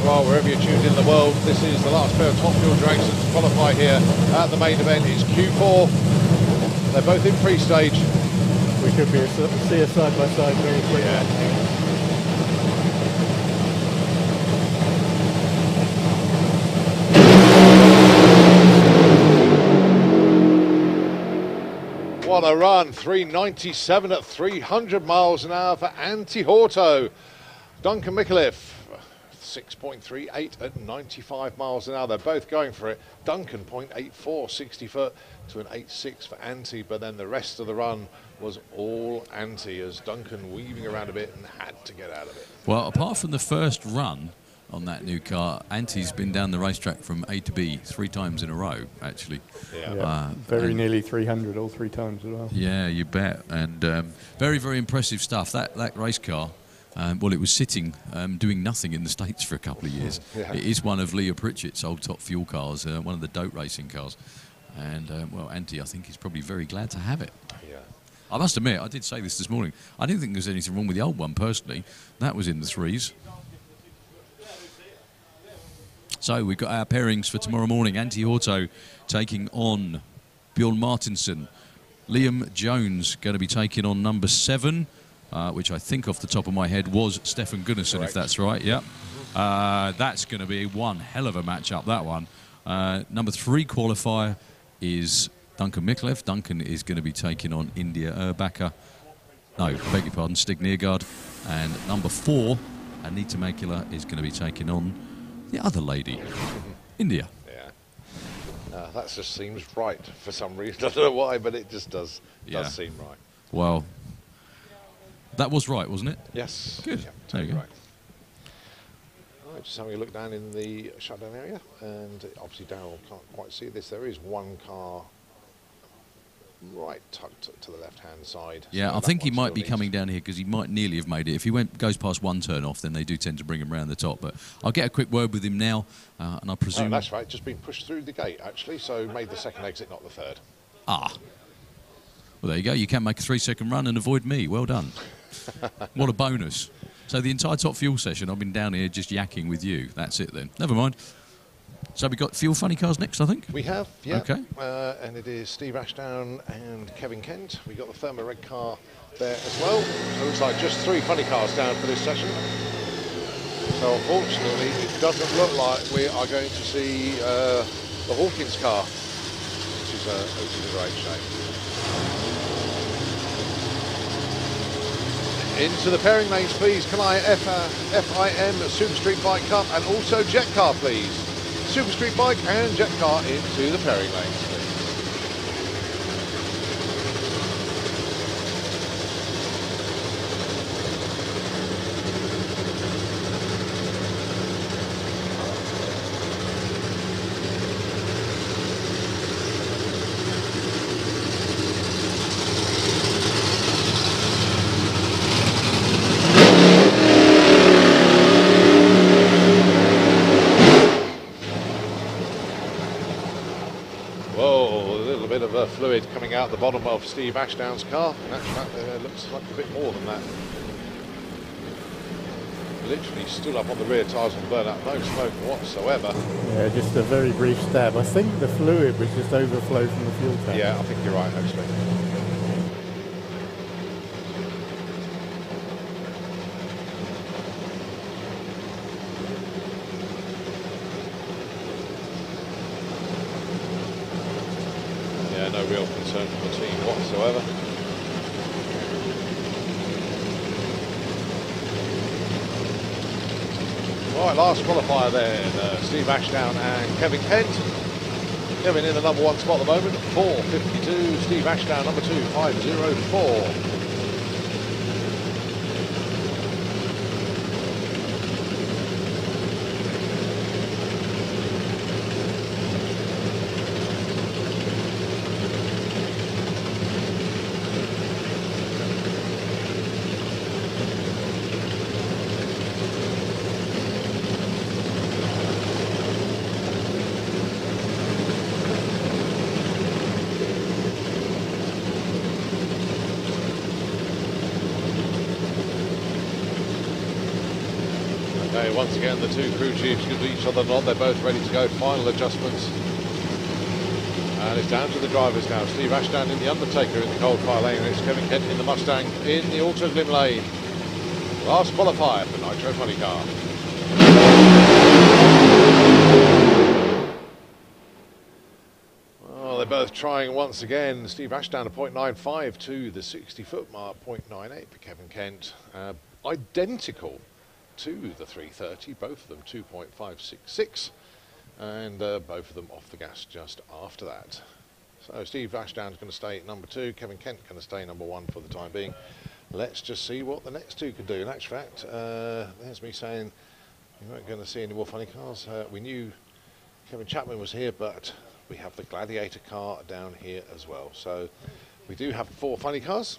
Well, wherever you're tuned in the world, this is the last pair of Top Fuel Dragsters to qualify here at the main event. It's Q4. They're both in pre-stage. We could see a side-by-side very quickly. Yeah. What a run, 397 at 300 miles an hour for Antti Horto. Duncan Micallef, 6.38 at 95 miles an hour. They're both going for it. Duncan 0.84, 60 foot to an 8.6 for Ante, but then the rest of the run was all Ante as Duncan weaving around a bit and had to get out of it. Well, apart from the first run on that new car, Ante's been down the racetrack from A to B 3 times in a row, actually. Yeah. Very nearly 300 all 3 times as well. Yeah, you bet. And very, very impressive stuff. That race car, well, it was sitting doing nothing in the States for a couple of years. Yeah. It is one of Leah Pritchett's old top fuel cars, one of the dope racing cars. And, well, Ante, I think, is probably very glad to have it. Yeah. I must admit, I did say this morning, I didn't think there was anything wrong with the old one, personally. That was in the 3s. So we've got our pairings for tomorrow morning. Ante Auto taking on Bjorn Martinson. Liam Jones going to be taking on number 7, which I think off the top of my head was Stefan Gunnarsson, if that's right. Yep. That's going to be one hell of a match-up, that one. Number 3 qualifier is Duncan Miklev. Duncan is going to be taking on India Urbacher. No, beg your pardon, Stig Neergaard. And number 4, Anita Makula, is going to be taking on the other lady, India. Yeah. That just seems right for some reason. I don't know why, but it just does seem right. Well, that was right, wasn't it? Yes. Good. Yeah, there you go. right. Right, just having a look down in the shutdown area, and obviously Darryl can't quite see this. There is one car right tucked to the left-hand side. Yeah, so I think he might be needs coming down here because he might nearly have made it. If he goes past one turn off, then they do tend to bring him round the top. But I'll get a quick word with him now, and I presume... Oh, that's right, just been pushed through the gate, actually, so made the second exit, not the third. Ah. Well, there you go. You can make a 3-second run and avoid me. Well done. What a bonus. So the entire top fuel session, I've been down here just yakking with you. That's it then. Never mind. So we got Fuel Funny Cars next, I think? We have, yeah. Okay. And it is Steve Ashdown and Kevin Kent. We got the Thermo Red car there as well. So it looks like just 3 funny cars down for this session. So unfortunately, it doesn't look like we are going to see the Hawkins car, which is a great shame. Into the pairing lanes, please. Can I FIM Super Street Bike Cup and also Jet Car, please? Super Street Bike and Jet Car into the pairing lanes, please. Fluid coming out the bottom of Steve Ashdown's car. In actual fact, looks like a bit more than that. Literally stood up on the rear tyres and burned up, no smoke whatsoever. Yeah, just a very brief stab. I think the fluid was just overflow from the fuel tank. Yeah, I think you're right, actually. No real concern for the team whatsoever. Right, last qualifier then, Steve Ashdown and Kevin Kent. Kevin in the number 1 spot at the moment, 4:52. Steve Ashdown, number 2, 5:04. Once again, the 2 crew chiefs give each other a nod. They're both ready to go. Final adjustments. And it's down to the drivers now. Steve Ashdown in the Undertaker in the cold fire lane. And it's Kevin Kent in the Mustang in the Auto Glim lane. Last qualifier for Nitro Funny Car. Well, they're both trying once again. Steve Ashdown a 0.95 to the 60-foot mark, 0.98 for Kevin Kent. Identical to the 330, both of them 2.566, and both of them off the gas just after that. So Steve Ashdown's going to stay at number 2, Kevin Kent going to stay number 1 for the time being. Let's just see what the next two can do. In actual fact, there's me saying you weren't going to see any more funny cars. We knew Kevin Chapman was here, but we have the Gladiator car down here as well. So we do have 4 funny cars,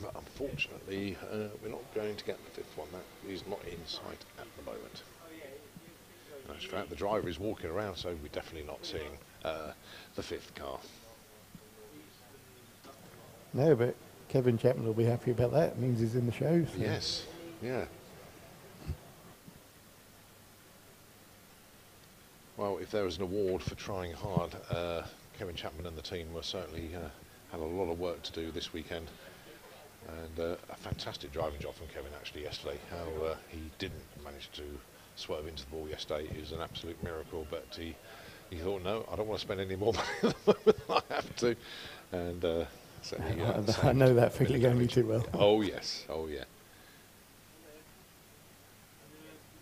but unfortunately we're not going to get the 5th one. That is not in sight at the moment. In actual fact, the driver is walking around, so we're definitely not seeing the 5th car. No, but Kevin Chapman will be happy about that. It means he's in the show. So. Yes, yeah. Well, if there was an award for trying hard, Kevin Chapman and the team were certainly had a lot of work to do this weekend. And a fantastic driving job from Kevin actually yesterday. How he didn't manage to swerve into the ball yesterday is an absolute miracle, but he thought, no, I don't want to spend any more money at the moment than I have to. And so I know that feeling only too well. Oh yes, oh yeah.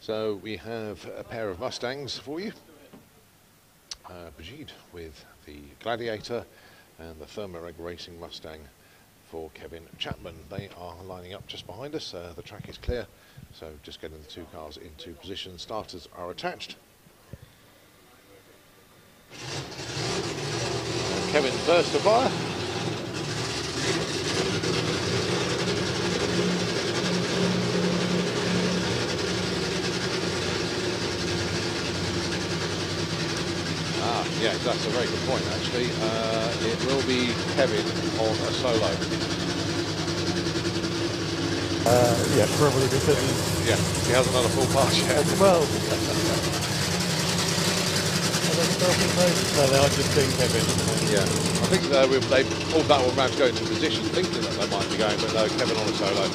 So we have a pair of Mustangs for you. Brigitte with the Gladiator and the Thermareg Racing Mustang for Kevin Chapman. They are lining up just behind us. The track is clear, so just getting the 2 cars into position. Starters are attached. Kevin first to fire. Yeah, that's a very good point actually. It will be Kevin on a solo. Yeah, probably because yeah, he hasn't done a full pass yet. Well, no, I just think Kevin. Yeah, I think they pulled that one round to go into position thinking that they might be going, but no, Kevin on a solo.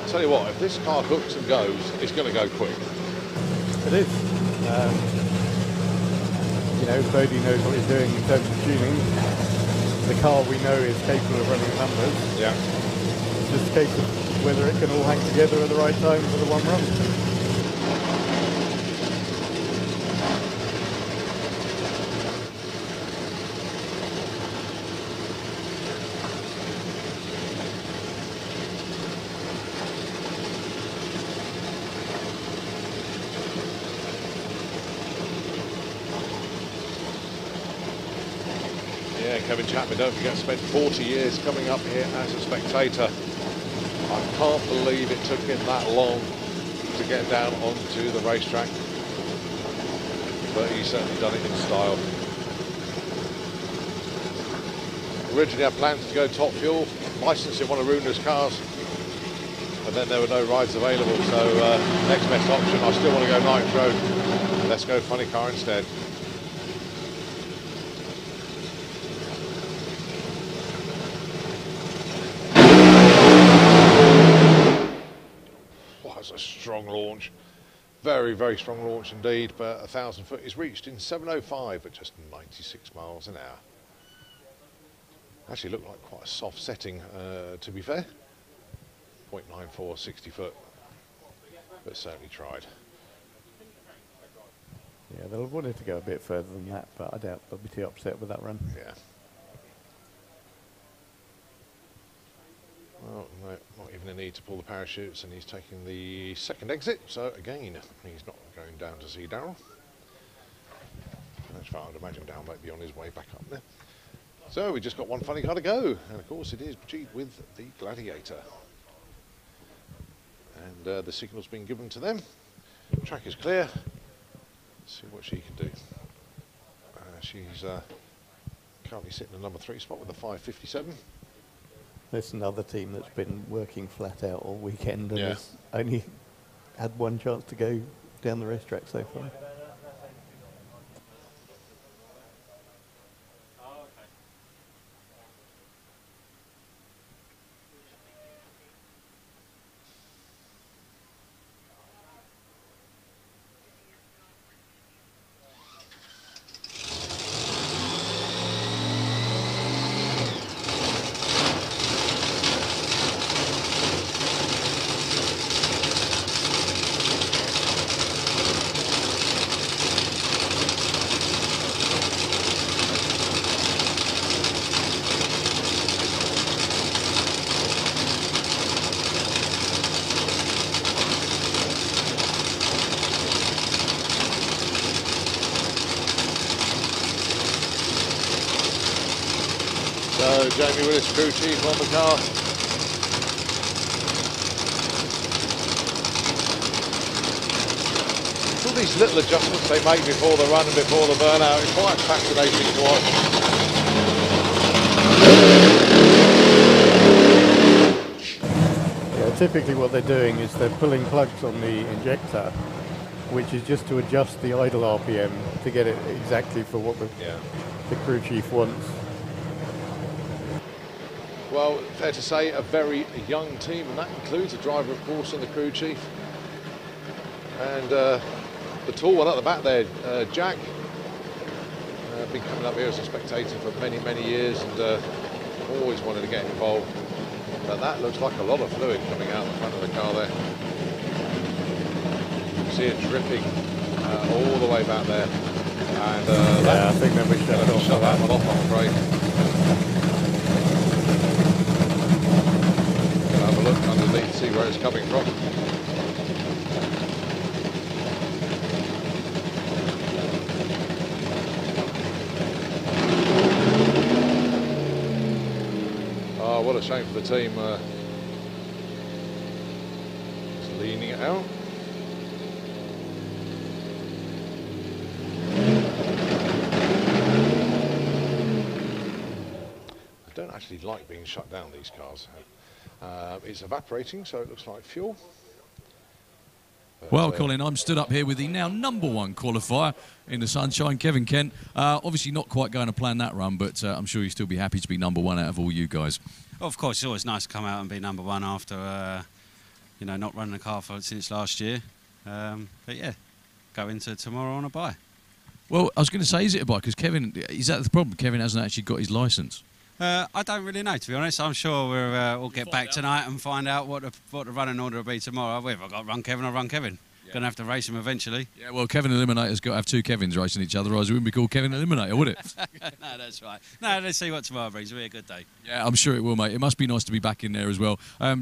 Tell you what, if this car hooks and goes, it's going to go quick. It is. You know, Bodie knows what he's doing in terms of tuning. The car we know is capable of running numbers. Yeah. It's just a case of whether it can all hang together at the right time for the one run. Kevin Chapman, don't forget, spent 40 years coming up here as a spectator. I can't believe it took him that long to get down onto the racetrack, but he's certainly done it in style. Originally had plans to go top fuel, licensing one of Runer's cars, and then there were no rides available, so next best option, I still want to go nitro. Let's go funny car instead. A strong launch, very, very strong launch indeed, but 1,000 foot is reached in 7:05 at just 96 miles an hour. Actually looked like quite a soft setting, to be fair. 0.94, 60 foot, but certainly tried. Yeah, they'll have wanted to go a bit further than that, but I doubt they'll be too upset with that run. Yeah. Well, no, not even a need to pull the parachutes, and he's taking the second exit, so again, he's not going down to see Darryl. That's fine, I'd imagine Darryl might be on his way back up there. So we just got one funny car to go, and of course it is Brigitte with the Gladiator. And the signal's been given to them. Track is clear. Let's see what she can do. She's currently sitting in the number 3 spot with a 5:57. There's another team that's been working flat out all weekend and Yeah. has only had one chance to go down the racetrack so far. So Jamie Willis, crew chief on the car. It's all these little adjustments they make before the run and before the burnout. It's quite fascinating to watch. Typically what they're doing is they're pulling plugs on the injector, which is just to adjust the idle RPM to get it exactly for what the crew chief wants. Well, fair to say, a very young team, and that includes a driver, of course, and the crew chief. And the tall one at the back there, Jack, been coming up here as a spectator for many, many years, and always wanted to get involved. But that looks like a lot of fluid coming out the front of the car there. You can see it dripping all the way back there. And I think that we should shut that one off, I'm afraid. Gonna have a look underneath and see where it's coming from. Oh, what a shame for the team. Just leaning it out. I don't actually like being shut down, these cars. It's evaporating, so it looks like fuel. But, well, Colin, I'm stood up here with the now #1 qualifier in the sunshine, Kevin Kent. Obviously not quite going to plan that run, but I'm sure you'll still be happy to be #1 out of all you guys. Well, of course, it's always nice to come out and be #1 after, you know, not running a car since last year. But yeah, go into tomorrow on a bye. Well, I was going to say, is it a bike? Because Kevin, is that the problem? Kevin hasn't actually got his licence. I don't really know, to be honest. I'm sure we'll get back tonight and find out what the running order will be tomorrow. Whether I've got Run Kevin or Run Kevin. Going to have to race him eventually. Yeah, well, Kevin Eliminator's got to have two Kevins racing each other, otherwise it wouldn't be called Kevin Eliminator, would it? No, that's right. No, let's see what tomorrow brings. It'll be a good day. Yeah, I'm sure it will, mate. It must be nice to be back in there as well.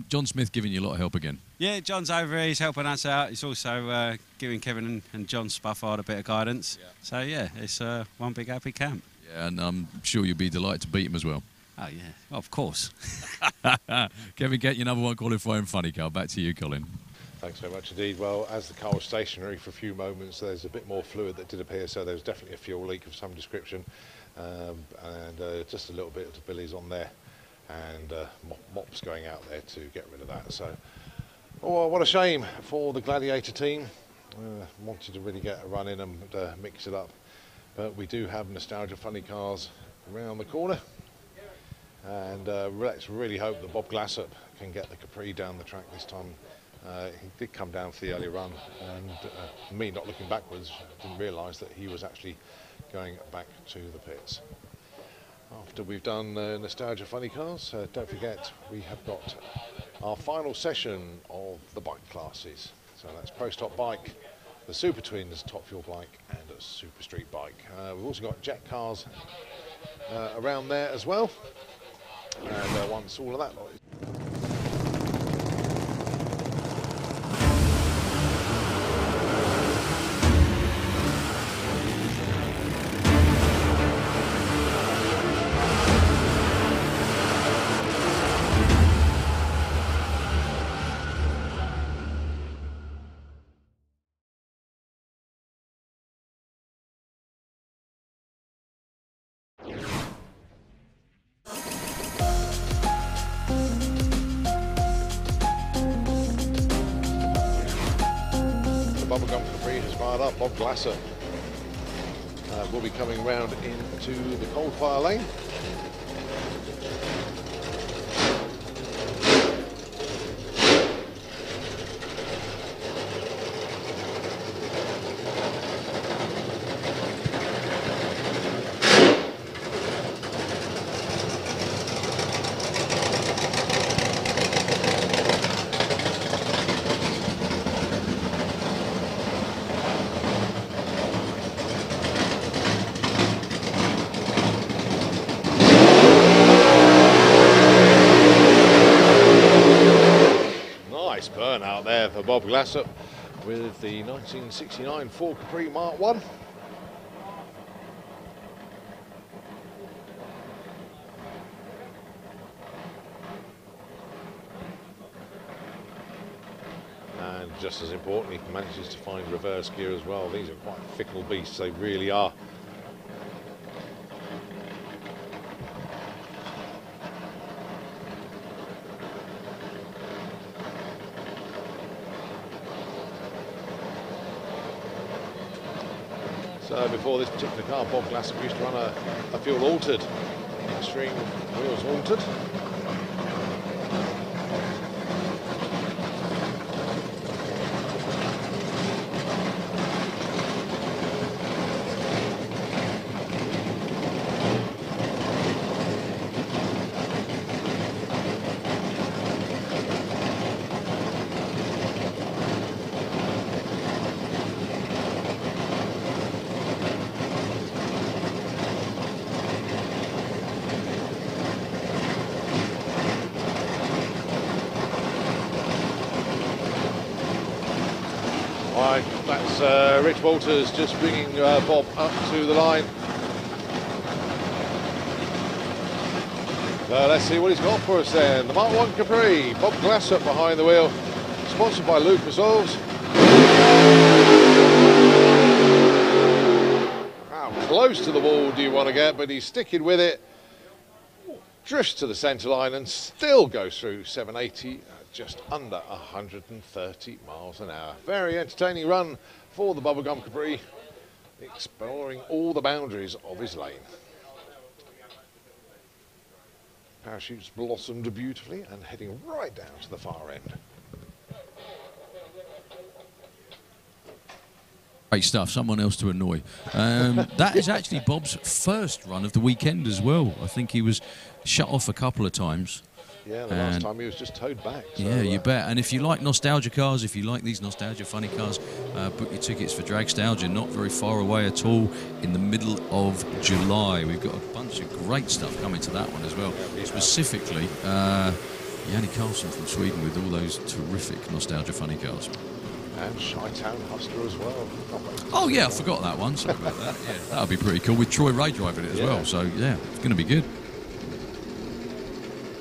John Smith giving you a lot of help again. Yeah, John's over here. He's helping us out. He's also giving Kevin and John Spuffard a bit of guidance. Yeah. So, yeah, it's one big happy camp. Yeah, and I'm sure you'll be delighted to beat him as well. Oh, yeah, of course. Kevin, get your #1 qualifying funny car. Back to you, Colin. Thanks very much indeed. Well, as the car was stationary for a few moments, there's a bit more fluid that did appear, so there was definitely a fuel leak of some description, and just a little bit of billies on there, and mops going out there to get rid of that. So, oh, what a shame for the Gladiator team. Wanted to really get a run in and mix it up, but we do have nostalgia funny cars around the corner, and let's really hope that Bob Glassop can get the Capri down the track this time. He did come down for the early run, and me not looking backwards, didn't realise that he was actually going back to the pits. After we've done Nostalgia Funny Cars, don't forget we have got our final session of the bike classes. So that's Pro Stock Bike, the Super Twins Top Fuel Bike, and a Super Street Bike. We've also got jet cars around there as well, and once all of that lot is Bubblegum Capri has fired up. Bob Glasser will be coming round into the cold fire lane. Burnout there for Bob Glassop with the 1969 Ford Capri Mark 1. just as important, he manages to find reverse gear as well. These are quite fickle beasts, they really are. So before this particular car, Bob Glassop used to run a fuel altered, extreme wheels altered. That's Rich Walters just bringing Bob up to the line. Let's see what he's got for us then. The Mark 1 Capri, Bob Glassop behind the wheel, sponsored by Lucas Oils. How close to the wall do you want to get, but he's sticking with it. Drifts to the centre line and still goes through 780. Just under 130 miles an hour. Very entertaining run for the Bubblegum Capri, exploring all the boundaries of his lane. Parachutes blossomed beautifully and heading right down to the far end. Great stuff, someone else to annoy. That is actually Bob's first run of the weekend as well. I think he was shut off a couple of times. Yeah, the last time he was just towed back. So, yeah, you bet. And if you like nostalgia cars, if you like these nostalgia funny cars, book your tickets for Dragstalgia, not very far away at all, in the middle of July. We've got a bunch of great stuff coming to that one as well. Specifically, Janne Carlson from Sweden with all those terrific nostalgia funny cars. And Chi-Town Hustler as well. Oh yeah, I forgot that one. Sorry about that. Yeah, that'll be pretty cool with Troy Ray driving it as well. So yeah, it's going to be good.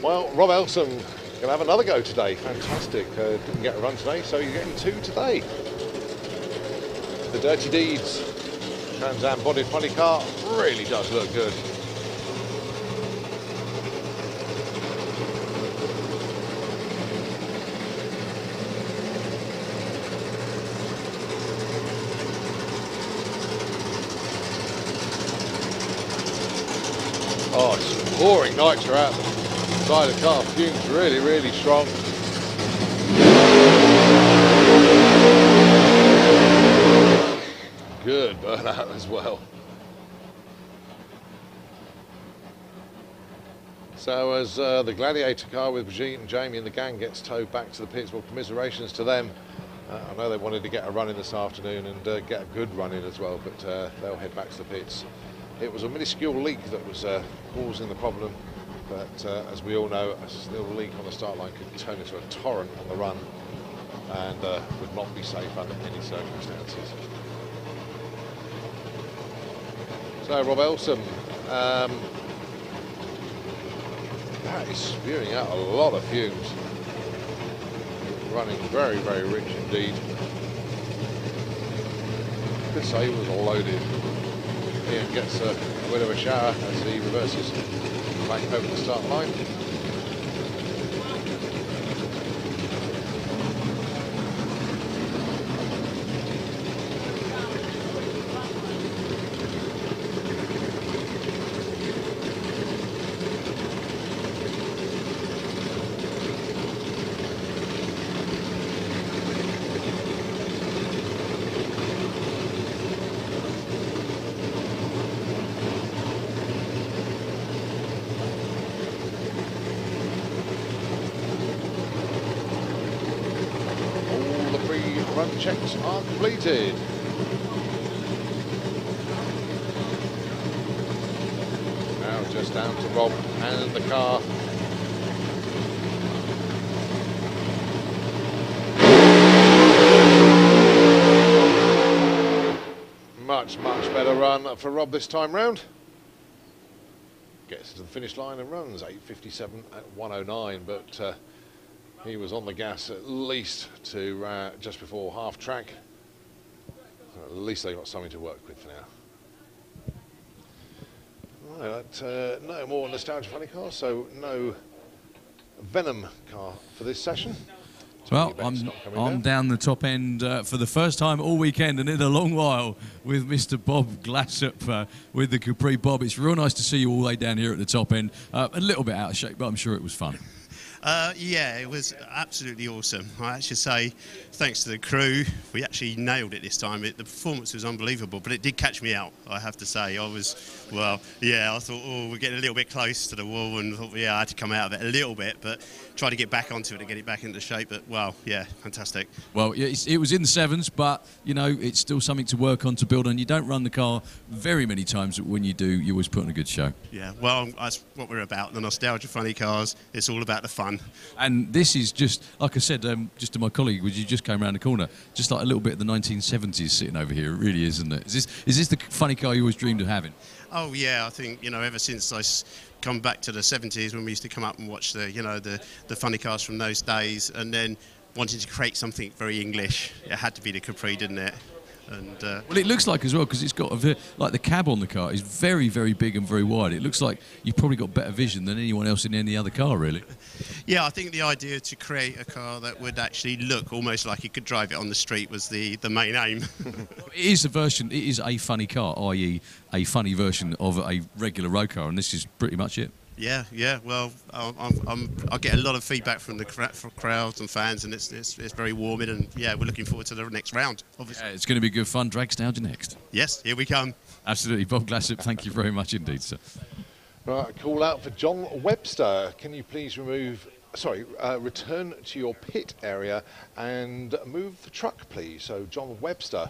Well, Rob Elsom going to have another go today. Fantastic. Didn't get a run today, so you're getting two today. The Dirty Deeds Trans Am bodied funny car really does look good. Oh, it's pouring nitro out the side of the car. Fumes really, really strong. Good burnout as well. So as the Gladiator car with Brigitte and Jamie and the gang gets towed back to the pits, well, commiserations to them. I know they wanted to get a run in this afternoon and get a good run in as well, but they'll head back to the pits. It was a minuscule leak that was causing the problem, but as we all know, a little leak on the start line could turn into a torrent on the run and would not be safe under any circumstances. So Rob Elsom, that is spewing out a lot of fumes. Running very, very rich indeed. Could say he was loaded. Ian gets a bit of a shower as he reverses back over the start line. Run checks are completed. Now just down to Rob and the car. Much, much better run for Rob this time round. Gets to the finish line and runs 8:57 at 1:09, but He was on the gas at least to just before half track. At least they got something to work with for now. Right, no more Nostalgia Funny cars, so no Venom car for this session. Well, I'm down the top end for the first time all weekend and in a long while with Mr. Bob Glassop with the Capri. Bob, it's real nice to see you all the way down here at the top end. A little bit out of shape, but I'm sure it was fun. Yeah, it was absolutely awesome. I should say, thanks to the crew, we actually nailed it this time. The performance was unbelievable, but it did catch me out, I have to say. I thought, oh, we're getting a little bit close to the wall, and thought, yeah, I had to come out of it a little bit, but try to get back onto it and get it back into shape. But, wow, yeah, fantastic. Well, it was in the sevens, but, you know, it's still something to work on, to build on. You don't run the car very many times, but when you do, you always put on a good show. Yeah, well, that's what we're about, the Nostalgia Funny cars. It's all about the fun. And this is just, like I said, just to my colleague, you just came around the corner, just like a little bit of the 1970s sitting over here. It really is, isn't it? Is this the funny car you always dreamed of having? Oh yeah, I think, you know, ever since I come back to the 70s when we used to come up and watch the, you know, the funny cars from those days, and then wanting to create something very English, it had to be the Capri, didn't it? And well, it looks like as well, because it's got like the cab on the car is very, very big and very wide. It looks like you've probably got better vision than anyone else in any other car, really. Yeah, I think the idea to create a car that would actually look almost like you could drive it on the street was the main aim. It is a version. It is a funny car, i.e., a funny version of a regular road car, and this is pretty much it. Yeah. Well, I get a lot of feedback from the crowds and fans, and it's very warming. And yeah, we're looking forward to the next round. Obviously, yeah, it's going to be good fun. Dragstalgia next. Yes, here we come. Absolutely, Bob Glassop. Thank you very much indeed, sir. Right, call out for John Webster. Can you please return to your pit area and move the truck, please? So, John Webster,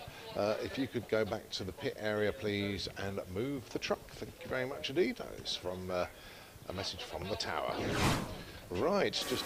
if you could go back to the pit area, please, and move the truck. Thank you very much indeed. It's from a message from the tower. Right, just...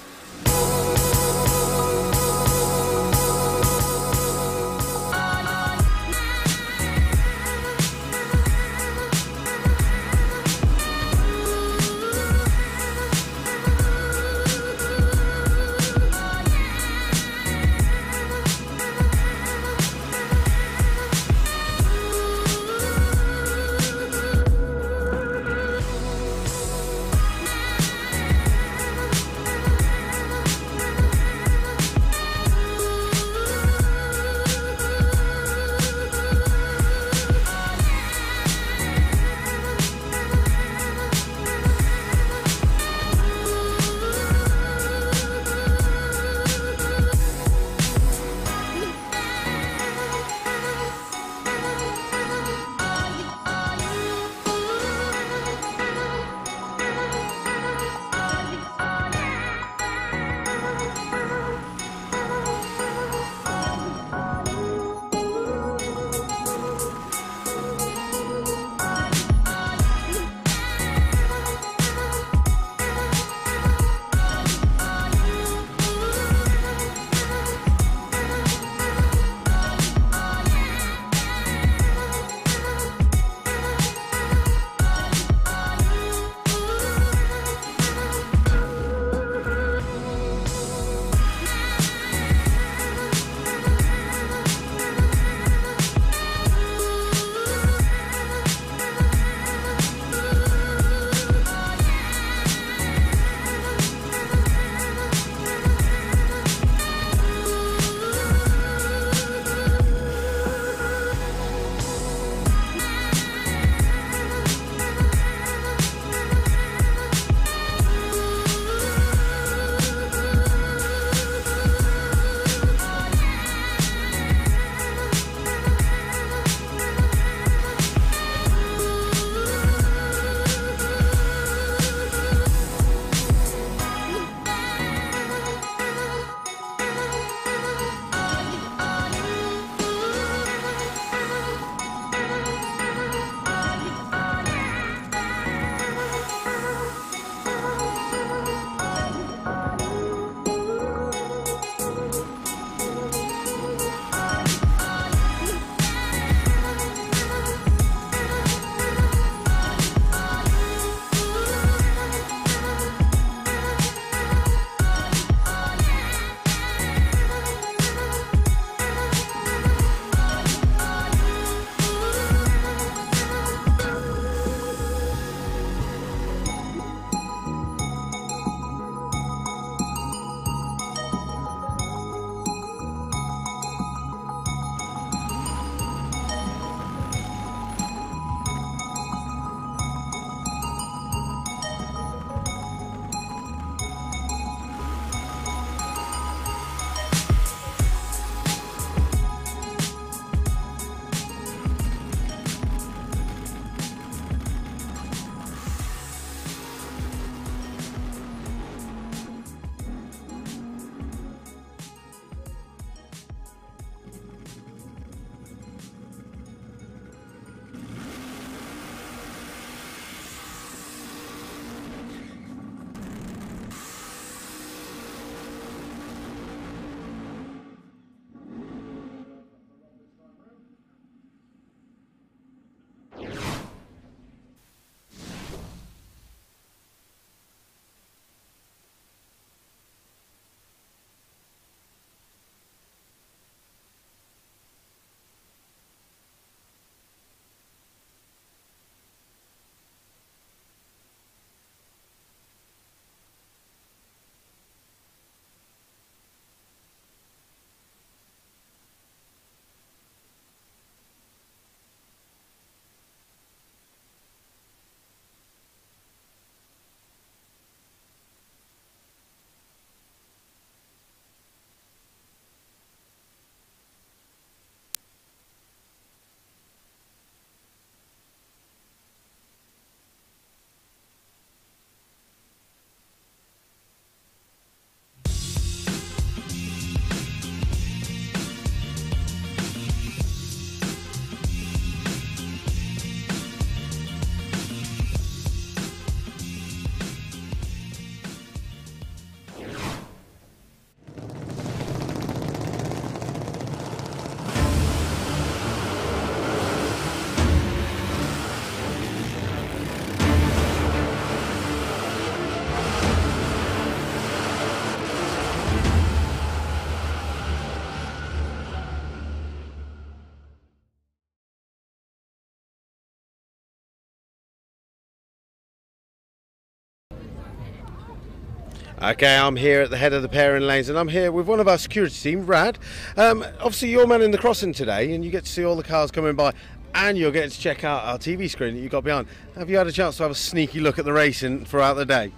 Okay, I'm here at the head of the pairing lanes, and I'm here with one of our security team, Rad. Obviously, you're manning the crossing today, and you get to see all the cars coming by, and you're getting to check out our TV screen that you've got behind. Have you had a chance to have a sneaky look at the racing throughout the day?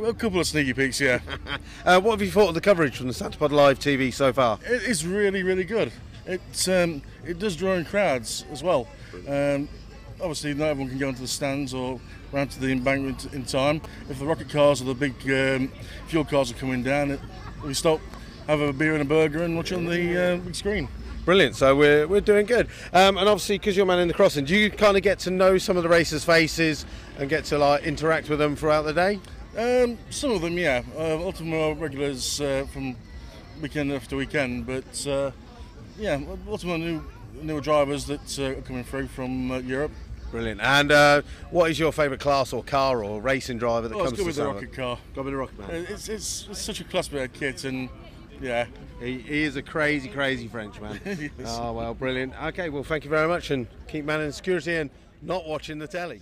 A couple of sneaky peeks, yeah. What have you thought of the coverage from the Santa Pod Live TV so far? It's really, really good. It does draw in crowds as well. Obviously, not everyone can go into the stands or round to the embankment in time. If the rocket cars or the big fuel cars are coming down, we stop, have a beer and a burger and watch on the big screen. Brilliant, so we're doing good. And obviously, because you're manning the crossing, do you kind of get to know some of the racers' faces and get to like interact with them throughout the day? Some of them, yeah. Ultimately, are regulars from weekend after weekend, but yeah, lots of newer drivers that are coming through from Europe. Brilliant. And what is your favourite class or car or racing driver that comes to it's got to be the Santa? rocket car. Got to be the rocket man. It's such a class bit of kit, and yeah. He is a crazy, crazy Frenchman. Yes. Oh, well, brilliant. Okay, well, thank you very much, and keep manning security and not watching the telly.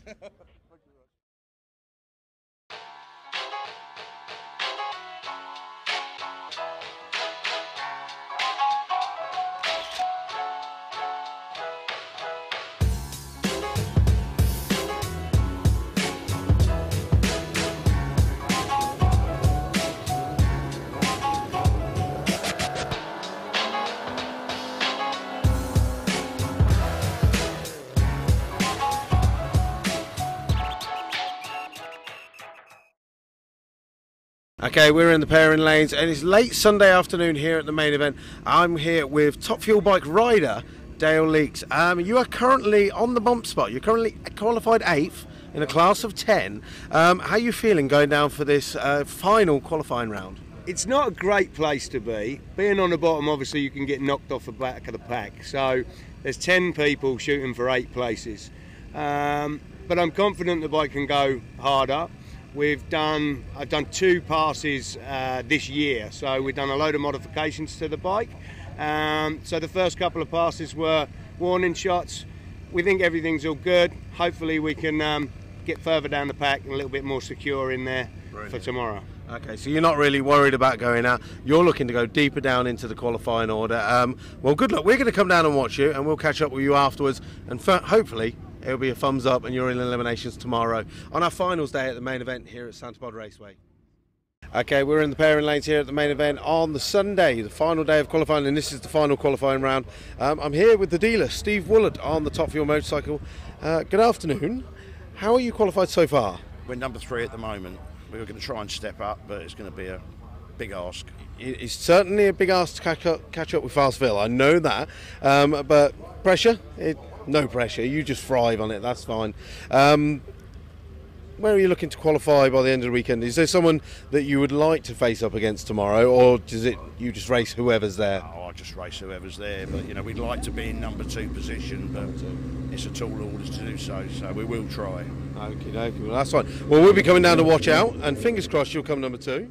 Okay, we're in the pairing lanes, and it's late Sunday afternoon here at the main event. I'm here with Top Fuel Bike rider Dale Leakes. You are currently on the bump spot. You're currently qualified 8th in a class of 10. How are you feeling going down for this final qualifying round? It's not a great place to be. Being on the bottom, obviously, you can get knocked off the back of the pack. So there's 10 people shooting for 8 places. But I'm confident the bike can go harder. I've done 2 passes this year, so we've done a load of modifications to the bike. So the first couple of passes were warning shots. We think everything's all good. Hopefully we can get further down the pack and a little bit more secure in there for tomorrow. Okay, so you're not really worried about going out. You're looking to go deeper down into the qualifying order. Well, good luck. We're going to come down and watch you, and we'll catch up with you afterwards, and hopefully it'll be a thumbs up and you're in eliminations tomorrow on our finals day at the main event here at Santa Pod Raceway. Okay, we're in the pairing lanes here at the main event on the Sunday, the final day of qualifying, and this is the final qualifying round. I'm here with the dealer, Steve Woolard, on the Top Fuel motorcycle. Good afternoon. How are you qualified so far? We're number 3 at the moment. We're going to try and step up, but it's going to be a big ask. It's certainly a big ask to catch up with Fastville, I know that, but pressure? No pressure, you just thrive on it, that's fine. Where are you looking to qualify by the end of the weekend? Is there someone that you would like to face up against tomorrow, or does it you just race whoever's there? Oh, I just race whoever's there, but you know, we'd like to be in number 2 position, but it's a tall order to do so we will try. Okay, well that's fine. Well, we'll be coming down to watch out, and fingers crossed you'll come number 2.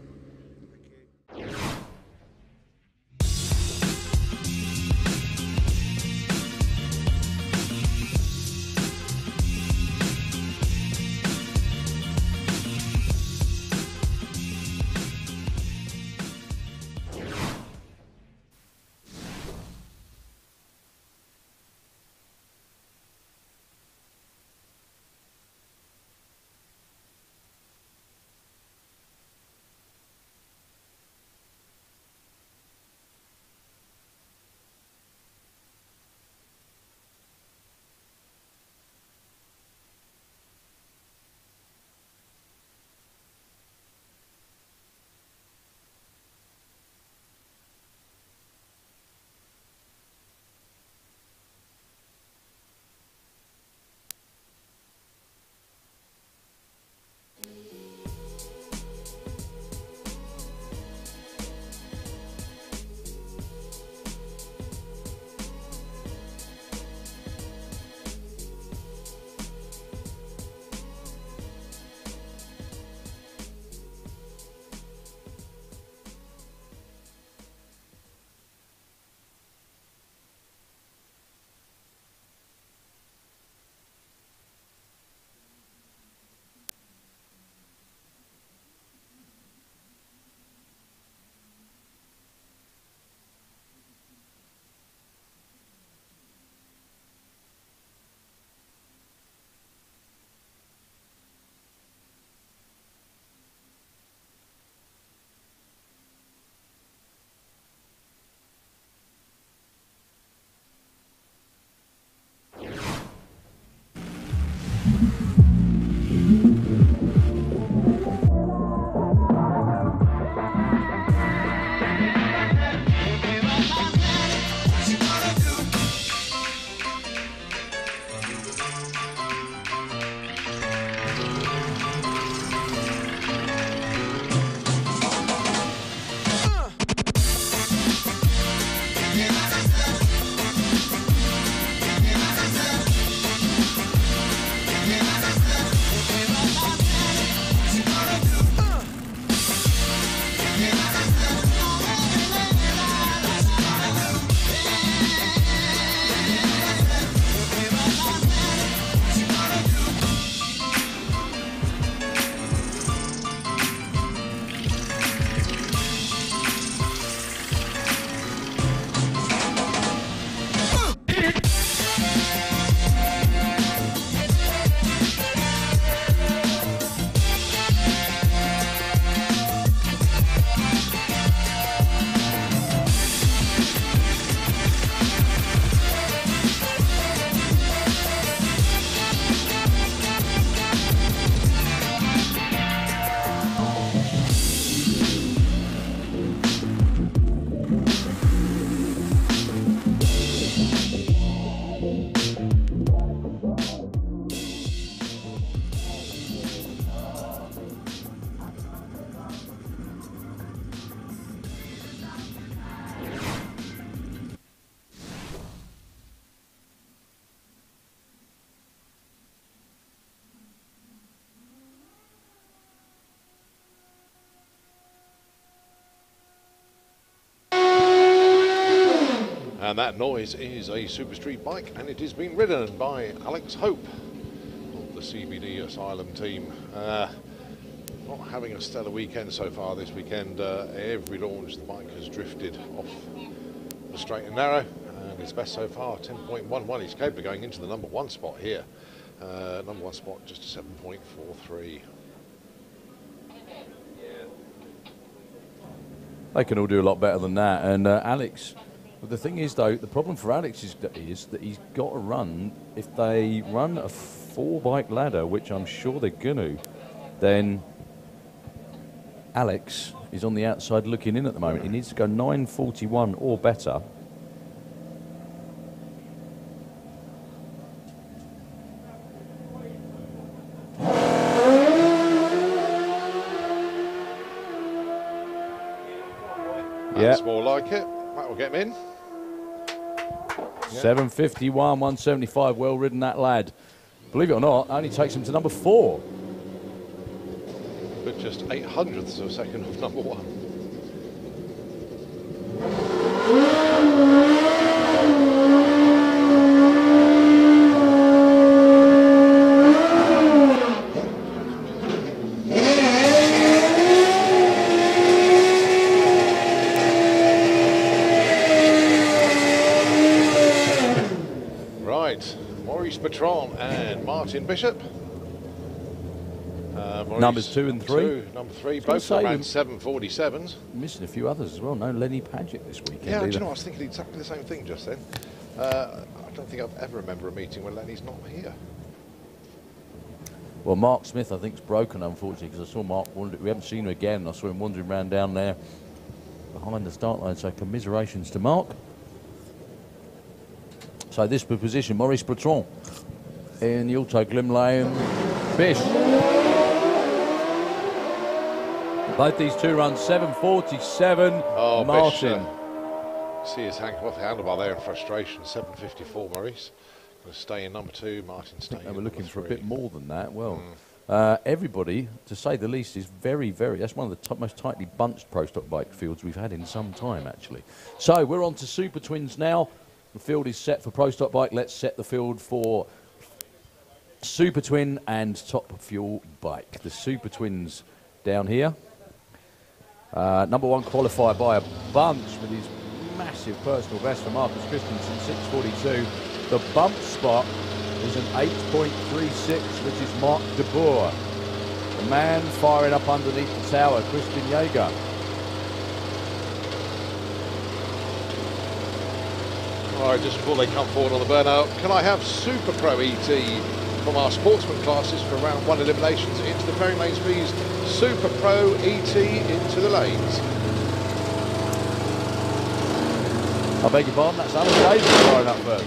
And that noise is a Super Street bike, and it is being ridden by Alex Hope of the CBD Asylum team. Not having a stellar weekend so far this weekend. Every launch the bike has drifted off the straight and narrow, and his best so far 10.11. He's capable of going into the number 1 spot here. Number 1 spot just 7.43. They can all do a lot better than that. And Alex, but the thing is though, the problem for Alex is that he's got to run. If they run a 4-bike ladder, which I'm sure they're going to, then Alex is on the outside looking in at the moment. He needs to go 9:41 or better. That's more like it. That will get him in. 7:51, 175. Well ridden, that lad. Believe it or not, only takes him to number 4. But just 0.08 of a second of number 1. Right, Maurice Bertrand and Martin Bishop. Numbers 2 and 3. Number 3, both around 7:47s. Missing a few others as well. No Lenny Padgett this weekend. Yeah, either. do you know, I was thinking exactly the same thing just then. I don't think I've ever remember a meeting where Lenny's not here. Well, Mark Smith, I think, is broken, unfortunately, because I saw Mark we haven't seen him again. I saw him wandering around down there behind the start line, so commiserations to Mark. So this position, Maurice Bertrand in the Auto Glimlane. Bish. Both these two run 7:47. Oh, Martin. Bish, see his hang off the handlebar there in frustration. 7:54, Maurice. Going to stay in number 2. Martin staying. They were looking for a 3. bit more than that. Well, everybody, to say the least, is very, very. That's one of the most tightly bunched pro stock bike fields we've had in some time, actually. So we're on to Super Twins now. The field is set for pro stock bike. Let's set the field for Super Twin and Top Fuel bike. The Super Twins down here. Number 1 qualified by a bunch with his massive personal best for Marcus Christensen, 6:42. The bump spot is an 8.36, which is Mark de Boer. The man firing up underneath the tower, Christian Jaeger. All right, just before they come forward on the burnout, can I have Super Pro ET from our sportsman classes for round 1 eliminations into the Ferry Main Speeds? Super Pro ET into the lanes. I beg your pardon, that's Alan Davis firing up first.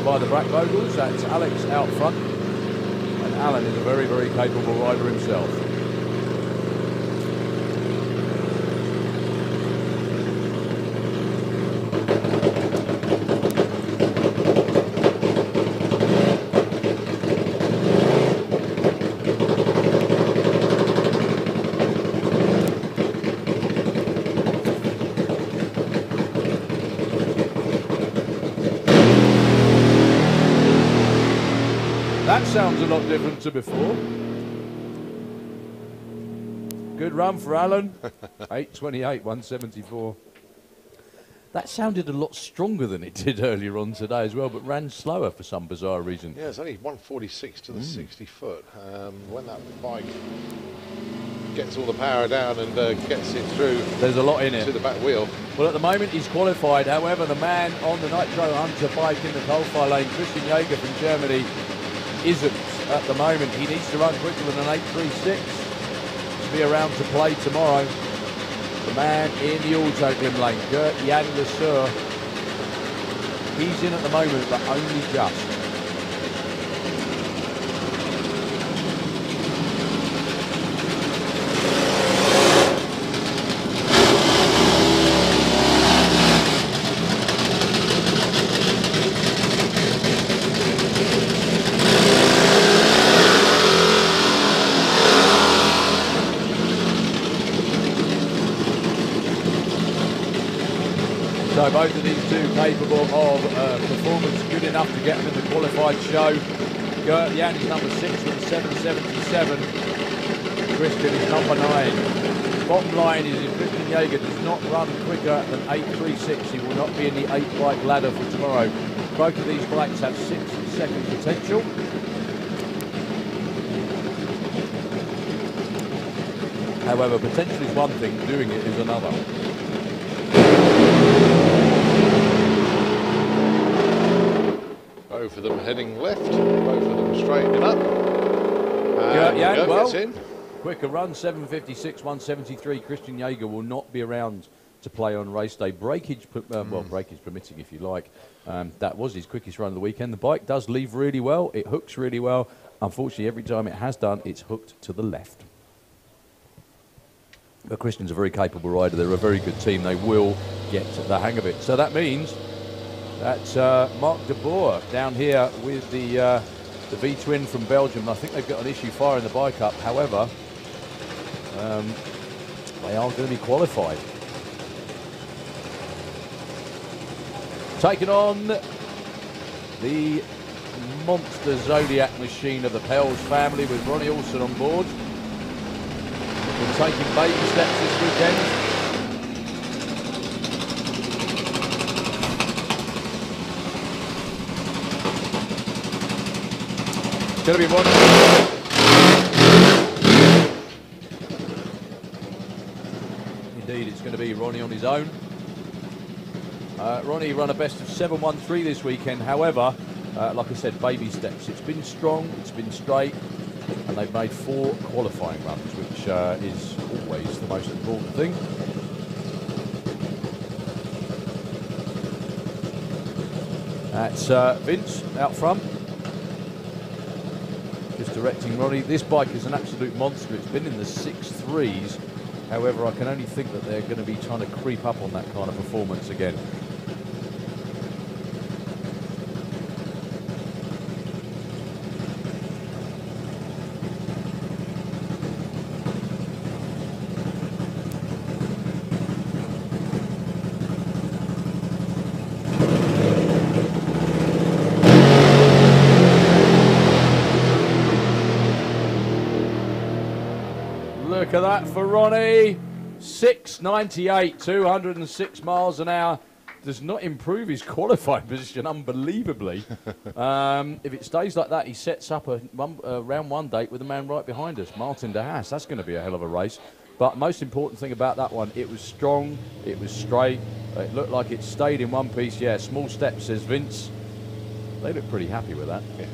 By the Black Vogels, that's Alex out front, and Alan is a very, very capable rider himself. That sounds a lot different to before. Good run for Alan. 8:28, 174. That sounded a lot stronger than it did earlier on today as well, but ran slower for some bizarre reason. Yeah, it's only 146 to the 60 foot. When that bike gets all the power down and gets it through, there's a lot in it to the back wheel. Well, at the moment he's qualified. However, the man on the Nitro Hunter bike in the qualify lane, Christian Jaeger from Germany, isn't at the moment. He needs to run quicker than an 8.36 to be around to play tomorrow. The man in the auto glim lane, Gert Jan Lesueur. He's in at the moment, but only just. So both of these two capable of performance good enough to get them in the qualified show. Gert Jan is number 6 with 7.77. Christian is number 9. Bottom line is if Christian Jaeger does not run quicker than 8.36, he will not be in the 8 bike ladder for tomorrow. Both of these bikes have 6-second potential. However, potential is one thing, doing it is another. Both of them heading left, both of them straightening up. Yeah, well, gets in. Quicker run, 7.56, 1.73. Christian Jaeger will not be around to play on race day. Breakage, well, breakage permitting, if you like. That was his quickest run of the weekend. The bike does leave really well. It hooks really well. Unfortunately, every time it has done, it's hooked to the left. But Christian's a very capable rider. They're a very good team. They will get the hang of it. So that means that Mark de Boer down here with the V-twin from Belgium. I think they've got an issue firing the bike up. However, they are going to be qualified. Taking on the monster Zodiac machine of the Pels family with Ronnie Olsen on board. Been taking baby steps this weekend. It's going to be one. Indeed, it's going to be Ronnie on his own. Ronnie ran a best of 7.13 this weekend. However, like I said, baby steps. It's been strong, it's been straight, and they've made 4 qualifying runs, which is always the most important thing. That's Vince out front, just directing Ronnie. This bike is an absolute monster. It's been in the 6.3s. However, I can only think that they're going to be trying to creep up on that kind of performance again. Look at that for Ronnie. 6.98, 206 miles an hour. Does not improve his qualifying position unbelievably. If it stays like that, he sets up a round 1 date with the man right behind us, Martin de Haas. That's going to be a hell of a race. But most important thing about that one, it was strong, it was straight, it looked like it stayed in one piece. Yeah, small steps, says Vince. They look pretty happy with that. Yeah.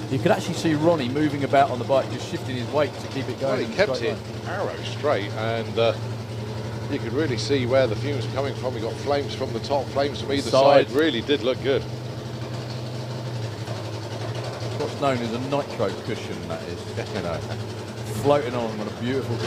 You could actually see Ronnie moving about on the bike, just shifting his weight to keep it going. Well, he kept it arrow straight, and you could really see where the fumes were coming from. He got flames from the top, flames from either side. Really did look good. What's known as a nitro cushion, that is, you know, floating on a beautiful.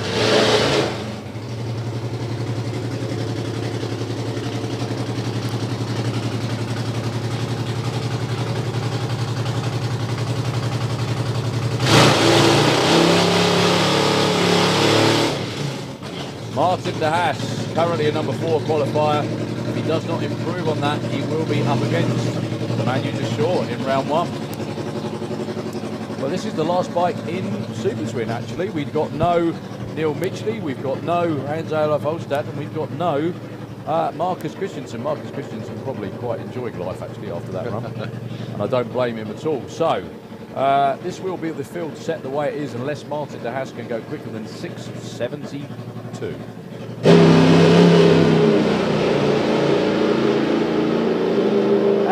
Martin de Haas, currently a number 4 qualifier. If he does not improve on that, he will be up against the man you just saw in round 1. Well, this is the last bike in Super Twin, actually. We've got no Neil Mitchley, we've got no Hans-Olaf Holstad, and we've got no Marcus Christensen. Marcus Christensen probably quite enjoying life, actually, after that run. And I don't blame him at all. So, this will be the field set the way it is, unless Martin de Haas can go quicker than 6.72.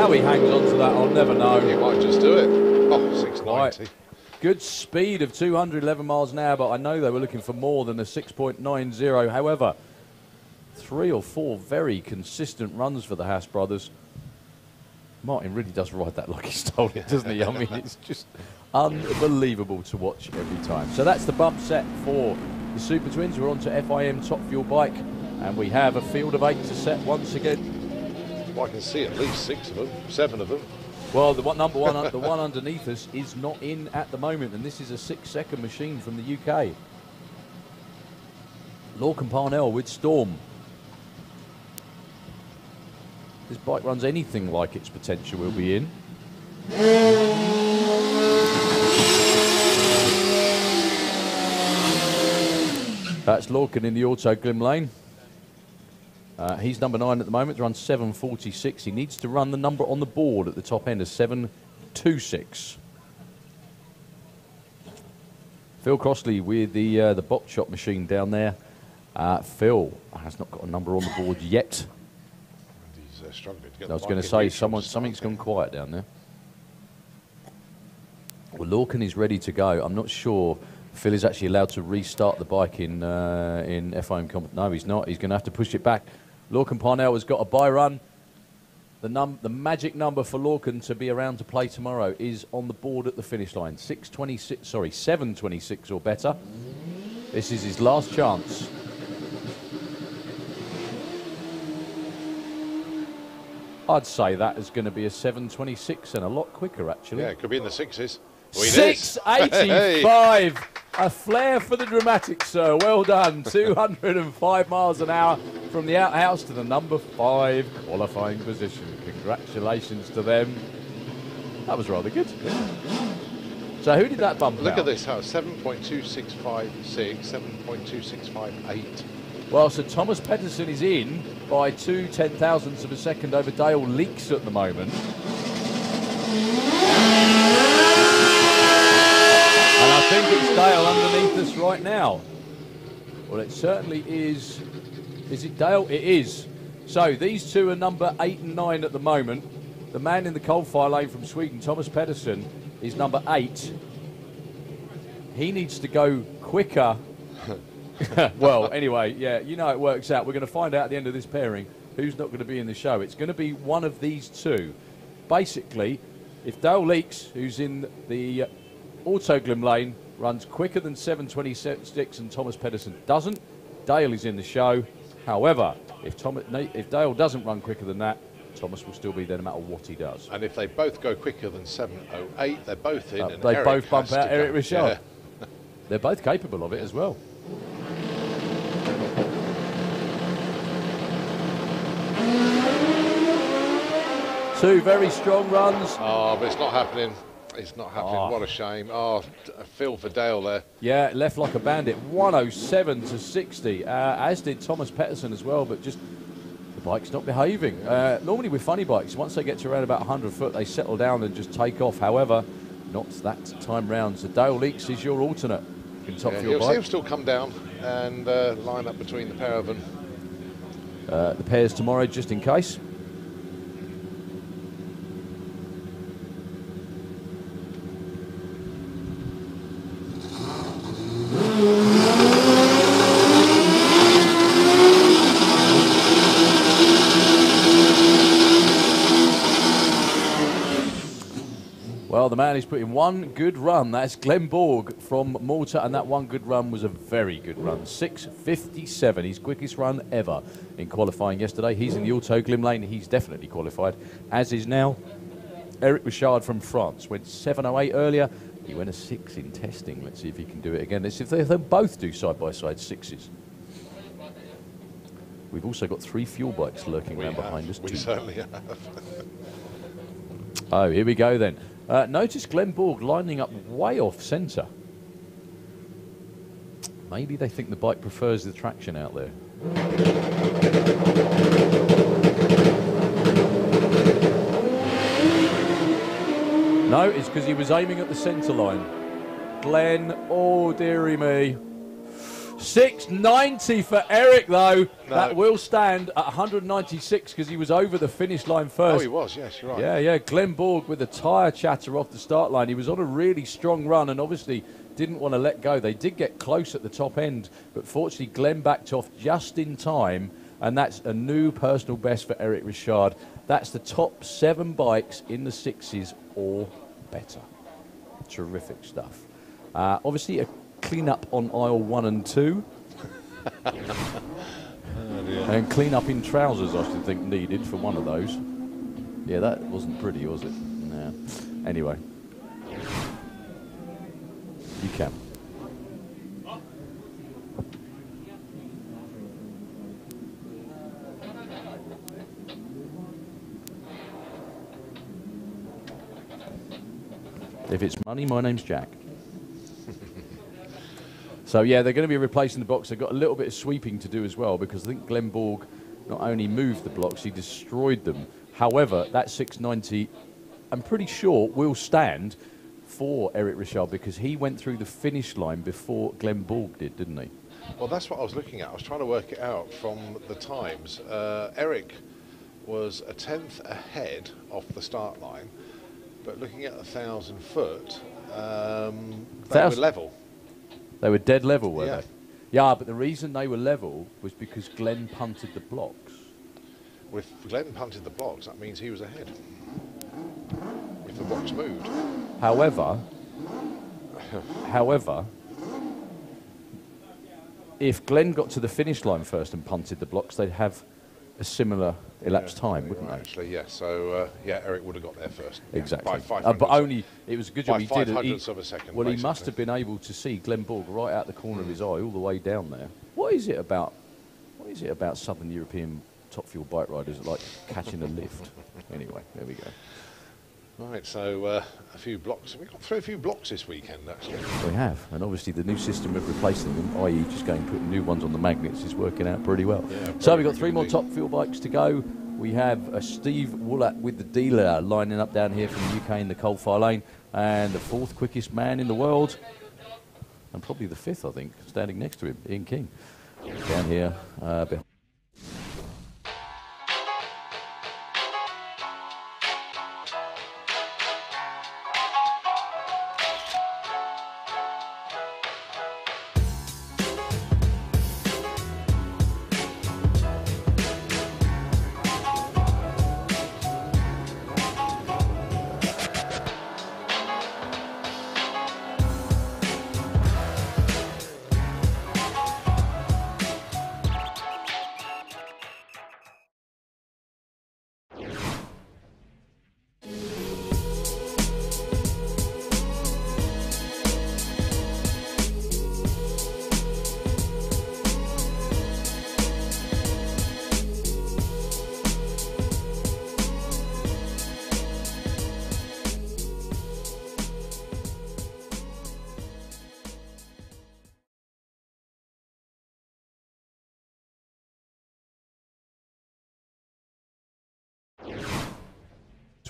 How he hangs on to that, I'll never know. He might just do it. Oh, 690. Good speed of 211 miles an hour, but I know they were looking for more than a 6.90. However, 3 or 4 very consistent runs for the Haas brothers. Martin really does ride that like he stole it, doesn't he? I mean, it's just unbelievable to watch every time. So that's the bump set for the Super Twins. We're on to FIM Top Fuel Bike, and we have a field of 8 to set once again. Well, I can see at least 6 of them, 7 of them. Well, the number one, the one underneath us is not in at the moment, and this is a 6-second machine from the UK. Lorcan Parnell with Storm. This bike runs anything like its potential, will be in. That's Lorcan in the Auto Glim lane. He's number 9 at the moment, runs 7:46. He needs to run the number on the board at the top end of 7:26. Phil Crossley with the bot shop machine down there. Phil has not got a number on the board yet. He's struggling to get I was going to say something's gone quiet down there. Well, Lorcan is ready to go. I'm not sure Phil is actually allowed to restart the bike in FIM Comp. No, he's not. He's going to have to push it back. Lorcan Parnell has got a bye run. The magic number for Lorcan to be around to play tomorrow is on the board at the finish line. 7:26 or better. This is his last chance. I'd say that is going to be a 7:26 and a lot quicker, actually. Yeah, it could be in the 6s. 6:85. A flare for the dramatics, sir. Well done. 205 miles an hour from the outhouse to the number 5 qualifying position. Congratulations to them. That was rather good. So who did that bump Look out? at this house, 7.2656, 7.2658. Well, so Thomas Pedersen is in by 2 10,000ths of a second over Dale Leaks at the moment. And I think it's Dale underneath us right now. Well, it certainly is. Is it Dale? It is. So these two are number 8 and 9 at the moment. The man in the coal-fire lane from Sweden, Thomas Pedersen, is number 8. He needs to go quicker. Well, anyway, yeah, you know it works out. We're going to find out at the end of this pairing who's not going to be in the show. It's going to be one of these two. Basically, if Dale Leaks, who's in the Autoglim lane, runs quicker than 7:26 and Thomas Pedersen doesn't, Dale is in the show. However, if Dale doesn't run quicker than that, Thomas will still be there no matter what he does. And if they both go quicker than 7:08, they're both in. And they Eric both bump has out to Eric go. Richard. Yeah. They're both capable of it as well. Two very strong runs. Oh, but it's not happening. It's not happening. What a shame. Oh, a feel for Dale there. Yeah, left like a bandit. 107 to 60, as did Thomas Pedersen as well, but just the bike's not behaving. Normally with funny bikes, once they get to around about 100 foot, they settle down and just take off. However, not that time round. So Dale Leaks is your alternate in Top Fuel You'll bike. see him still come down and line up between the pair of them. The pairs tomorrow, just in case. Well, the man is putting one good run. That's Glenn Borg from Malta, and that one good run was a very good run. 6:57, his quickest run ever in qualifying yesterday. He's in the Auto Glim lane. He's definitely qualified, as is now Eric Richard from France. Went 7:08 earlier. He went a 6 in testing. Let's see if he can do it again. Let's see if they both do side-by-side 6s. We've also got 3 fuel bikes lurking around behind us. We certainly have. Oh, here we go then. Notice Glenn Borg lining up way off centre. Maybe they think the bike prefers the traction out there. No, it's because he was aiming at the centre line. Glenn, oh dearie me. 690 for Eric, though. No. That will stand at 196 because he was over the finish line first. Oh, he was, yes, you're right. Yeah, yeah. Glenn Borg with a tyre chatter off the start line. He was on a really strong run and obviously didn't want to let go. They did get close at the top end, but fortunately Glenn backed off just in time, and that's a new personal best for Eric Richard. That's the top 7 bikes in the 6s or better. Terrific stuff. Obviously, a clean up on aisle 1 and 2. Oh dear. And clean up in trousers, I should think, needed for one of those. Yeah, that wasn't pretty, was it? No. Anyway. You can. If it's money, my name's Jack. So, yeah, they're going to be replacing the blocks. They've got a little bit of sweeping to do as well because I think Glenn Borg not only moved the blocks, he destroyed them. However, that 690, I'm pretty sure, will stand for Eric Richard because he went through the finish line before Glenn Borg did, didn't he? Well, that's what I was looking at. I was trying to work it out from the times. Eric was a 10th ahead off the start line, but looking at 1,000 foot, they were level. They were dead level, were Yeah. they? Yeah, but the reason they were level was because Glenn punted the blocks. Well, if Glenn punted the blocks, that means he was ahead. If the blocks moved. However, if Glenn got to the finish line first and punted the blocks, they'd have a similar elapsed time, wouldn't they? Actually, yeah. So, yeah, Eric would have got there first. Exactly. By 500 but only, it was a good job he did it. 500ths of a second. Well, basically. he must have been able to see Glenn Borg right out the corner of his eye, all the way down there. What is it about Southern European top fuel bike riders that like catching a lift? Anyway, there we go. Right, so a few blocks. We've got through a few blocks this weekend, actually. We have, and obviously the new system of replacing them, i.e. just going and putting new ones on the magnets, is working out pretty well. Yeah, so we've got 3 more top fuel bikes to go. We have Steve Woolett with the dealer lining up down here from the UK in the coal-fire lane, and the 4th quickest man in the world, and probably the 5th, I think, standing next to him, Ian King, down here behind.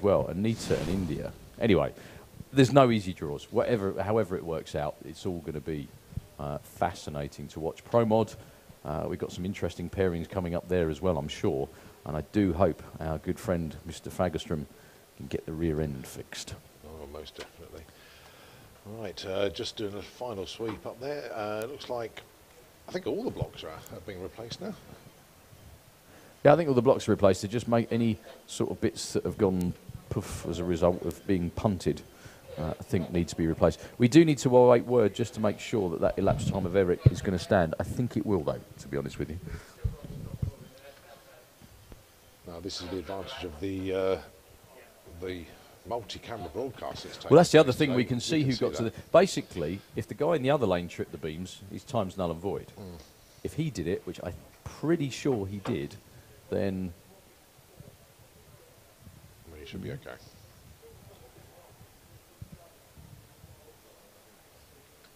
Well, Anita and India. Anyway, there's no easy draws. However it works out, it's all going to be fascinating to watch. Pro Mod, we've got some interesting pairings coming up there as well, I'm sure. And I do hope our good friend, Mr. Fagerstrom, can get the rear end fixed. Oh, most definitely. Right, just doing a final sweep up there. Looks like, I think all the blocks are being replaced now. Yeah, I think all the blocks are replaced. They just make any sort of bits that have gone poof as a result of being punted, I think need to be replaced. We do need to await word just to make sure that elapsed time of Eric is going to stand. I think it will, though, to be honest with you. Now, this is the advantage of the multi-camera broadcast. Well, that's the other thing. We can see who got to the... Basically, if the guy in the other lane tripped the beams, his time's null and void. If he did it, which I'm pretty sure he did, then... Well, he should be okay.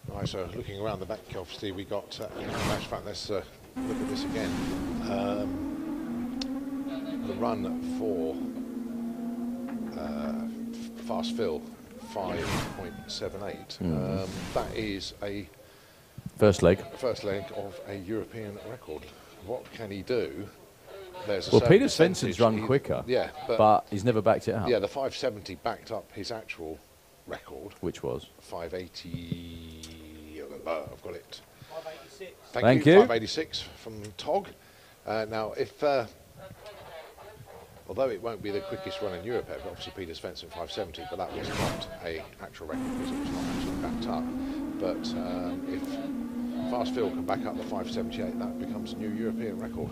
Right, so looking around the back, obviously we got match front. Let's look at this again. The run for fast fill 5.78. That is a First leg. First leg of a European record. What can he do? There's a Well, certain Peter Svensson's percentage run quicker, yeah, but he's never backed it up. Yeah, the 570 backed up his actual record. Which was? 580, I've got it. 586. Thank you. 586 from Tog. Now, if, although it won't be the quickest run in Europe ever, obviously Peter Svensson 570, but that was not a actual record because it was not actually backed up. But if Fast Phil can back up the 578, that becomes a new European record.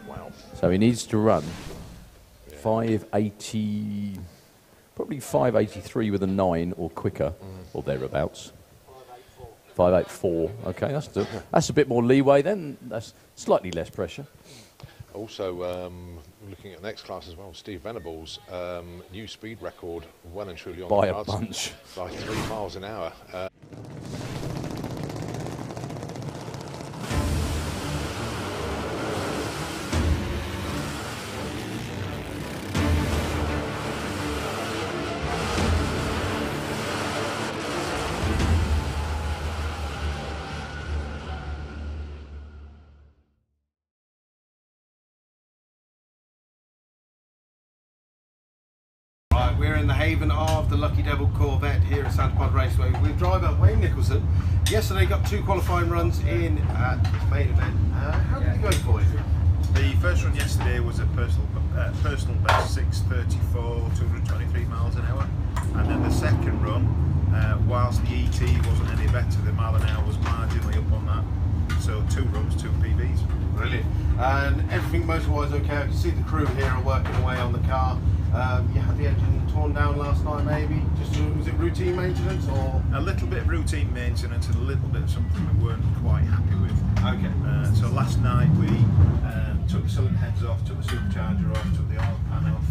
Wow. So he needs to run 580, probably 583 with a 9 or quicker, or thereabouts. 584. Okay, that's a bit more leeway then. That's slightly less pressure. Also, looking at the next class as well, Steve Venable's new speed record, well and truly on By the a cards, bunch. by 3 miles an hour. Right, we're in the haven of the Lucky Devil Corvette here at Santa Pod Raceway with driver Wayne Nicholson. Yesterday got 2 qualifying runs in this main event. How did it go for you? The first run yesterday was a personal best 6:34, 223 miles an hour, and then the second run, whilst the ET wasn't any better, the mile an hour was marginally up on that. So 2 runs, 2 PBs. Brilliant. And everything motor-wise okay? I can see the crew here are working away on the car. You had the engine torn down last night, maybe? Was it routine maintenance or? A little bit of routine maintenance and a little bit of something we weren't quite happy with. Okay. So last night we took the cylinder heads off, took the supercharger off, took the oil pan off,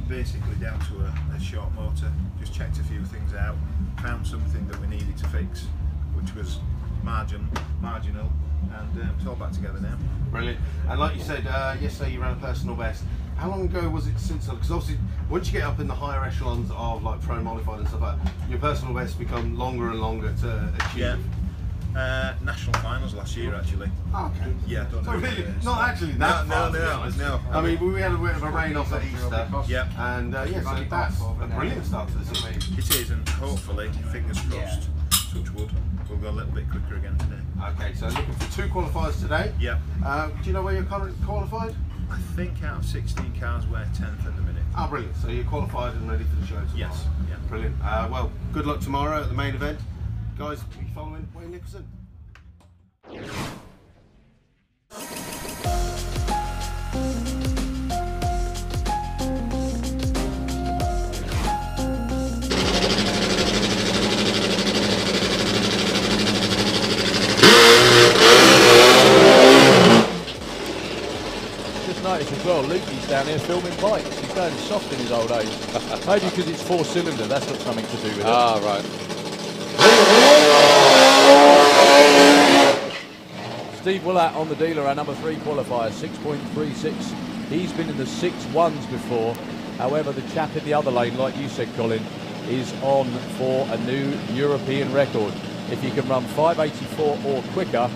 basically down to a short motor. Just checked a few things out, found something that we needed to fix, which was marginal, and it's all back together now. Brilliant. And like you said, yesterday you ran a personal best. How long ago was it since? Because obviously, once you get up in the higher echelons of like pro modified and stuff like that, your personal bests become longer and longer to achieve. Yeah. National finals last year, actually. Okay. Yeah. So really, not actually that far. No. I mean, we had a bit of a rain off at Easter. Yeah. And yeah, so that's a brilliant start to the season. It is, and hopefully, fingers crossed, touch wood, we'll go a little bit quicker again today. Okay, so looking for 2 qualifiers today. Yeah. Do you know where you're currently qualified? I think out of 16 cars, we're 10th at the minute. Ah, brilliant. So you're qualified and ready for the show tomorrow? Yes. Yeah. Brilliant. Well, good luck tomorrow at the main event. Guys, are you following Wayne Nicholson? Notice as well, Lukey's down here filming bikes. He's going soft in his old age. Maybe because it's 4-cylinder, that's got something to do with it. Ah, right. Steve Willett on the dealer, our number 3 qualifier, 6.36. He's been in the 6.1s before. However, the chap in the other lane, like you said, Colin, is on for a new European record. If he can run 584 or quicker,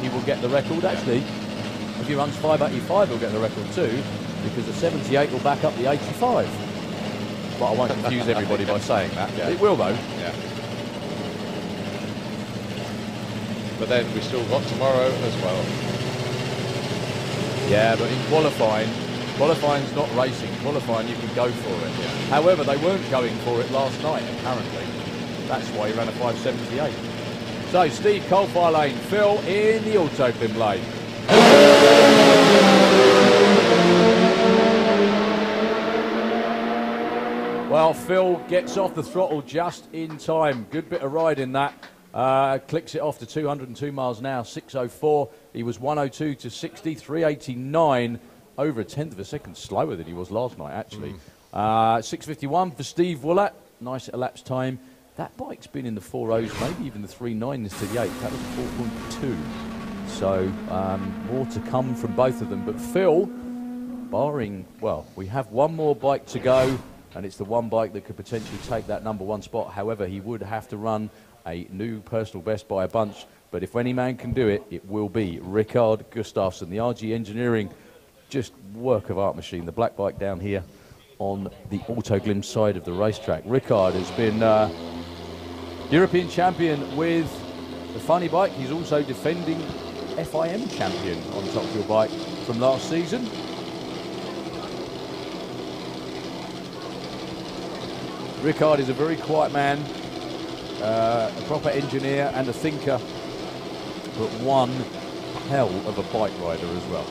he will get the record. Actually, if he runs 585, he'll get the record too, because the 78 will back up the 85. But I won't confuse everybody by saying that. Yeah. It will, though. Yeah. But then we still got tomorrow as well. Yeah, but in qualifying's not racing. Qualifying, you can go for it. Yeah. However, they weren't going for it last night, apparently. That's why he ran a 578. So, Steve, Coalfire lane. Phil in the Autoclim lane. Well, Phil gets off the throttle just in time. Good bit of ride in that. Clicks it off to 202 miles an hour, 604. He was 102 to 60, 389, over a tenth of a second slower than he was last night, actually. 651 for Steve Willett. Nice elapsed time. That bike's been in the 4.0s, maybe even the 3.9s to the 8. That was 4.2. So more to come from both of them. But Phil, barring, well, we have one more bike to go, and it's the one bike that could potentially take that number 1 spot. However, he would have to run a new personal best by a bunch. But if any man can do it, it will be Rickard Gustafsson. The RG Engineering, just work of art machine. The black bike down here on the Autoglim side of the racetrack. Rickard has been European champion with the funny bike. He's also defending FIM champion on Top Fuel bike from last season. Rickard is a very quiet man, a proper engineer and a thinker, but one hell of a bike rider as well.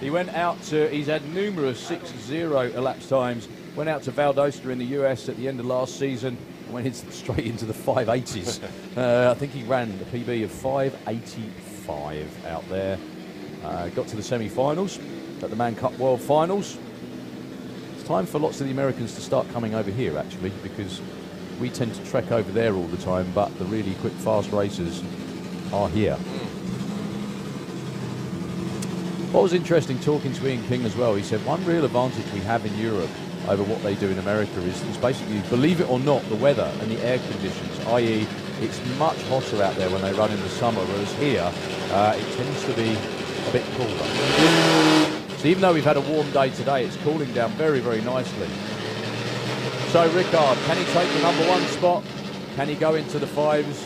He went out to, he's had numerous 6-0 elapsed times, went out to Valdosta in the US at the end of last season, went straight into the 580s. I think he ran a PB of 585 out there. Got to the semi-finals at the Man Cup World Finals. It's time for lots of the Americans to start coming over here, actually, because we tend to trek over there all the time, but the really quick, fast racers are here. What was interesting talking to Ian King as well, he said one real advantage we have in Europe over what they do in America is basically, believe it or not, the weather and the air conditions, i.e. it's much hotter out there when they run in the summer, whereas here it tends to be a bit cooler. So even though we've had a warm day today, it's cooling down very, very nicely. So Rickard, can he take the #1 spot? Can he go into the 5s?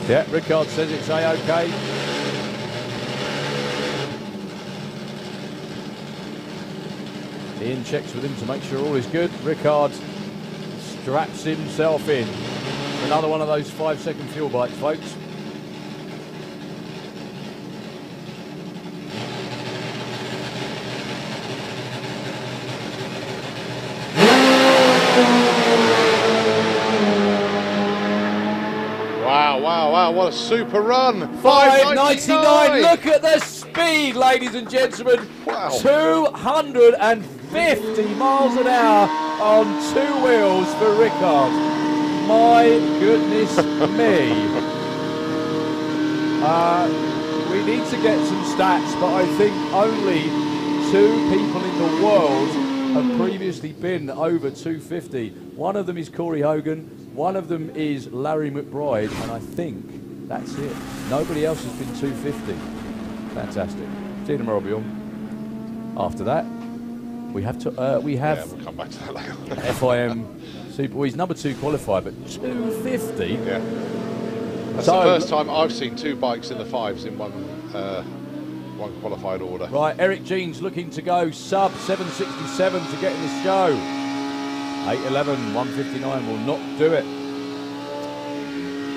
Yeah, Rickard says it's A-OK. Ian checks with him to make sure all is good. Rickard straps himself in. Another one of those 5-second fuel bikes, folks. Wow, what a super run. 5.99. Look at the speed, ladies and gentlemen. Wow. 250 miles an hour on 2 wheels for Rickard. My goodness me. We need to get some stats, but I think only 2 people in the world have previously been over 250. One of them is Corey Hogan. One of them is Larry McBride, and I think that's it. Nobody else has been 250. Fantastic. See you tomorrow, Bjorn. After that, we have we'll come back to that later. FIM Super. Well, he's #2 qualified, but 250. Yeah. That's the first time I've seen 2 bikes in the 5s in one qualified order. Right, Eric Jeans looking to go sub 767 to get in the show. 8:11, 159 will not do it.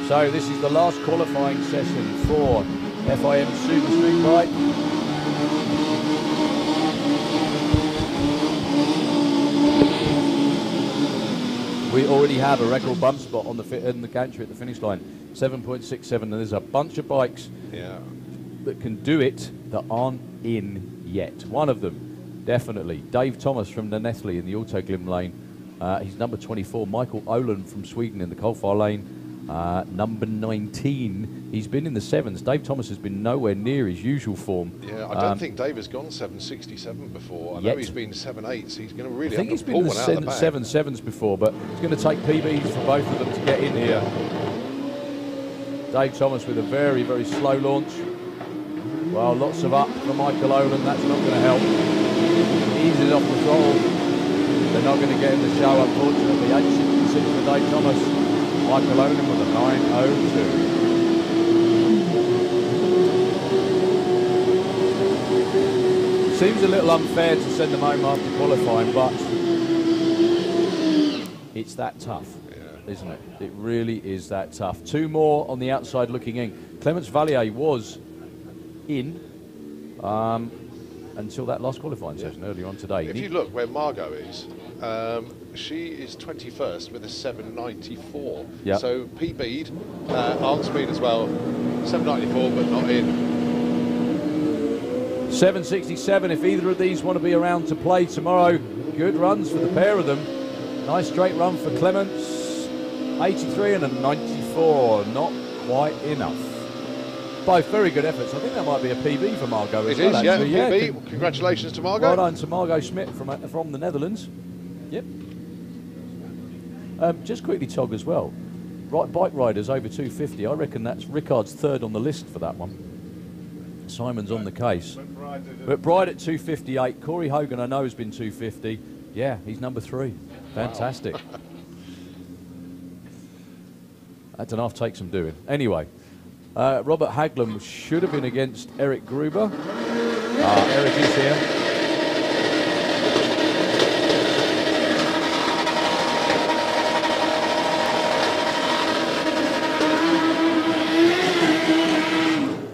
So this is the last qualifying session for FIM Super Street Bike. We already have a record bump spot on the gantry at the finish line, 7.67, and there's a bunch of bikes that can do it that aren't in yet. One of them, definitely, Dave Thomas from Nanethli in the Autoglim lane. He's number 24. Michael Olin from Sweden in the Coalfire lane. Number 19. He's been in the 7s. Dave Thomas has been nowhere near his usual form. Yeah, I don't think Dave has gone 767 before. I know he's been 7.8s. He's going to really have to pull one out of the bag. 7.7s before, but it's going to take PBs for both of them to get in here. Dave Thomas with a very, very slow launch. Well, lots of up for Michael Olin. That's not going to help. Eases off the throttle. They're not going to get in the show, unfortunately. 8.66 for Dave Thomas. Michael Olin with a 9.02. Seems a little unfair to send them home after qualifying, but it's that tough, isn't it? It really is that tough. 2 more on the outside looking in. Clements Vallier was in. until that last qualifying session earlier on today. If you look where Margot is, she is 21st with a 794. Yep. So Pete Bede on speed as well, 794 but not in. 767, if either of these want to be around to play tomorrow. Good runs for the pair of them. Nice straight run for Clements. 83 and a 94, not quite enough. Both very good efforts. I think that might be a PB for Margot as well. It is, yeah, actually. PB. Congratulations to Margot. Well done to Margot Schmidt from the Netherlands. Yep. Just quickly, Tog, as well. Right, bike riders over 250. I reckon that's Rickard's third on the list for that one. Simon's on the case. McBride at 258. Corey Hogan, I know, has been 250. Yeah, he's number 3. Fantastic. That's enough. Take some doing. Anyway, Robert Haglam should have been against Eric Gruber. Eric is here.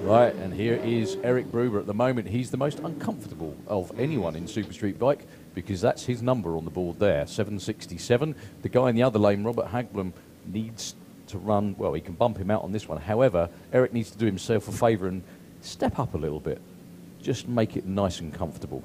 Right, and here is Eric Gruber. At the moment, he's the most uncomfortable of anyone in Super Street Bike because that's his number on the board there, 767. The guy in the other lane, Robert Haglam, needs to run, well, he can bump him out on this one. However, Eric needs to do himself a favour and step up a little bit. Just make it nice and comfortable.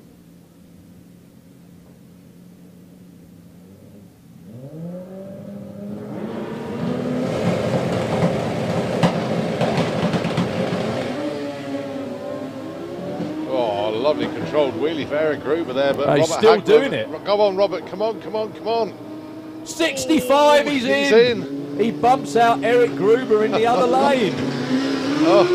Lovely controlled wheelie for Eric Gruber there, but he's Robert still Hagler, doing it. Come on, Robert, come on, come on, come on. 65, he's in. He bumps out Eric Gruber in the other lane. Oh.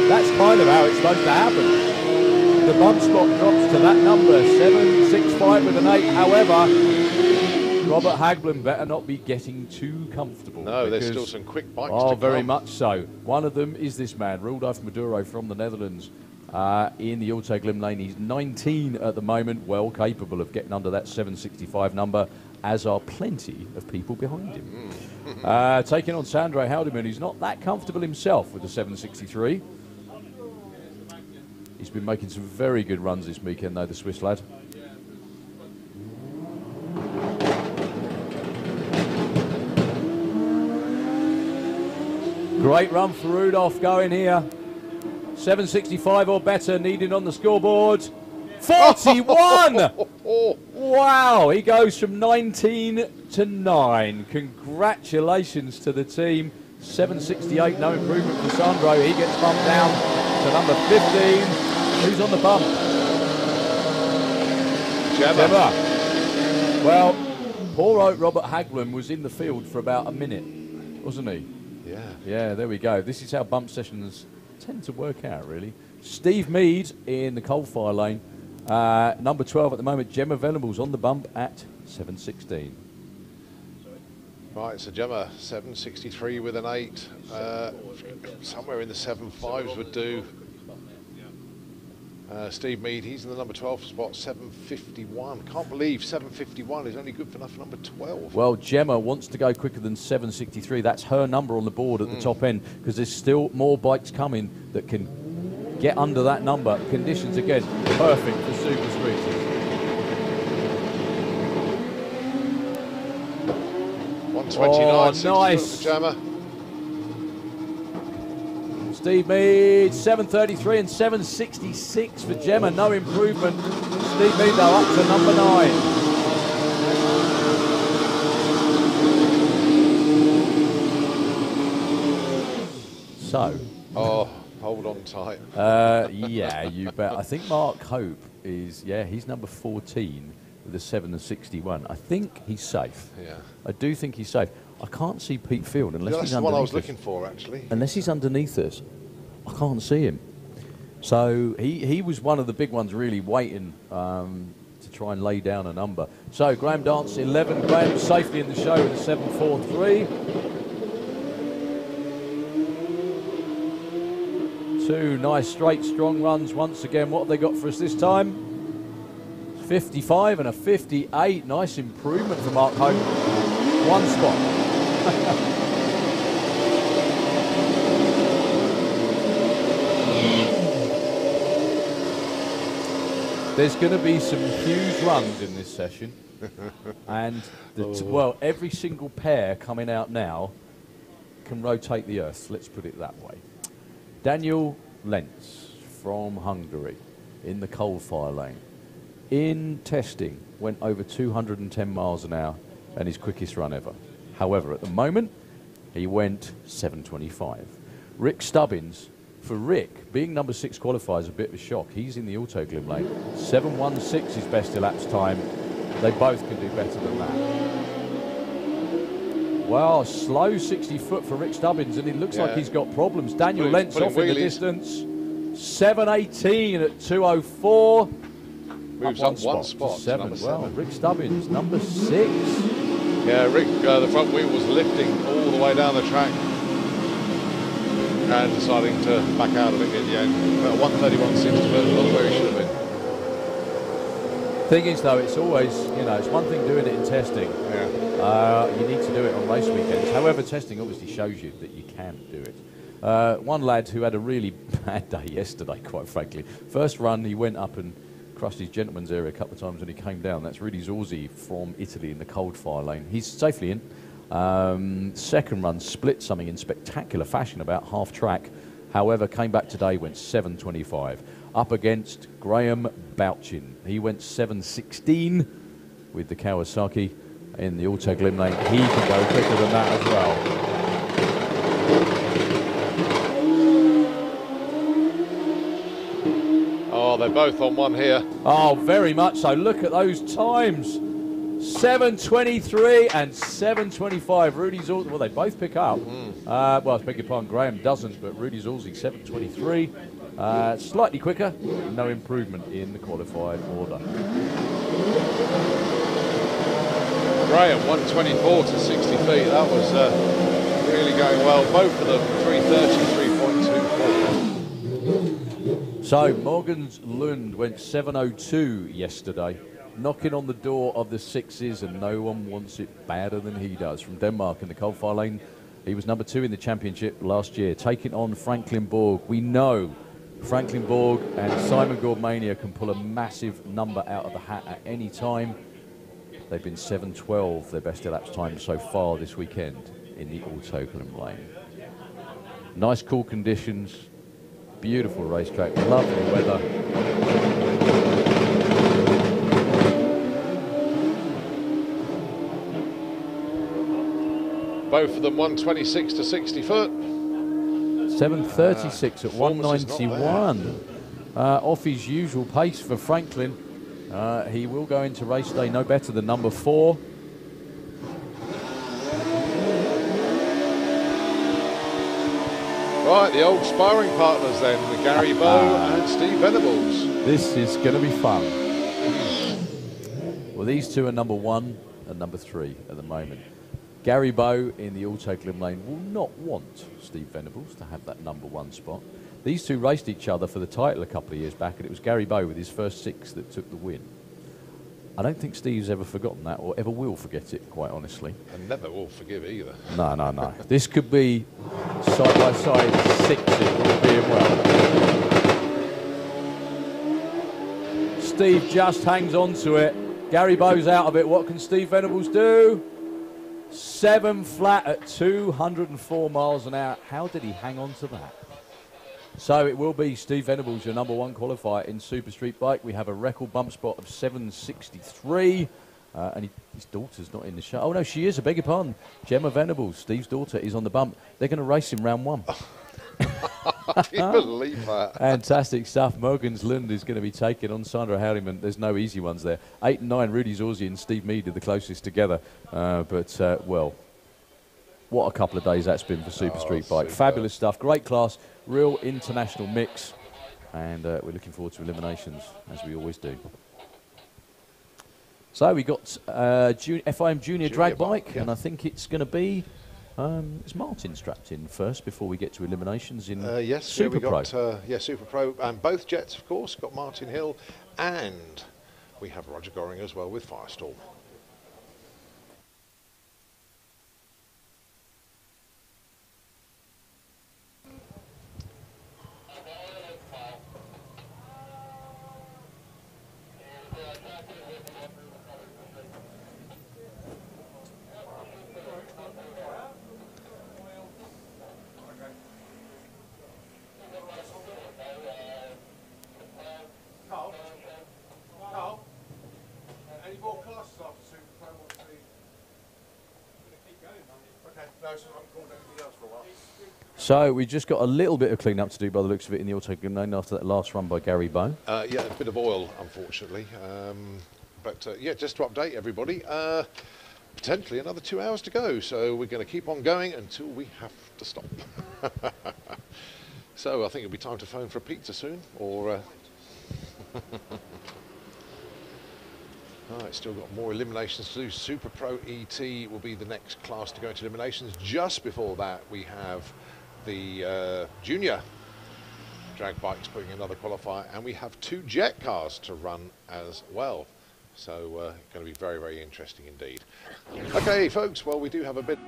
That's kind of how it's supposed to happen. The bump spot drops to that number, 765 with an 8. However, Robert Hagblin better not be getting too comfortable. No, there's still some quick bikes to Oh, come. very much so. One of them is this man, Rudolf Maduro from the Netherlands. In the Auto Glim lane, he's 19 at the moment, well capable of getting under that 765 number, as are plenty of people behind him. Taking on Sandro Haldeman, who's not that comfortable himself with the 763. He's been making some very good runs this weekend, though, the Swiss lad. Great run for Rudolph going here. 765 or better needed on the scoreboard. 41! Wow, he goes from 19 to 9. Congratulations to the team. 768, no improvement for Sandro. He gets bumped down to number 15. Who's on the bump? Gemma. Well, poor old Robert Hagblum was in the field for about a minute, wasn't he? Yeah. Yeah, there we go. This is how bump sessions tend to work out, really. Steve Mead in the coal-fire lane. Number 12 at the moment. Gemma Venables on the bump at 716. Right, so Gemma, 763 with an 8. Somewhere in the 7.5s would do. Steve Mead, he's in the number 12 spot, 751. Can't believe 751 is only good for enough for number 12. Well, Gemma wants to go quicker than 763. That's her number on the board at the top end, because there's still more bikes coming that can get under that number. Conditions, again, perfect for Super Street. 129, nice. For Gemma. Steve Mead, 733 and 766 for Gemma. No improvement. Steve Mead, though, up to number 9. So. Oh, hold on tight. Yeah, you bet. I think Mark Hope is, yeah, he's number 14 with a 761. I think he's safe. Yeah. I do think he's safe. I can't see Pete Field unless That's he's the underneath one I was us. looking for, actually. Unless he's underneath us, I can't see him. So he was one of the big ones really waiting to try and lay down a number. So Graham Dance 11, Graham safely in the show with a 743. 2 nice straight strong runs once again. What have they got for us this time? 55 and a 58. Nice improvement from Mark Hope. 1 spot. There's going to be some huge runs in this session. And, well, every single pair coming out now can rotate the earth, let's put it that way. Daniel Lentz from Hungary in the coal-fire lane. In testing, went over 210 miles an hour and his quickest run ever. However, at the moment, he went 7:25. Rick Stubbins, for Rick, being number 6 qualifier is a bit of a shock. He's in the Autoglim lane. 7:16 his best elapsed time. They both can do better than that. Well, slow 60 foot for Rick Stubbins, and it looks like he's got problems. Daniel Lentz off in the distance. 7:18 at 2:04. Moves up one spot to Seven. number Well, 7. Rick Stubbins, number 6. Yeah, Rick, the front wheel was lifting all the way down the track and deciding to back out of it in the end. About 1:31.60, but not where he should have been. Thing is, though, it's always, you know, it's one thing doing it in testing. You need to do it on race weekends. However, testing obviously shows you that you can do it. One lad who had a really bad day yesterday, quite frankly. First run, he went up and crushed his gentleman's area a couple of times when he came down. That's Rudy Zorzi from Italy in the cold fire lane. He's safely in. Second run, split something in spectacular fashion about half track. However, came back today, went 7:25. Up against Graham Bouchin. He went 7:16 with the Kawasaki in the Autoglim lane. He can go quicker than that as well. Oh, they're both on one here. Oh, very much so. Look at those times. 7:23 and 7:25. Rudy Zorzi, well, they both pick up. Well, I beg your pardon, Graham doesn't, but Rudy Zorzi 7:23. Slightly quicker, no improvement in the qualified order. Graham, 124 to 60 feet. That was really going well. Both of them, 3:33.24. So, Morgan's Lund went 7:02 yesterday, knocking on the door of the 6s, and no one wants it badder than he does. From Denmark in the coal-fire lane, he was number 2 in the championship last year, taking on Franklin Borg. We know Franklin Borg and Simon Gordmania can pull a massive number out of the hat at any time. They've been 7:12, their best elapsed time so far this weekend in the Autoglim lane. Nice cool conditions, beautiful racetrack, lovely weather. Both of them 126 to 60 foot. 7:36 at 191. Off his usual pace for Franklin. He will go into race day no better than number 4. Right, the old sparring partners then, with Gary Bowe and Steve Venables. This is going to be fun. Well, these two are number 1 and number 3 at the moment. Gary Bowe in the Autoglim lane will not want Steve Venables to have that number 1 spot. These two raced each other for the title a couple of years back, and it was Gary Bowe with his first 6 that took the win. I don't think Steve's ever forgotten that, or ever will forget it, quite honestly. And never will forgive either. No, no, no. This could be side-by-side 6s, all being well. Steve just hangs on to it. Gary Bowe's out of it. What can Steve Venables do? 7 flat at 204 miles an hour. How did he hang on to that? So it will be Steve Venables, your number 1 qualifier in Super Street Bike. We have a record bump spot of 7:63. And his daughter's not in the show. Oh, no, she is. I beg your pardon. Gemma Venables, Steve's daughter, is on the bump. They're going to race in round 1. I didn't believe that. Fantastic stuff. Morgan's Lund is going to be taking on Sandra Harriman. There's no easy ones there. 8 and 9, Rudy Zorzi and Steve Mead are the closest together. Well, what a couple of days that's been for Super Street Bike. Super. Fabulous stuff. Great class. Real international mix. And we're looking forward to eliminations, as we always do. So we got FIM Junior Drag Bike, and I think it's going to be... is Martin strapped in first before we get to eliminations in yes, Super Pro? Super Pro. And both jets, of course, got Martin Hill, and we have Roger Goring as well with Firestorm. So we just got a little bit of clean up to do by the looks of it in the Autogymnasium after that last run by Gary Bone. Yeah, a bit of oil, unfortunately. Yeah, just to update everybody, potentially another 2 hours to go. So we're going to keep on going until we have to stop. So I think it'll be time to phone for a pizza soon, or... Alright, still got more eliminations to do. Super Pro ET will be the next class to go into eliminations. Just before that, we have the junior drag bikes putting another qualifier, and we have 2 jet cars to run as well. So going to be very, very interesting indeed. Okay, folks, well, we do have a bit...